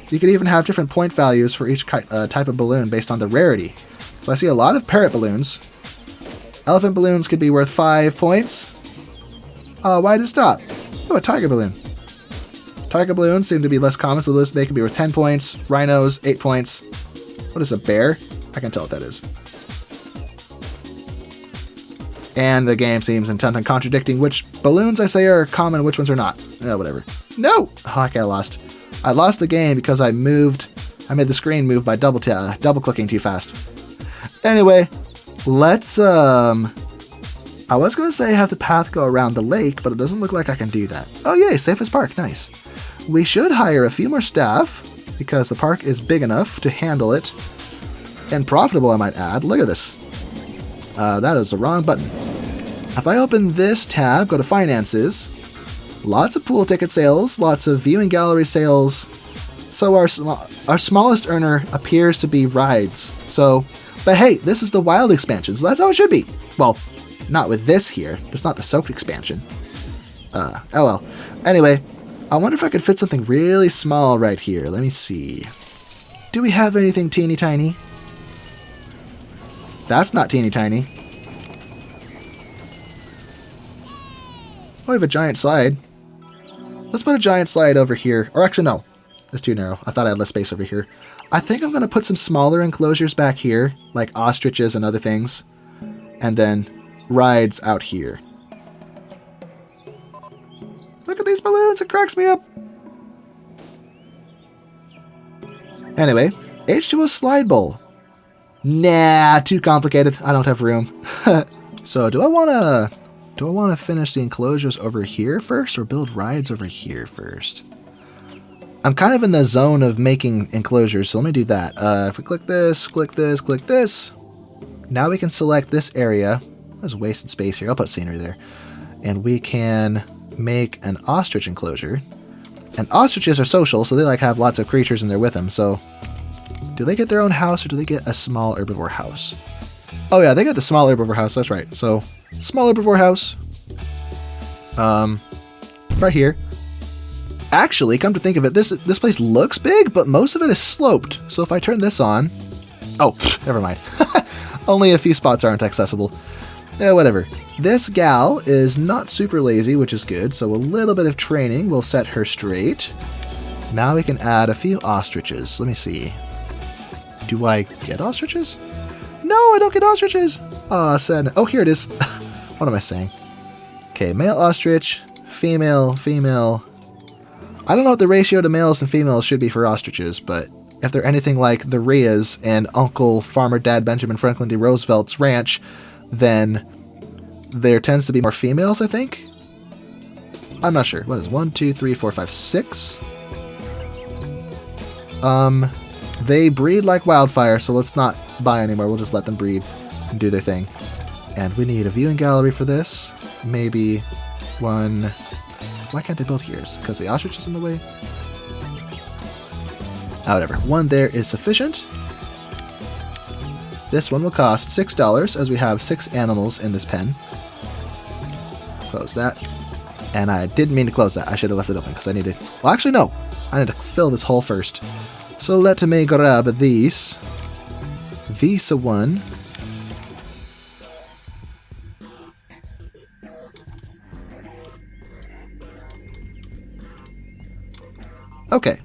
You can even have different point values for each type of balloon based on the rarity. So I see a lot of parrot balloons. Elephant balloons could be worth 5 points. Why did it stop? Oh, a tiger balloon. Tiger balloons seem to be less common, so they can be worth 10 points. Rhinos, 8 points. What is a bear? I can't tell what that is. And the game seems intent on contradicting which balloons I say are common and which ones are not. Whatever. No! Oh, okay, I lost. I lost the game because I made the screen move by double clicking too fast. Anyway, let's, I was going to say have the path go around the lake, but it doesn't look like I can do that. Oh yay, safest park, nice. We should hire a few more staff because the park is big enough to handle it. And profitable, I might add. Look at this. That is the wrong button. If I open this tab, go to finances, lots of pool ticket sales, lots of viewing gallery sales. So our smallest earner appears to be rides. So, but hey, this is the wild expansion, so that's how it should be. Well, not with this here. That's not the soaked expansion. Oh well. Anyway, I wonder if I could fit something really small right here. Let me see. Do we have anything teeny tiny? That's not teeny tiny. Oh, we have a giant slide. Let's put a giant slide over here. Or actually, no. It's too narrow. I thought I had less space over here. I think I'm going to put some smaller enclosures back here, like ostriches and other things. And then rides out here. Look at these balloons. It cracks me up. Anyway, H2O slide bowl. Nah, too complicated. I don't have room. So do I want to finish the enclosures over here first or build rides over here first? I'm kind of in the zone of making enclosures, so let me do that. If we click this, click this, click this. Now we can select this area. There's wasted space here. I'll put scenery there. And we can make an ostrich enclosure. And ostriches are social, so they like have lots of creatures in there with them. So do they get their own house or do they get a small herbivore house? Oh yeah, they get the small herbivore house. That's right. So small herbivore house. Right here. Actually, come to think of it, this place looks big, but most of it is sloped. So if I turn this on... Oh, never mind. Only a few spots aren't accessible. Whatever. This gal is not super lazy, which is good, so a little bit of training will set her straight. Now we can add a few ostriches. Let me see. Do I get ostriches? No, I don't get ostriches! Aw, sad. Oh, here it is. What am I saying? Okay, male ostrich, female, female... I don't know what the ratio to males and females should be for ostriches, but if they're anything like the Rheas and Uncle Farmer Dad Benjamin Franklin D. Roosevelt's ranch, then there tends to be more females, I think? I'm not sure. What is 1, 2, 3, 4, 5, 6? They breed like wildfire, so let's not buy anymore. We'll just let them breed and do their thing. And we need a viewing gallery for this. Maybe One. Why can't I build here? Is it because the ostrich is in the way? Oh, whatever. One there is sufficient. This one will cost $6 as we have 6 animals in this pen. Close that. And I didn't mean to close that. I should have left it open because I need to... Well, actually, no. I need to fill this hole first. So let me grab these. These one. Okay.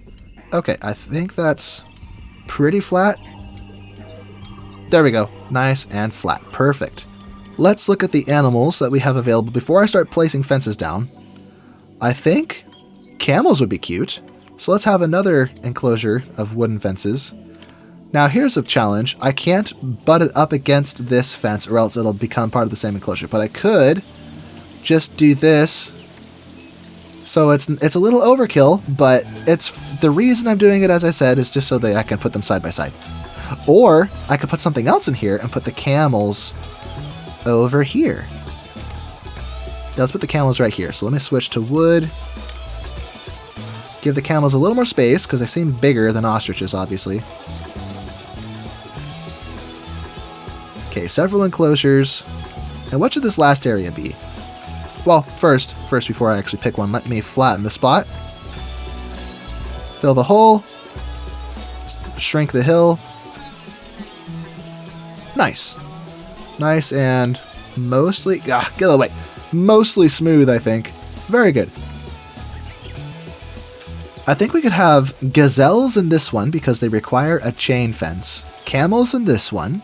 Okay, I think that's pretty flat. There we go. Nice and flat. Perfect. Let's look at the animals that we have available before I start placing fences down. I think camels would be cute. So let's have another enclosure of wooden fences. Now here's a challenge. I can't butt it up against this fence or else it'll become part of the same enclosure. But I could just do this. So it's a little overkill, but it's the reason I'm doing it, as I said, is just so that I can put them side by side. Or I could put something else in here and put the camels over here. Yeah, let's put the camels right here. So let me switch to wood. Give the camels a little more space because they seem bigger than ostriches, obviously. Okay, several enclosures. And what should this last area be? Well, first before I actually pick one, let me flatten the spot. Fill the hole. Shrink the hill. Nice. Nice and mostly... get away. Mostly smooth, I think. Very good. I think we could have gazelles in this one because they require a chain fence. Camels in this one.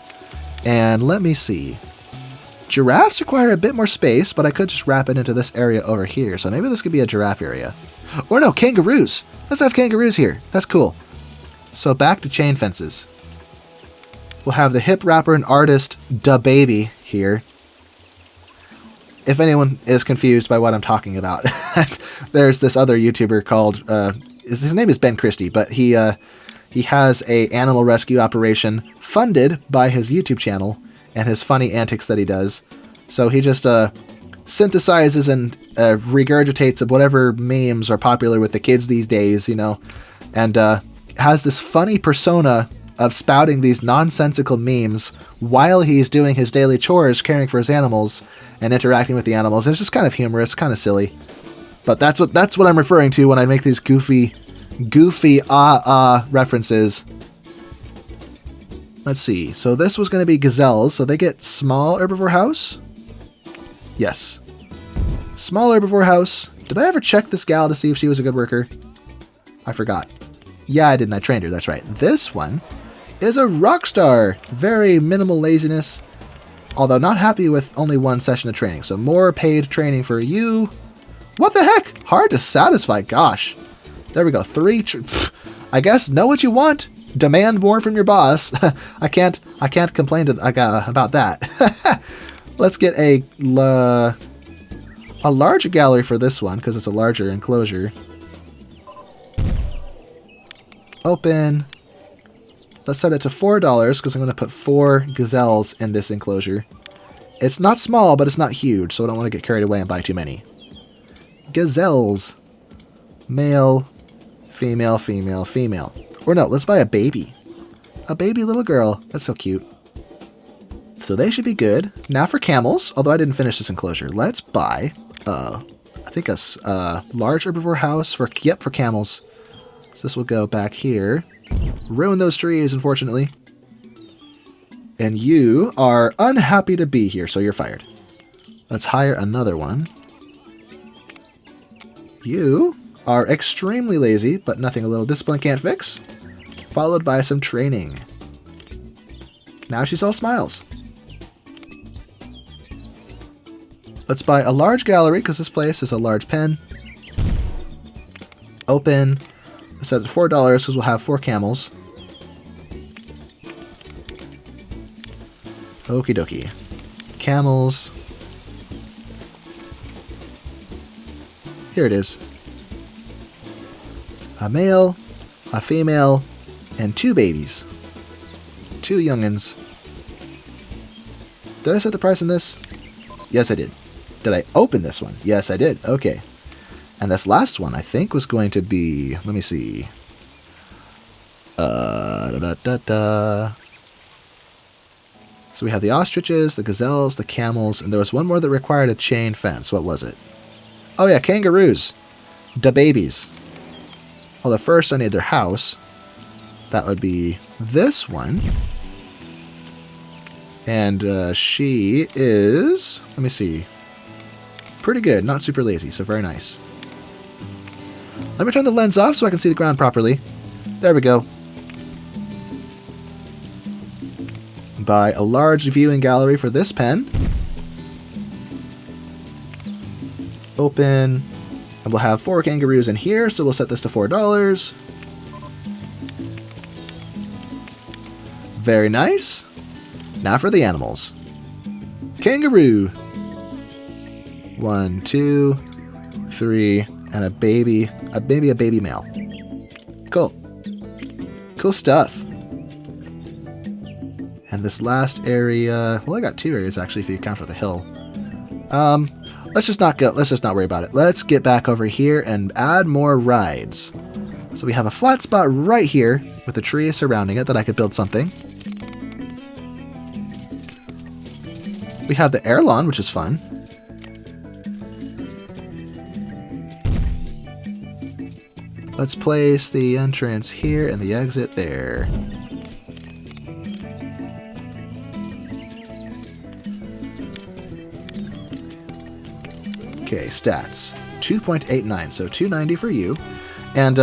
And let me see. Giraffes require a bit more space, but I could just wrap it into this area over here. So maybe this could be a giraffe area. Or no, kangaroos. Let's have kangaroos here. That's cool. So back to chain fences. We'll have the hip rapper and artist DaBaby here. If anyone is confused by what I'm talking about, there's this other YouTuber called, his name is Ben Christie, but he has a animal rescue operation funded by his YouTube channel and his funny antics that he does. So he just synthesizes and regurgitates of whatever memes are popular with the kids these days, you know, and has this funny persona of spouting these nonsensical memes while he's doing his daily chores, caring for his animals and interacting with the animals. It's just kind of humorous, kind of silly. But that's what I'm referring to when I make these goofy references. Let's see. So this was going to be gazelles. So they get small herbivore house? Yes. Small herbivore house. Did I ever check this gal to see if she was a good worker? I forgot. Yeah, I didn't. I trained her. That's right. This one is a rock star. Very minimal laziness. Although not happy with only one session of training. So more paid training for you. What the heck? Hard to satisfy. Gosh. There we go. 3. I guess know what you want. Demand more from your boss. I can't complain about that. Let's get a larger gallery for this one because it's a larger enclosure. Open. Let's set it to $4 because I'm going to put 4 gazelles in this enclosure. It's not small, but it's not huge, so I don't want to get carried away and buy too many. Gazelles. Male, female, female, female. Or no, let's buy a baby. A baby little girl. That's so cute. So they should be good. Now for camels, although I didn't finish this enclosure. Let's buy, I think a large herbivore house for camels. So this will go back here. Ruin those trees, unfortunately. And you are unhappy to be here, so you're fired. Let's hire another one. You are extremely lazy, but nothing a little discipline can't fix. Followed by some training. Now she's all smiles. Let's buy a large gallery, because this place is a large pen. Open. Let's set it to $4, because we'll have 4 camels. Okie dokie. Camels. Here it is. A male, a female, and 2 babies. 2 youngins. Did I set the price on this? Yes, I did. Did I open this one? Yes, I did. Okay. And this last one, I think, was going to be... Let me see. So we have the ostriches, the gazelles, the camels, and there was one more that required a chain fence. What was it? Oh yeah, kangaroos. Da babies. Well, first I need their house. That would be this one. And she is... Let me see. Pretty good, not super lazy, so very nice. Let me turn the lens off so I can see the ground properly. There we go. Buy a large viewing gallery for this pen. Open. And we'll have 4 kangaroos in here, so we'll set this to $4. Very nice. Now for the animals. Kangaroo. 1, 2, 3, and a baby male. Cool. Cool stuff. And this last area, well, I got 2 areas actually if you count for the hill. Let's just not worry about it. Let's get back over here and add more rides. So we have a flat spot right here with a tree surrounding it that I could build something. We have the air lawn, which is fun. Let's place the entrance here and the exit there. Okay, stats. 2.89, so 290 for you. And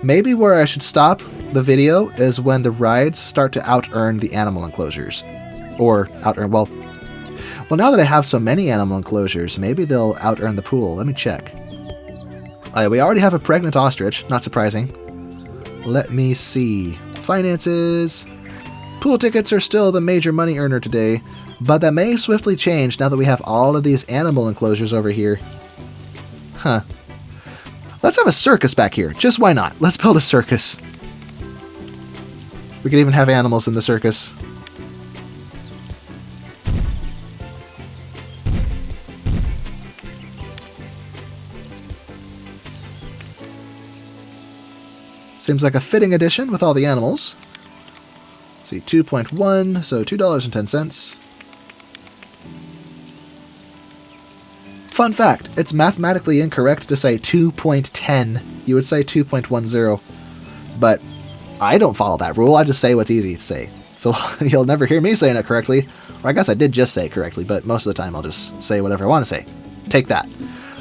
maybe where I should stop the video is when the rides start to out-earn the animal enclosures. Or out-earn, well, now that I have so many animal enclosures, maybe they'll out-earn the pool. Let me check. We already have a pregnant ostrich, not surprising. Let me see. Finances. Pool tickets are still the major money earner today, but that may swiftly change now that we have all of these animal enclosures over here. Huh. Let's have a circus back here. Just why not? Let's build a circus. We could even have animals in the circus. Seems like a fitting addition with all the animals. See, 2.1, so $2.10. Fun fact, it's mathematically incorrect to say 2.10. You would say 2.10. But I don't follow that rule, I just say what's easy to say. So you'll never hear me saying it correctly. Or I guess I did just say it correctly, but most of the time I'll just say whatever I want to say. Take that.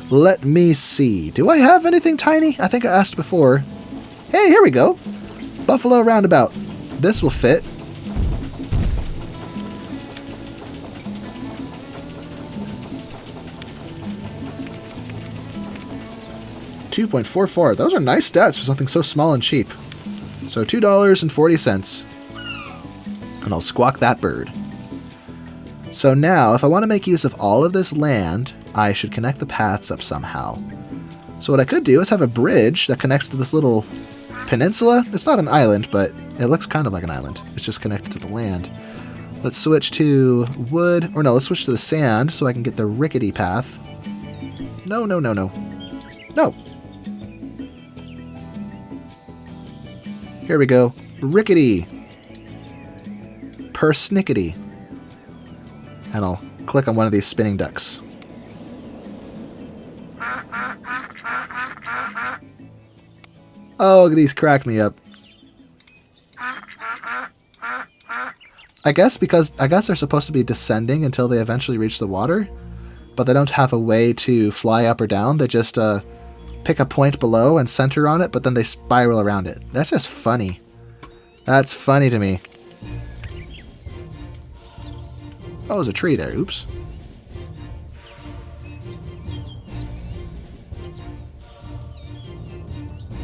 Let me see. Do I have anything tiny? I think I asked before. Hey, here we go. Buffalo Roundabout. This will fit. $2.44. Those are nice stats for something so small and cheap. So $2.40. And I'll squawk that bird. So now, if I want to make use of all of this land, I should connect the paths up somehow. So what I could do is have a bridge that connects to this little peninsula. It's not an island, but it looks kind of like an island. It's just connected to the land. Let's switch to wood, or no, let's switch to the sand so I can get the rickety path. No. No. Here we go. Rickety. Persnickety. And I'll click on one of these spinning ducks. Oh, these crack me up. I guess they're supposed to be descending until they eventually reach the water, but they don't have a way to fly up or down. They just pick a point below and center on it, but then they spiral around it. That's just funny. That's funny to me. Oh, there's a tree there. Oops.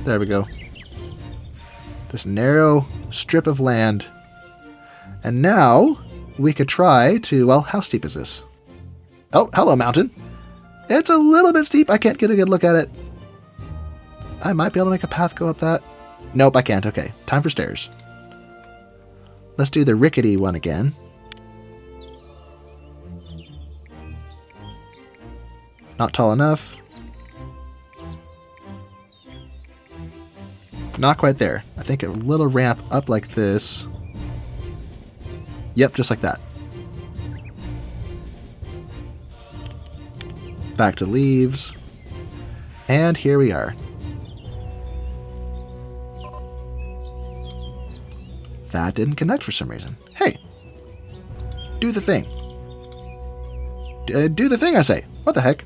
There we go. This narrow strip of land. And now we could try to, well, how steep is this? Oh, hello, mountain. It's a little bit steep. I can't get a good look at it. I might be able to make a path go up that. Nope, I can't. Okay, time for stairs. Let's do the rickety one again. Not tall enough. Not quite there. I think a little ramp up like this. Yep, just like that. Back to leaves. And here we are. That didn't connect for some reason. Hey! Do the thing. Do the thing, I say. What the heck?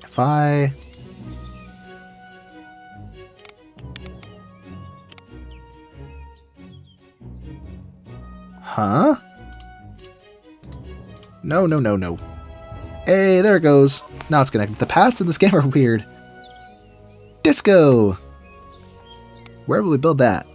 If I... Huh? No, no, no, no. Hey, there it goes. Now it's connected. The paths in this game are weird. Disco! Where will we build that?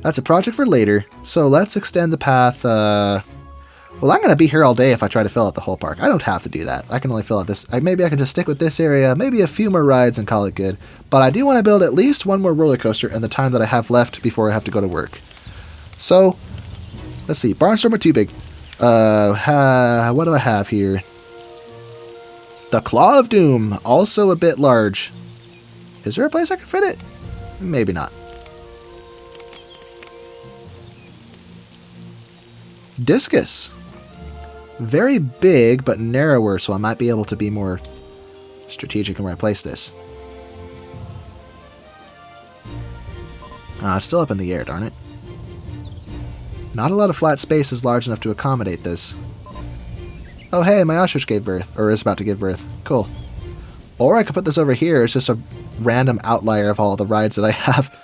That's a project for later. So let's extend the path. Well, I'm going to be here all day if I try to fill out the whole park. I don't have to do that. I can only fill out this. Maybe I can just stick with this area, maybe a few more rides and call it good. But I do want to build at least one more roller coaster in the time that I have left before I have to go to work. So, let's see. Barnstorm are too big. What do I have here? The Claw of Doom, also a bit large. Is there a place I can fit it? Maybe not. Discus. Very big, but narrower, so I might be able to be more strategic in where I place this. It's still up in the air, darn it. Not a lot of flat space is large enough to accommodate this. Oh hey, my ostrich gave birth, or is about to give birth. Cool. Or I could put this over here. It's just a random outlier of all the rides that I have.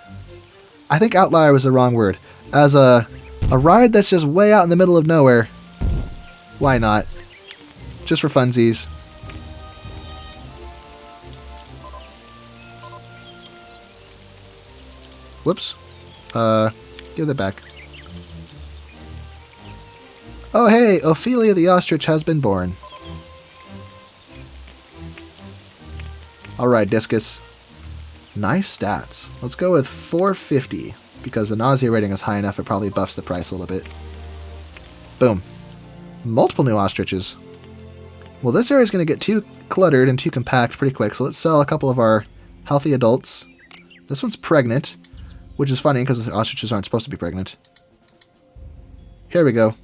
I think outlier was the wrong word. As a ride that's just way out in the middle of nowhere. Why not? Just for funsies. Whoops. Give that back. Oh hey, Ophelia the ostrich has been born. Alright, Discus. Nice stats. Let's go with 450, because the nausea rating is high enough it probably buffs the price a little bit. Boom. Multiple new ostriches. Well, this area is going to get too cluttered and too compact pretty quick, so let's sell a couple of our healthy adults. This one's pregnant, which is funny because ostriches aren't supposed to be pregnant. Here we go.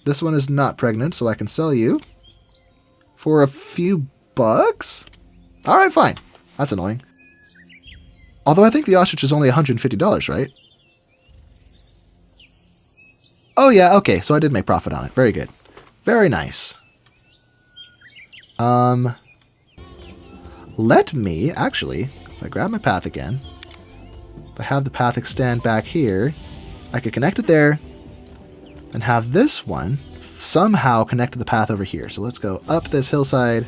This one is not pregnant, so I can sell you for a few bucks? Alright, fine. That's annoying. Although I think the ostrich is only $150, right? Oh yeah, okay, so I did make profit on it. Very good. Very nice. Let me, actually, if I grab my path again, if I have the path extend back here, I could connect it there, and have this one somehow connect to the path over here. So let's go up this hillside.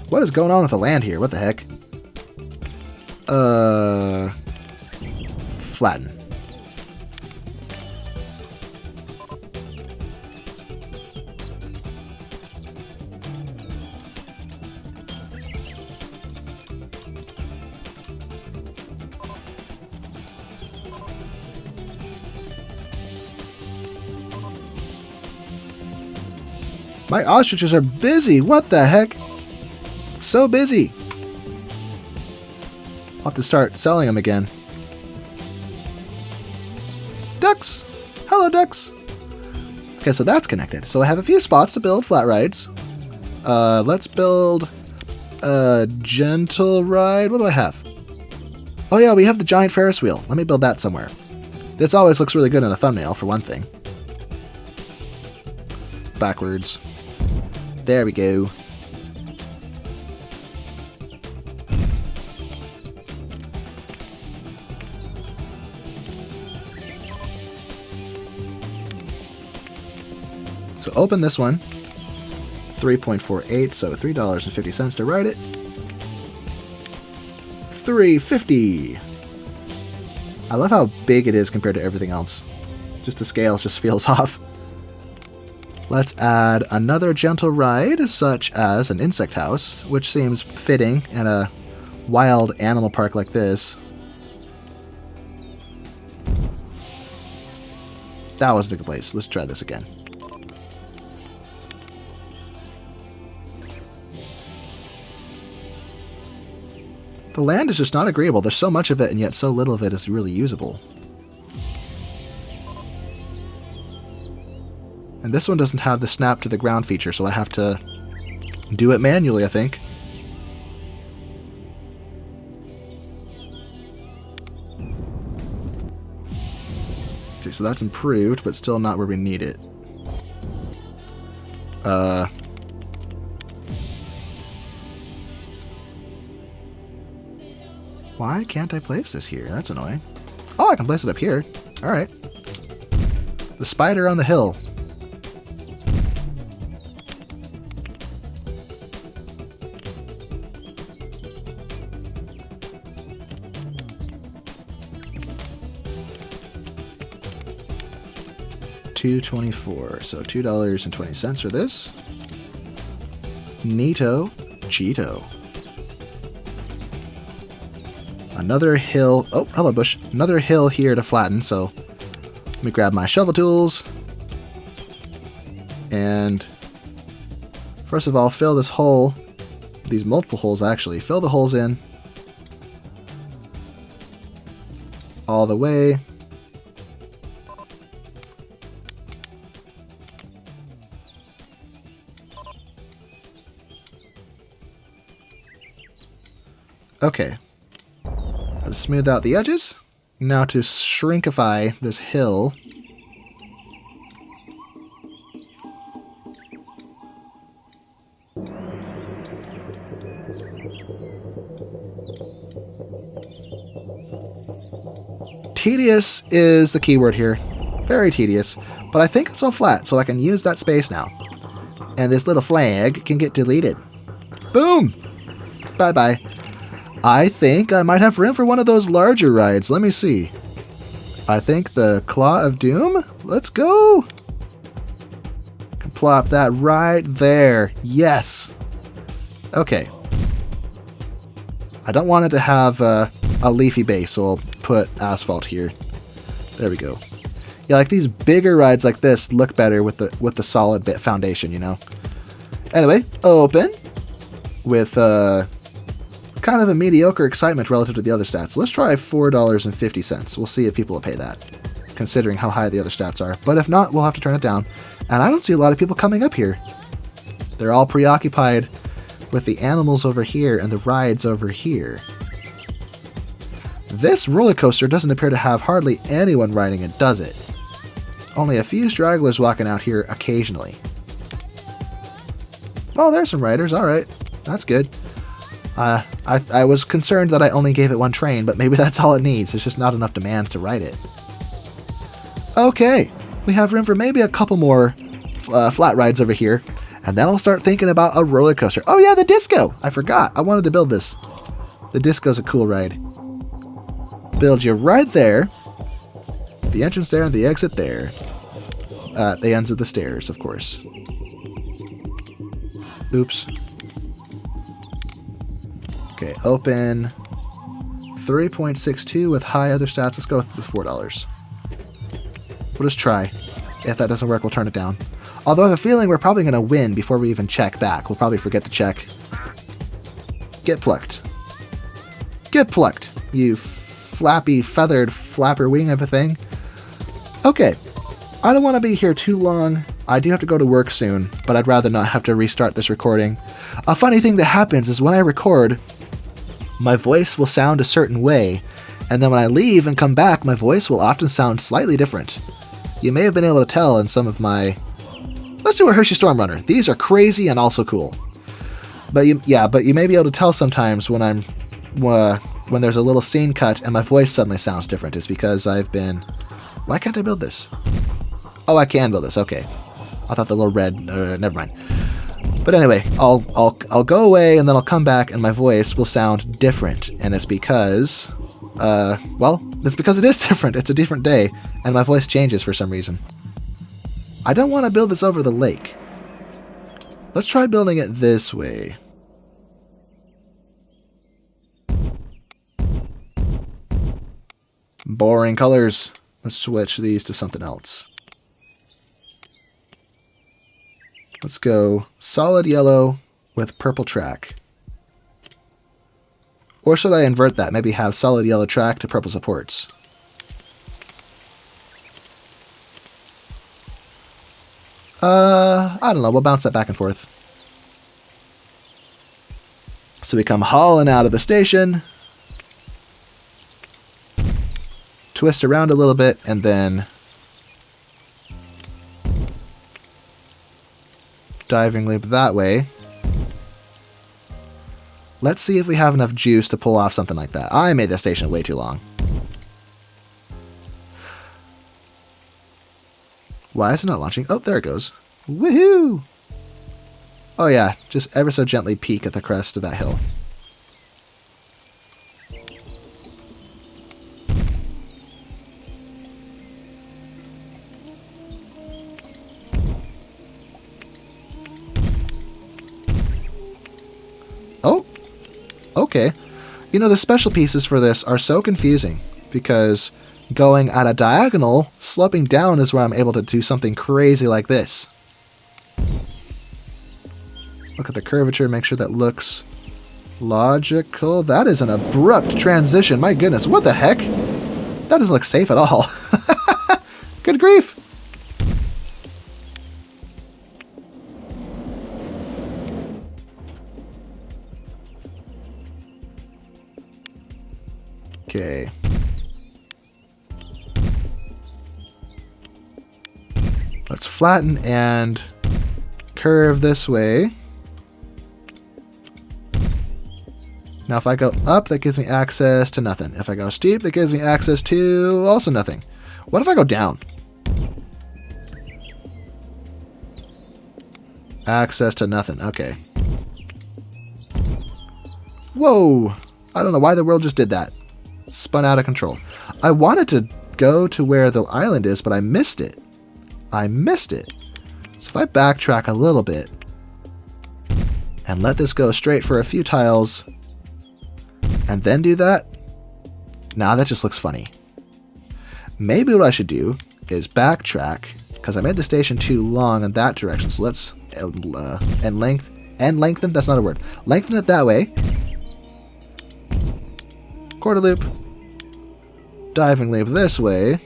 What is going on with the land here? What the heck? Flatten. My ostriches are busy. What the heck? So busy. I'll have to start selling them again. Ducks! Hello, ducks! Okay, so that's connected. So I have a few spots to build flat rides. Let's build a gentle ride. What do I have? Oh yeah, we have the giant Ferris wheel. Let me build that somewhere. This always looks really good in a thumbnail, for one thing. Backwards. There we go. So open this one, 3.48, so $3.50 to ride it. $3.50. I love how big it is compared to everything else. Just the scales just feels off. Let's add another gentle ride, such as an insect house, which seems fitting in a wild animal park like this. That wasn't a good place. Let's try this again. The land is just not agreeable. There's so much of it, and yet so little of it is really usable. And this one doesn't have the snap to the ground feature, so I have to do it manually, I think. Okay, so that's improved, but still not where we need it. Why can't I place this here? That's annoying. Oh, I can place it up here. Alright. The spider on the hill. $2.24, so $2.20 for this. Neato Cheeto. Another hill. Oh, hello, bush. Another hill here to flatten, so let me grab my shovel tools. And first of all, fill this hole. These multiple holes, actually. Fill the holes in. All the way. Okay. To smooth out the edges. Now to shrinkify this hill. Tedious is the key word here. Very tedious. But I think it's all flat, so I can use that space now. And this little flag can get deleted. Boom! Bye-bye. I think I might have room for one of those larger rides. Let me see. I think the Claw of Doom? Let's go! Plop that right there. Yes! Okay. I don't want it to have a leafy base, so I'll put asphalt here. There we go. Yeah, like these bigger rides like this look better with the solid bit foundation, you know? Anyway, open. With, kind of a mediocre excitement relative to the other stats. Let's try $4.50. We'll see if people will pay that, considering how high the other stats are. But if not, we'll have to turn it down. And I don't see a lot of people coming up here. They're all preoccupied with the animals over here and the rides over here. This roller coaster doesn't appear to have hardly anyone riding it, does it? Only a few stragglers walking out here occasionally. Oh, there's some riders. All right. That's good. I was concerned that I only gave it one train, but maybe that's all it needs. There's just not enough demand to ride it. Okay, we have room for maybe a couple more flat rides over here, and then I'll start thinking about a roller coaster. Oh yeah, the disco! I forgot. I wanted to build this. The disco's a cool ride. Build you right there. The entrance there and the exit there. At the ends of the stairs, of course. Oops. Okay, open 3.62 with high other stats. Let's go with $4. We'll just try. If that doesn't work, we'll turn it down. Although I have a feeling we're probably going to win before we even check back. We'll probably forget to check. Get plucked. Get plucked, you flappy, feathered flapper wing of a thing. Okay, I don't want to be here too long. I do have to go to work soon, but I'd rather not have to restart this recording. A funny thing that happens is when I record, my voice will sound a certain way, and then when I leave and come back, my voice will often sound slightly different. You may have been able to tell in some of my... Let's do a Hershey Storm Runner. These are crazy and also cool. But you may be able to tell sometimes when I'm... when there's a little scene cut and my voice suddenly sounds different. It's because I've been... Why can't I build this? Oh, I can build this. Okay. I thought the little red... never mind. But anyway, I'll go away and then I'll come back and my voice will sound different. And it's because Well, it's because it is different. It's a different day, and my voice changes for some reason. I don't want to build this over the lake. Let's try building it this way. Boring colors. Let's switch these to something else. Let's go solid yellow with purple track. Or should I invert that? Maybe have solid yellow track to purple supports. I don't know. We'll bounce that back and forth. So we come hauling out of the station. Twist around a little bit, and then diving loop that way. Let's see if we have enough juice to pull off something like that. I made this station way too long. Why is it not launching? Oh, there it goes. Woohoo! Oh yeah, just ever so gently peek at the crest of that hill. Oh, okay. You know, the special pieces for this are so confusing because going at a diagonal, sloping down is where I'm able to do something crazy like this. Look at the curvature, make sure that looks logical. That is an abrupt transition. My goodness, what the heck? That doesn't look safe at all. Good grief. Okay. Let's flatten and curve this way. Now if I go up, that gives me access to nothing. If I go steep, that gives me access to also nothing. What if I go down? Access to nothing. Okay. Whoa! I don't know why the world just did that. Spun out of control. I wanted to go to where the island is, but I missed it. I missed it. So if I backtrack a little bit and let this go straight for a few tiles and then do that, nah, that just looks funny. Maybe what I should do is backtrack because I made the station too long in that direction. So let's lengthen. That's not a word. Lengthen it that way. Quarter loop. Diving loop this way.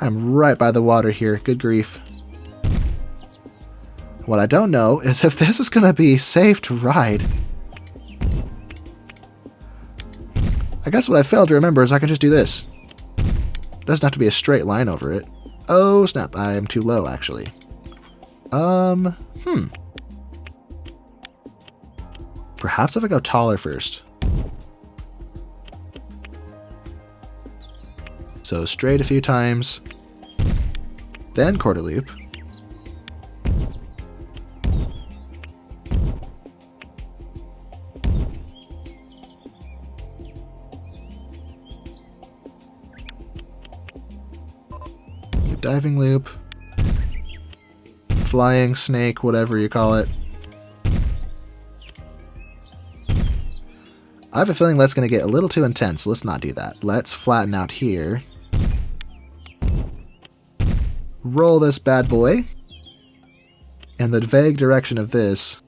I'm right by the water here. Good grief. What I don't know is if this is going to be safe to ride. I guess what I failed to remember is I can just do this. It doesn't have to be a straight line over it. Oh, snap. I am too low, actually. Perhaps if I go taller first. So straight a few times. Then quarter loop. Diving loop. Flying snake, whatever you call it. I have a feeling that's going to get a little too intense. Let's not do that. Let's flatten out here. Roll this bad boy in the vague direction of this.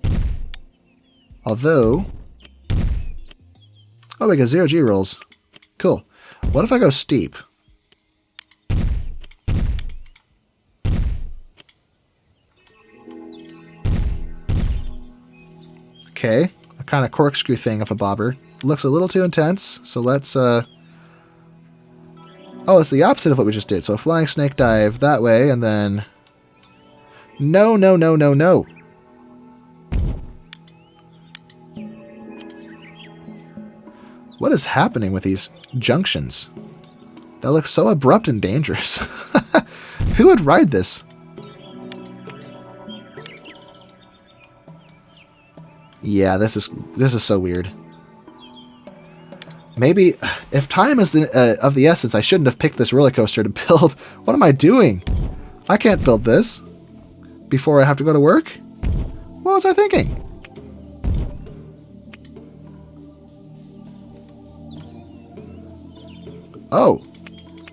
Although... oh, we got 0 G rolls. Cool. What if I go steep? Okay, a kind of corkscrew thing of a bobber. Looks a little too intense, so let's, oh, it's the opposite of what we just did. So flying snake dive that way, and then... no, no, no, no, no. What is happening with these junctions? That looks so abrupt and dangerous. Who would ride this? Yeah, this is so weird. Maybe if time is of the essence, I shouldn't have picked this roller coaster to build. What am I doing? I can't build this before I have to go to work. What was I thinking? Oh,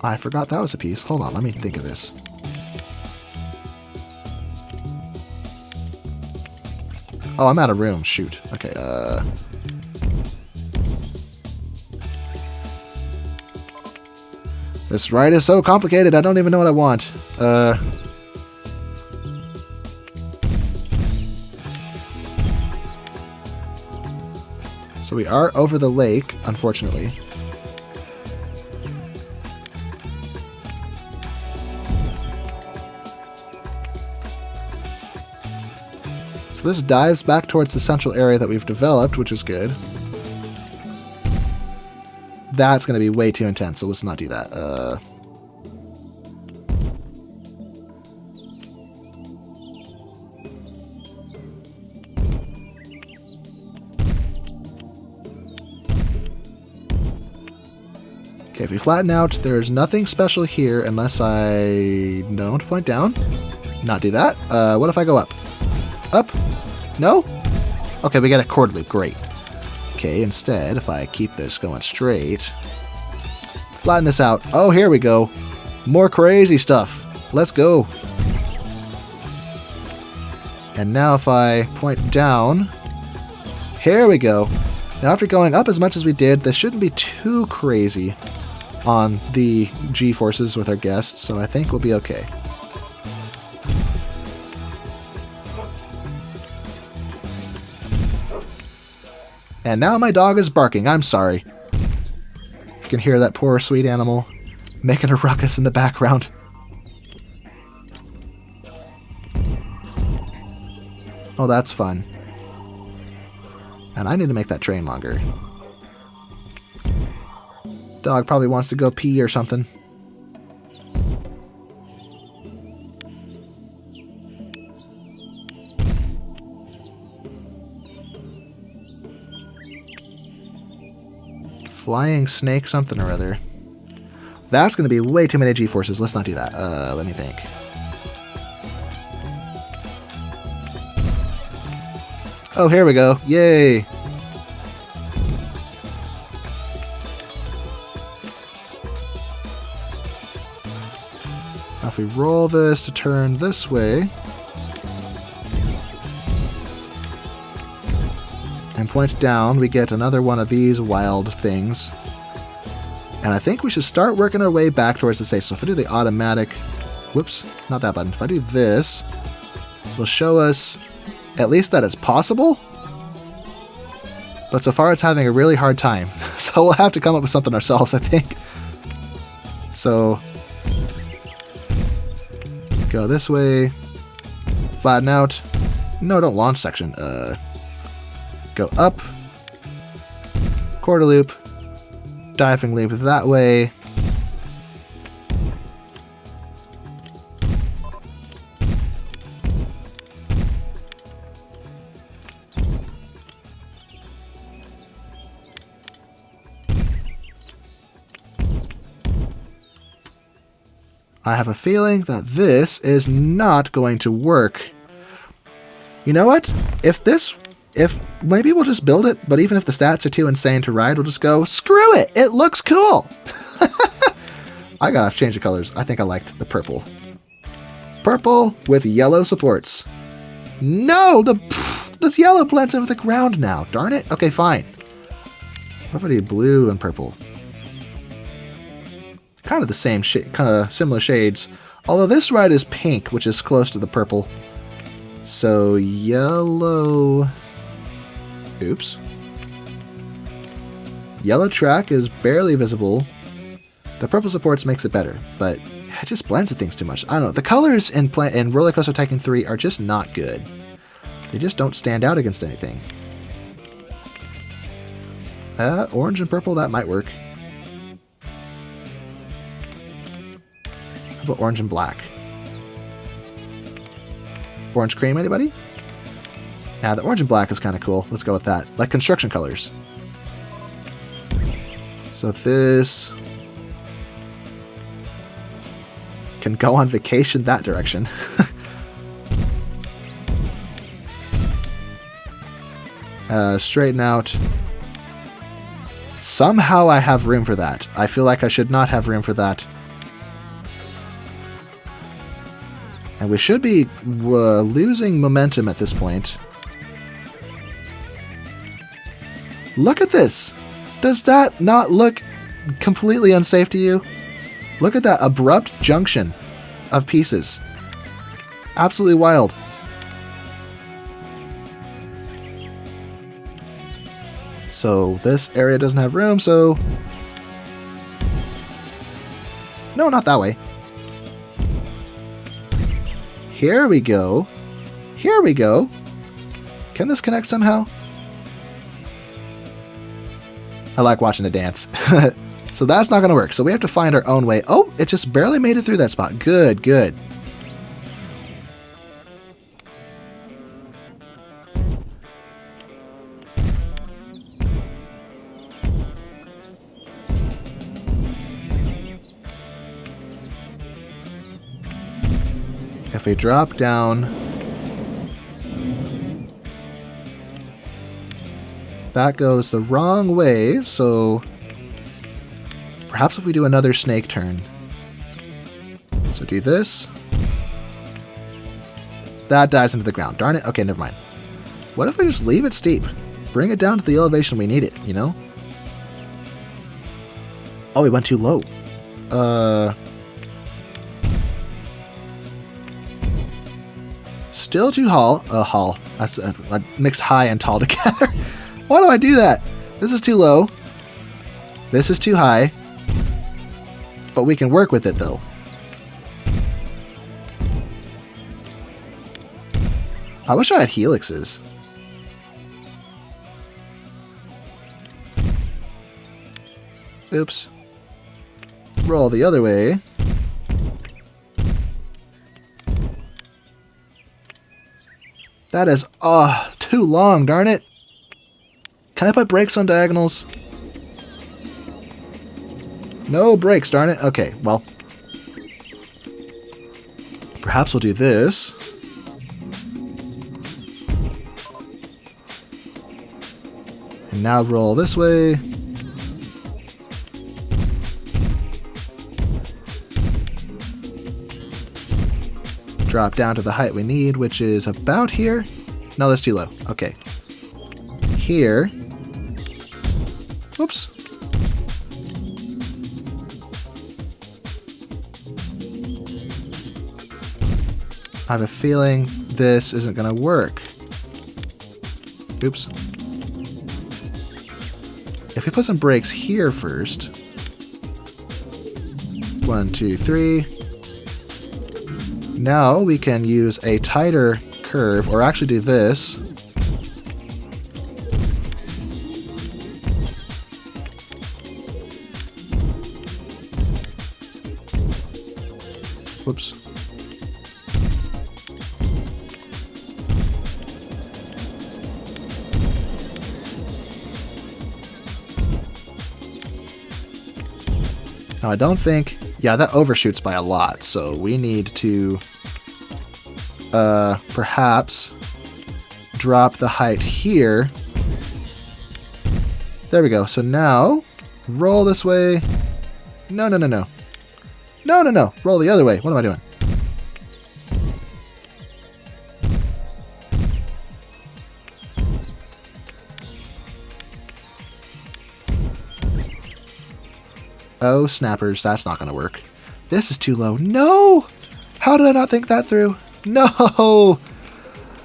I forgot that was a piece. Hold on, let me think of this. Oh, I'm out of room. Shoot. Okay, this ride is so complicated, I don't even know what I want. So we are over the lake, unfortunately. So this dives back towards the central area that we've developed, which is good. That's going to be way too intense, so let's not do that. Okay, if we flatten out, there's nothing special here unless I don't point down. Not do that. What if I go up? Up? No? Okay, we get a chord loop. Great. Okay, instead, if I keep this going straight, flatten this out. Oh, here we go. More crazy stuff. Let's go. And now if I point down, here we go. Now after going up as much as we did, this shouldn't be too crazy on the G-forces with our guests, so I think we'll be okay. And now my dog is barking. I'm sorry. You can hear that poor sweet animal making a ruckus in the background. Oh, that's fun. And I need to make that train longer. Dog probably wants to go pee or something. Flying snake something or other. That's going to be way too many G-forces. Let's not do that. Let me think. Oh, here we go. Yay! Now if we roll this to turn this way and point down, we get another one of these wild things. And I think we should start working our way back towards the stage. So if I do the automatic... Whoops, not that button. If I do this, it'll show us at least that it's possible. But so far it's having a really hard time. So we'll have to come up with something ourselves, I think. So... go this way. Flatten out. No, don't launch section. Go up. Quarter loop. Diving loop that way. I have a feeling that this is not going to work. You know what? If maybe we'll just build it, but even if the stats are too insane to ride, we'll just go, screw it! It looks cool! I gotta change the colors. I think I liked the purple. Purple with yellow supports. No! This yellow blends in with the ground now. Darn it. Okay, fine. What if I do blue and purple? Kind of the same shade, kind of similar shades. Although this ride is pink, which is close to the purple. So yellow... Oops. Yellow track is barely visible. The purple supports makes it better, but it just blends with things too much. I don't know. The colors in RollerCoaster Tycoon 3 are just not good. They just don't stand out against anything. Orange and purple, that might work. How about orange and black? Orange cream, anybody? Yeah, the orange and black is kind of cool. Let's go with that. Like construction colors. So this can go on vacation that direction. Straighten out. Somehow I have room for that. I feel like I should not have room for that. And we should be losing momentum at this point. Look at this! Does that not look completely unsafe to you? Look at that abrupt junction of pieces. Absolutely wild. So this area doesn't have room, so... No, not that way. Here we go. Here we go. Can this connect somehow? I like watching it dance. So that's not going to work. So we have to find our own way. Oh, it just barely made it through that spot. Good, good. If we drop down, that goes the wrong way, so perhaps if we do another snake turn. So do this. That dives into the ground. Darn it. Okay, never mind. What if we just leave it steep? Bring it down to the elevation we need it, you know? Oh, we went too low. Still too tall. That's I mixed high and tall together. Why do I do that? This is too low. This is too high. But we can work with it though. I wish I had helixes. Oops. Roll the other way. That is, too long, darn it. Can I put brakes on diagonals? No brakes, darn it. Okay, well. Perhaps we'll do this. And now roll this way. Drop down to the height we need, which is about here. No, that's too low. Okay. Here. Oops. I have a feeling this isn't going to work. Oops. If we put some brakes here first. 1, 2, 3. Now we can use a tighter curve, or actually do this. Whoops. Now I don't think... Yeah, that overshoots by a lot, so we need to perhaps drop the height here. There we go. So now, roll this way. No, no, no, no. No, no, no. Roll the other way. What am I doing? Oh, snappers. That's not going to work. This is too low. No! How did I not think that through? No!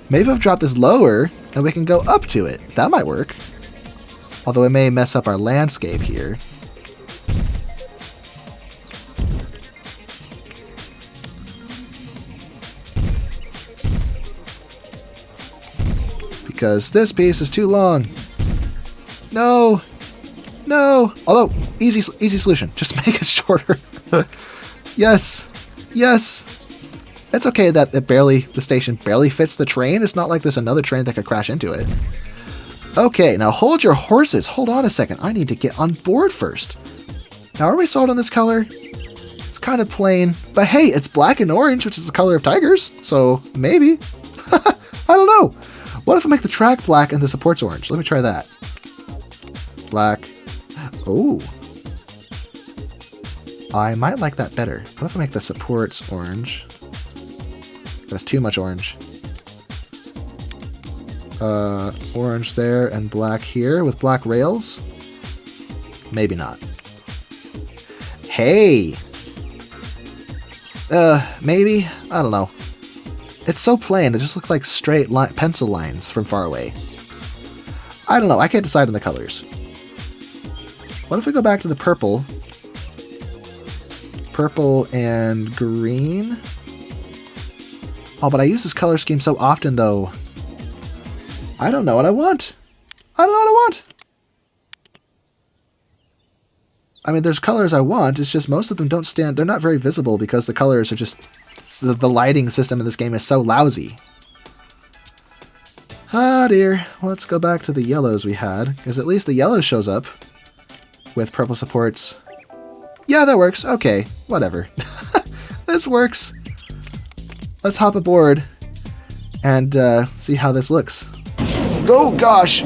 Maybe I've dropped this lower and we can go up to it. That might work. Although it may mess up our landscape here. Because this piece is too long. No! No! Although, easy solution. Just make it shorter. Yes! Yes! It's okay that the station barely fits the train. It's not like there's another train that could crash into it. Okay, now hold your horses. Hold on a second. I need to get on board first. Now, are we sold on this color? It's kind of plain. But hey, it's black and orange, which is the color of tigers. So, maybe. I don't know. What if I make the track black and the supports orange? Let me try that. Black. Oh. I might like that better. What if I make the supports orange? That's too much orange. Orange there and black here with black rails. Maybe not. Hey! Maybe? I don't know. It's so plain, it just looks like straight pencil lines from far away. I don't know, I can't decide on the colors. What if we go back to the purple? Purple and green? Oh, but I use this color scheme so often, though. I don't know what I want. I don't know what I want. I mean, there's colors I want, it's just most of them don't stand, they're not very visible because the colors are just, the lighting system in this game is so lousy. Ah dear, let's go back to the yellows we had, because at least the yellow shows up with purple supports. Yeah, that works, okay, whatever. This works. Let's hop aboard and see how this looks. Oh gosh!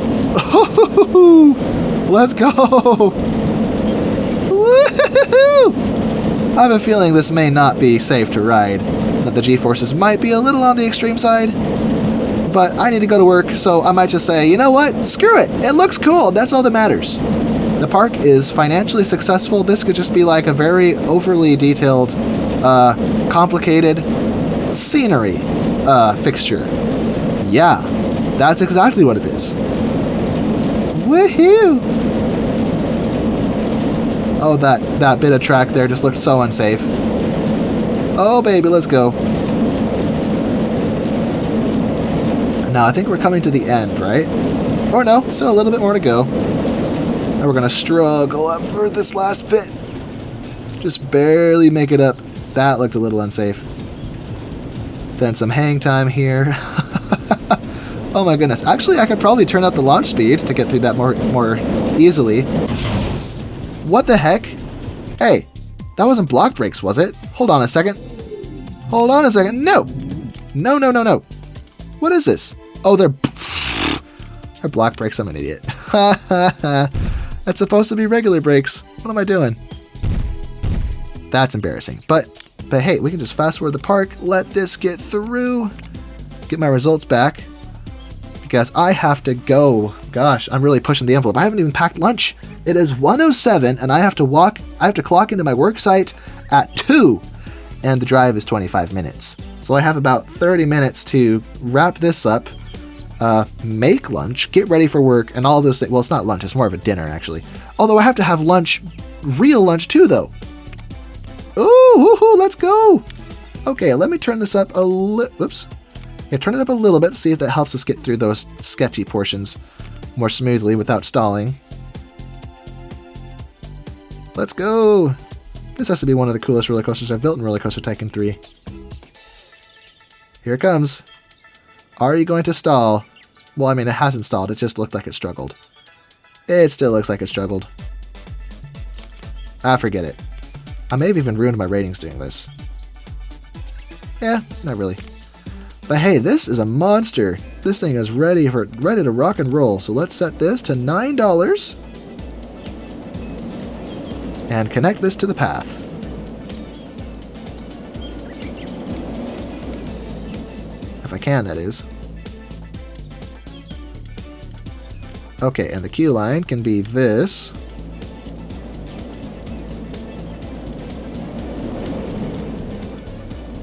Let's go! I have a feeling this may not be safe to ride, that the G-forces might be a little on the extreme side, but I need to go to work, so I might just say, you know what, screw it, it looks cool, that's all that matters. The park is financially successful, this could just be like a very overly detailed, complicated scenery fixture. Yeah, that's exactly what it is. Woohoo! Oh, that bit of track there just looked so unsafe. Oh, baby, let's go. Now, I think we're coming to the end, right? Or no, still a little bit more to go. And we're going to struggle up for this last bit. Just barely make it up. That looked a little unsafe. Then some hang time here. Oh my goodness. Actually, I could probably turn up the launch speed to get through that more easily. What the heck? Hey, that wasn't block brakes, was it? Hold on a second. Hold on a second. No. No, no, no, no. What is this? Oh, they're block brakes. I'm an idiot. That's supposed to be regular brakes. What am I doing? That's embarrassing. But hey, we can just fast forward the park. Let this get through. Get my results back. Because I have to go. Gosh, I'm really pushing the envelope. I haven't even packed lunch. It is 1:07 and I have to clock into my work site at 2 and the drive is 25 minutes. So I have about 30 minutes to wrap this up, make lunch, get ready for work and all those things. Well, it's not lunch, it's more of a dinner actually. Although I have to have lunch, real lunch too though. Ooh, let's go. Okay, let me turn this up a little, whoops. Yeah, turn it up a little bit, see if that helps us get through those sketchy portions more smoothly without stalling. Let's go! This has to be one of the coolest roller coasters I've built in RollerCoaster Tycoon 3. Here it comes. Are you going to stall? Well, I mean, it hasn't stalled, it just looked like it struggled. It still looks like it struggled. Ah, forget it. I may have even ruined my ratings doing this. Yeah, not really. But hey, this is a monster. This thing is ready to rock and roll. So let's set this to $9 and connect this to the path. If I can, that is. Okay, and the queue line can be this.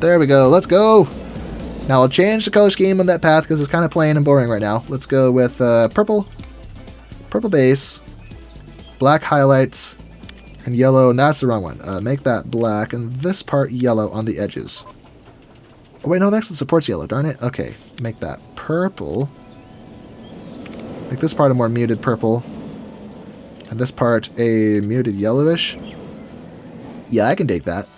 There we go. Let's go. Now I'll change the color scheme on that path because it's kind of plain and boring right now. Let's go with purple base, black highlights, and yellow. No, that's the wrong one. Make that black and this part yellow on the edges. Oh wait, no, that's the supports yellow. Darn it. Okay, make that purple. Make this part a more muted purple, and this part a muted yellowish. Yeah, I can dig that.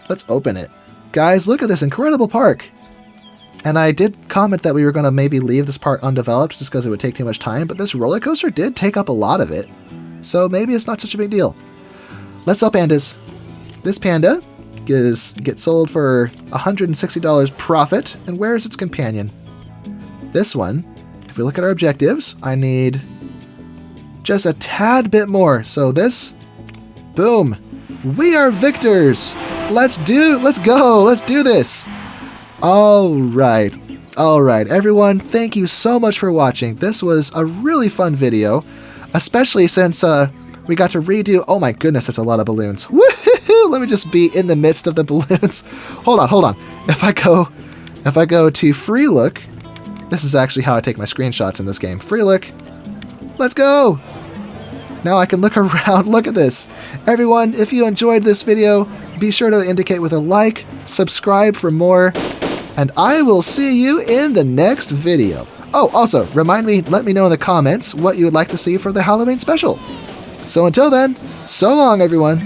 Let's open it. Guys, look at this incredible park. And I did comment that we were going to maybe leave this part undeveloped just because it would take too much time, but this roller coaster did take up a lot of it. So maybe it's not such a big deal. Let's sell pandas. This panda gets sold for $160 profit. And where is its companion? This one, if we look at our objectives, I need just a tad bit more. So this, boom, we are victors. Let's go. Let's do this. All right, everyone, thank you so much for watching. This was a really fun video, especially since we got to redo. Oh my goodness, that's a lot of balloons. Woohoo! Let me just be in the midst of the balloons. Hold on. If I go to free look, this is actually how I take my screenshots in this game. Free look. Let's go. Now I can look around. Look at this. Everyone, if you enjoyed this video, be sure to indicate with a like, subscribe for more, and I will see you in the next video. Oh, also, let me know in the comments what you would like to see for the Halloween special. So until then, so long everyone.